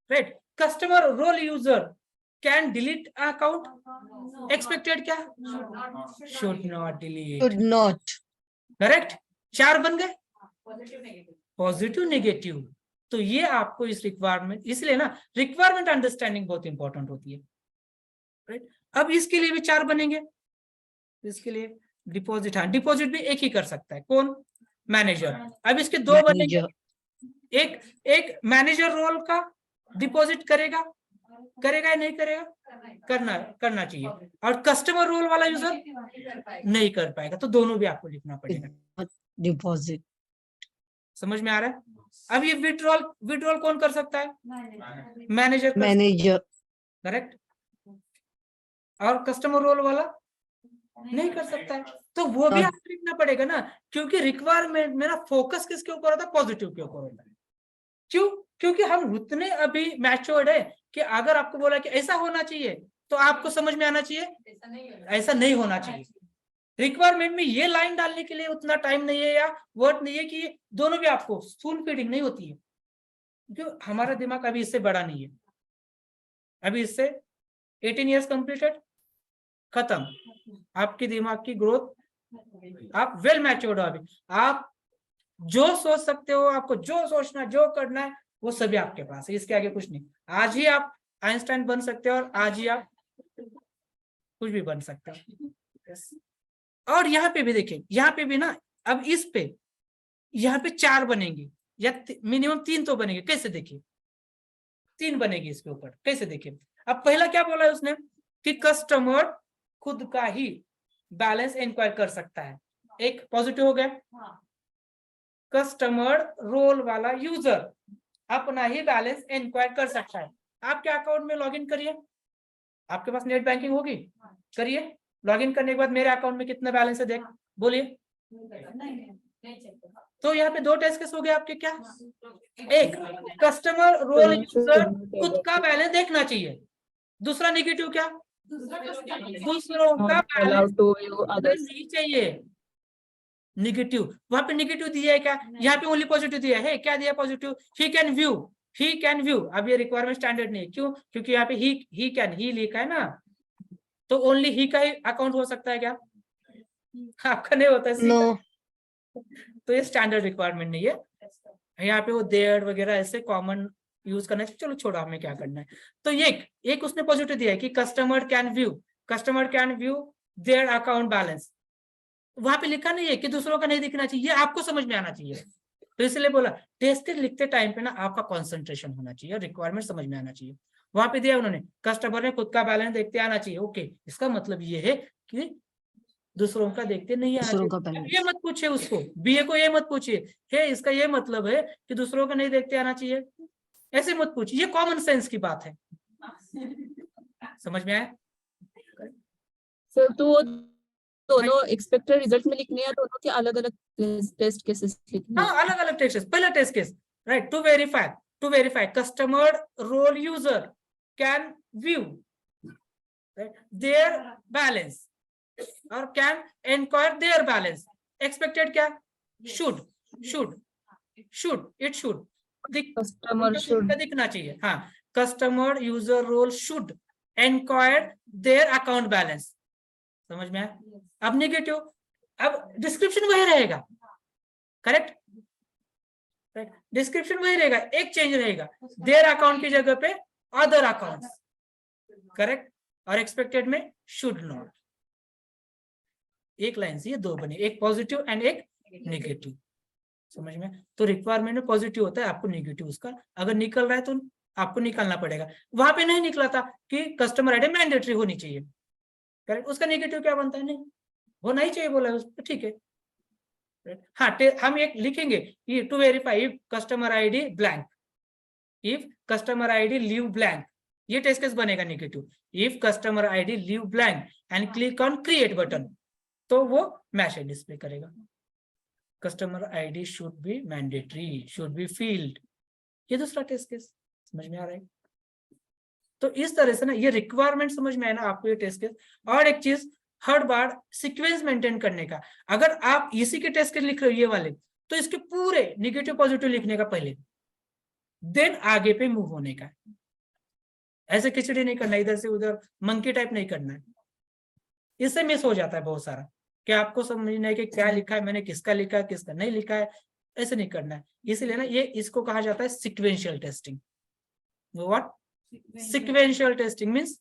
right. Customer role user can delete account, expected क्या? Should not delete, correct. 4 बन गए, positive negative. तो ये आपको इस रिक्वायरमेंट, इसलिए ना रिक्वायरमेंट अंडरस्टैंडिंग बहुत इंपॉर्टेंट होती है, राइट। अब इसके लिए भी 4 बनेंगे, इसके लिए डिपॉजिट, हाँ डिपॉजिट भी एक ही कर सकता है, कौन? मैनेजर। अब इसके 2 बनेंगे, एक मैनेजर रोल का डिपॉजिट करेगा या नहीं करेगा? करना चाहिए, और कस्टमर रोल वाला यूजर नहीं कर पाएगा, तो दोनों भी आपको लिखना पड़ेगा, डिपॉजिट। समझ में आ रहा है? अब ये विड्रॉल कौन कर सकता है? Manager, correct. और कस्टमर रोल वाला नहीं कर सकता है, तो वो भी आपको लिखना पड़ेगा ना, क्योंकि रिक्वायरमेंट में ना फोकस किसके ऊपर होता है? पॉजिटिव के ऊपर होता है। क्यों? क्योंकि हम उतने अभी मैच्योर्ड है कि अगर आपको बोला कि ऐसा होना चाहिए, तो आपको समझ में आना चाहिए ऐसा नहीं होना चाहिए। रिक्वायरमेंट में ये लाइन डालने के लिए उतना टाइम नहीं है या वर्ड नहीं है कि दोनों भी आपको स्पून फीडिंग नहीं होती है, क्योंकि हमारा दिमाग अभी इससे बड़ा नहीं है, अभी इससे 18 इयर्स कंप्लीटेड, खत्म। आपकी दिमाग की ग्रोथ, आप वेल मैच्योर्ड हो, अभी आप जो सोच सकते हो, आपको जो सोचना जो करना है वो सभी आपके पास है, इसके आगे कुछ नहीं। आज ही आप आइंस्टाइन बन सकते हो और आज ही आप कुछ भी बन सकते हो। और यहाँ पे भी देखिए, यहाँ पे भी ना, अब इस पे यहाँ पे 4 बनेंगे या मिनिमम 3 तो बनेंगे। कैसे? देखिए 3 बनेगी इसके ऊपर, कैसे? देखिए अब पहला क्या बोला है उसने कि कस्टमर खुद का ही बैलेंस इंक्वायर कर सकता है, एक पॉजिटिव हो गया। कस्टमर रोल वाला यूजर अपना ही बैलेंस इंक्वायर कर सकता है। आपके अकाउंट में लॉगिन करिए, आपके पास नेट बैंकिंग होगी, करिए। लॉगिन करने के बाद मेरे अकाउंट में कितना बैलेंस है देख, बोलिए। तो यहाँ पे 2 टेस्ट केस हो गए आपके। क्या? एक, कस्टमर रोल यूजर खुद का बैलेंस देखना चाहिए। दूसरा नेगेटिव क्या? दूसरों का Not balance allowed to view others. नहीं चाहिए। नेगेटिव, वहां पे नेगेटिव दिया है क्या? यहाँ पे ओनली पॉजिटिव दिया है। क्या दिया positive? He can view, he can view. अब ये रिक्वायरमेंट स्टैंडर्ड नहीं है, क्यों? क्योंकि यहाँ पे ही कैन, ही लिखा है ना, तो ओनली ही का ही अकाउंट हो सकता है क्या? आपका नहीं होता है। No. तो ये स्टैंडर्ड रिक्वायरमेंट नहीं है। यहाँ पे वो देयर वगैरह ऐसे कॉमन यूज करना चाहिए। चलो छोड़ो, हमें क्या करना है। तो एक उसने पॉजिटिव दिया है कि customer can view there account balance. वहां पे लिखा नहीं है कि दूसरों का नहीं दिखना चाहिए, ये आपको समझ में आना चाहिए। तो इसलिए बोला टेस्ट लिखते टाइम पे ना आपका कंसंट्रेशन होना चाहिए, रिक्वायरमेंट समझ में आना चाहिए। वहां पे दिया उन्होंने कस्टमर ने खुद का बैलेंस देखते आना चाहिए। ओके, इसका मतलब ये है कि दूसरों का देखते नहीं आना चाहिए। ये मत पूछिए उसको, बीए को ये मत पूछिए हे इसका ये मतलब है कि दूसरों का नहीं देखते आना चाहिए, ऐसे मत पूछिए। ये कॉमन सेंस की बात है। समझ में आया? सर तो वो दोनों एक्सपेक्टेड रिजल्ट में लिखने हैं, दोनों के अलग अलग टेस्ट केसेस लिखने हैं। हाँ, अलग अलग टेस्ट केस। पहला test case, right, to verify customer role user can view their balance और can inquire their balance. Expected क्या? शुड कस्टमर शुड दिखना चाहिए। हाँ, customer user role should inquire their account balance. समझ में आया? अब नेगेटिव, अब डिस्क्रिप्शन वही रहेगा, करेक्ट? डिस्क्रिप्शन वही रहेगा, एक चेंज रहेगा, देयर अकाउंट की जगह पे अदर अकाउंट्स, करेक्ट? और एक्सपेक्टेड में शुड नॉट। एक लाइन से ये 2 बने, एक पॉजिटिव एंड एक नेगेटिव। समझ में? तो रिक्वायरमेंट में पॉजिटिव होता है, आपको नेगेटिव उसका अगर निकल रहा है तो आपको निकालना पड़ेगा। वहां पे नहीं निकला था कि कस्टमर आईडी मैंडेटरी होनी चाहिए, करेक्ट? उसका नेगेटिव क्या बनता है? नहीं होना ही चाहिए बोला है उसको, ठीक है। हाँ, हम एक लिखेंगे ये to verify if customer ID blank, if customer ID leave blank, ये टेस्ट केस बनेगा negative. If customer ID leave blank and click on create button, तो वो मैसेज डिस्प्ले करेगा। Customer ID should be mandatory, should be field, ये दूसरा test case. समझ में आ रहा है? तो इस तरह से ना ये रिक्वायरमेंट समझ में आया ना आपको, ये टेस्ट केस। और एक चीज, हर बार सीक्वेंस मेंटेन करने का। अगर आप इसी के टेस्ट केस लिख रहे हो ये वाले, तो इसके पूरे नेगेटिव पॉजिटिव लिखने का पहले, देन आगे पे मूव होने का। ऐसे खिचड़ी नहीं करना, इधर से उधर मंकी टाइप नहीं करना है, इससे मिस हो जाता है बहुत सारा। कि आपको समझना है कि क्या लिखा है मैंने, किसका लिखा है, किसका नहीं लिखा है, ऐसे नहीं करना है। इसलिए ना ये इसको कहा जाता है sequential testing. What? Sequential testing means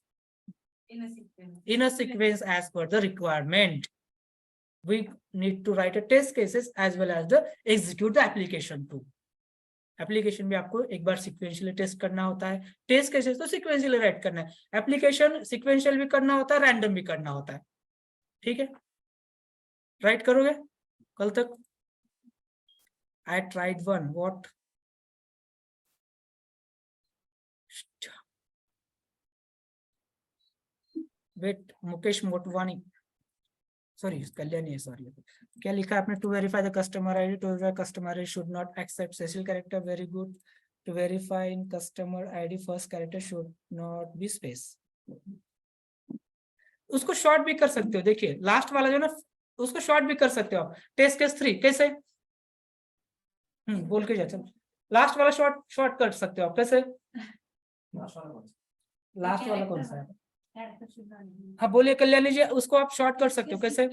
in a sequence as per the requirement. We need to write a test cases as well as the execute the application too. Application भी आपको एक बार सिक्वेंशियली टेस्ट करना होता है, test cases तो sequentially right करना है, application sequential भी करना होता है, रैंडम भी करना होता है। ठीक है, राइट करोगे कल तक? I tried one. What? Wait, Mukesh Motwani, sorry Kalyani है, सॉरी। क्या लिखा आपने? To verify the customer ID, to verify customer ID should not accept special character, very good. To verify in customer ID first character should not be space. उसको short भी कर सकते हो, देखिए लास्ट वाला जो ना, उसको शॉर्ट भी कर सकते हो आप। टेस्ट केस 3 कैसे? बोल के जाते, लास्ट वाला शॉर्ट कर सकते हो आप, कैसे? लास्ट वाला कौन सा है? हाँ बोलिए कल्याणी जी, उसको आप शॉर्ट कर सकते हो, कैसे?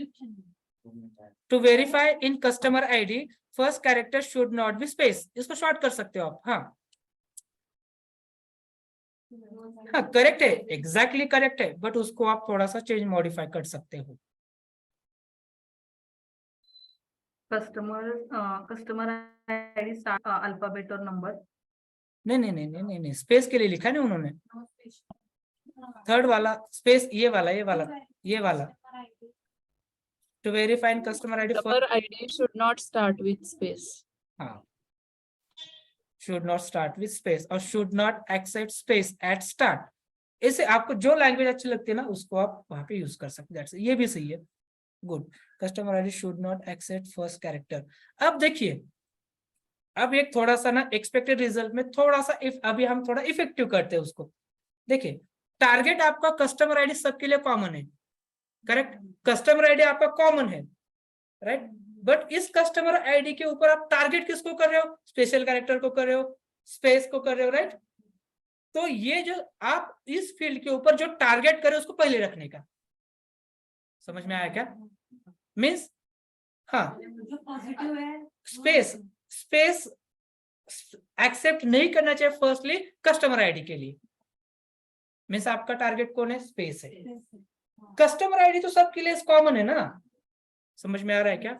To verify in customer ID first character should not be space, इसको शॉर्ट कर सकते हो आप। हाँ हाँ करेक्ट है, एग्जैक्टली करेक्ट है, बट उसको आप थोड़ा सा चेंज मॉडिफाई कर सकते हो। कस्टमर आईडी स्टार्ट अल्फाबेट और नंबर। नहीं, स्पेस के लिए लिखा है ना उन्होंने, थर्ड वाला स्पेस, ये वाला to verify in customer ID customer ID should not start with space. हाँ, should not start with space और should not accept space at start. ऐसे आपको जो लैंग्वेज अच्छी लगती है ना उसको आप वहां पे यूज कर सकते हैं। ये भी सही है, good. Customer ID should not accept first character. अब देखिए, अब एक थोड़ा सा ना एक्सपेक्टेड रिजल्ट में थोड़ा सा अभी हम थोड़ा इफेक्टिव करते हैं उसको। देखिए, टारगेट आपका कस्टमर आईडी सबके लिए कॉमन है, करेक्ट? कस्टमर आईडी आपका कॉमन है, राइट? बट इस कस्टमर आईडी के ऊपर आप टारगेट किसको कर रहे हो? स्पेशल कैरेक्टर को कर रहे हो, स्पेस को कर रहे हो, राइट? तो ये जो आप इस फील्ड के ऊपर जो टारगेट करे उसको पहले रखने का, समझ में आया क्या? मीन्स हाँ, जो पॉजिटिव है स्पेस एक्सेप्ट नहीं करना चाहिए फर्स्टली कस्टमर आईडी के लिए। मीन्स आपका टारगेट कौन है? स्पेस है। कस्टमर आईडी तो सबके लिए कॉमन है ना, समझ में आ रहा है क्या?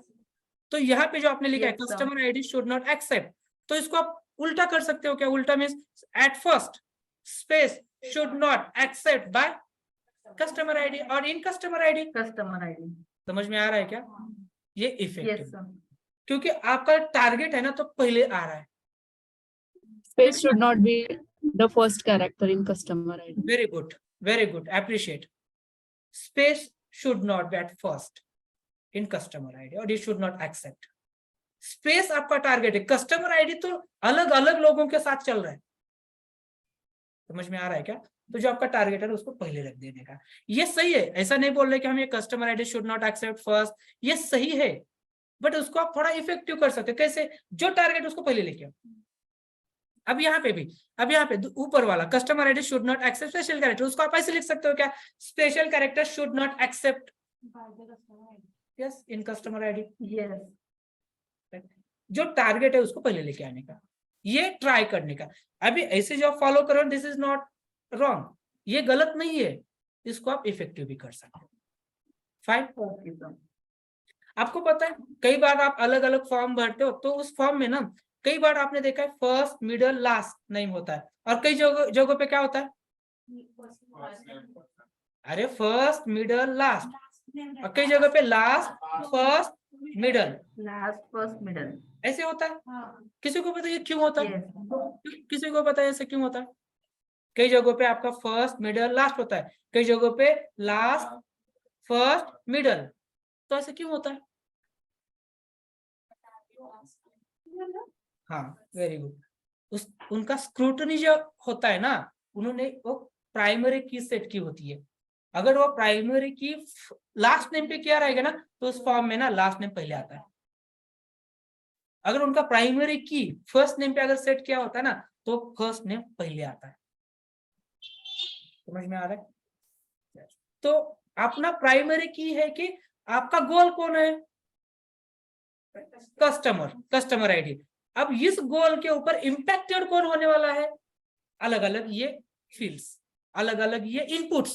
तो यहाँ पे जो आपने लिखा है customer ID should not accept, तो इसको आप उल्टा कर सकते हो क्या? उल्टा means at first space should not accept by customer ID और in customer ID. Customer ID समझ में आ रहा है क्या? ये इफेक्टिव, क्योंकि आपका टारगेट है ना तो पहले आ रहा है। Space should not be the first character in customer ID. Very good, very good, appreciate. Space should not B at first in customer ID और ये शुड नॉट एक्सेप्ट। स्पेस आपका टारगेट है, कस्टमर आईडी तो अलग अलग लोगों के साथ चल रहा है। समझ में आ रहा है क्या? तो जो आपका टारगेट है उसको पहले रख देने का, ये सही है। ऐसा नहीं बोल रहे कि हम ये customer ID should not accept first, ये सही है, बट उसको आप थोड़ा इफेक्टिव कर सकते हो। कैसे? जो टारगेट उसको पहले लेके आओ। अब यहाँ पे भी, अब यहाँ पे ऊपर वाला customer ID should not accept special character, उसको आप ऐसे लिख सकते हो क्या? Special character should not accept yes in customer ID. Yes, जो टारगेट है उसको पहले लेके आने का, ये ट्राई करने का। अभी ऐसे जो फॉलो करो, दिस इज नॉट रॉन्ग, ये गलत नहीं है, इसको आप इफेक्टिव भी कर सकते हो। फाइन। आपको पता है कई बार आप अलग अलग फॉर्म भरते हो, तो उस फॉर्म में ना कई बार आपने देखा है फर्स्ट मिडल लास्ट नेम होता है, और कई जगहों पे क्या होता है? अरे फर्स्ट मिडल लास्ट, और कई जगह पे last first middle, last first middle ऐसे होता है। किसी को पता है ये क्यों होता है? किसी को पता है ऐसे क्यों होता है? कई जगहों पे आपका फर्स्ट मिडल लास्ट होता है, कई जगहों पे लास्ट फर्स्ट मिडल, तो ऐसे क्यों होता है? हाँ, वेरी गुड। उनका स्क्रूटनी जो होता है ना, उन्होंने वो प्राइमरी की सेट की होती है। अगर वो प्राइमरी की लास्ट नेम पे क्या रहेगा ना, तो उस फॉर्म में ना लास्ट नेम पहले आता है। अगर उनका प्राइमरी की फर्स्ट नेम पे अगर सेट किया होता है ना, तो फर्स्ट नेम पहले आता है। समझ में आ रहा है? तो अपना प्राइमरी की है कि आपका गोल कौन है? Customer ID. अब इस गोल के ऊपर इंपैक्टेड कौन होने वाला है? अलग अलग ये फील्ड्स, अलग अलग ये इनपुट्स,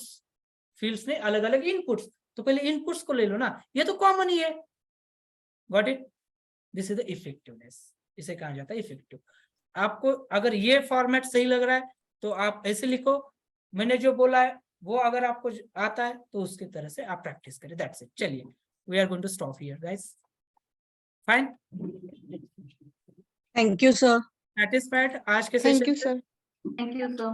फील्ड्स ने अलग अलग इनपुट्स, तो पहले इनपुट्स को ले लो ना, ये तो कॉमन ही है। Got it? This is the effectiveness, इसे कहा जाता है इफेक्टिव। आपको अगर ये फॉर्मेट सही लग रहा है तो आप ऐसे लिखो, मैंने जो बोला है वो अगर आपको आता है तो उसकी तरह से आप प्रैक्टिस करें। That's it. चलिए, we are going to stop here guys. Fine, Thank you, sir. Satisfied आज के थैंक सेशन यू से? सर। Thank you sir.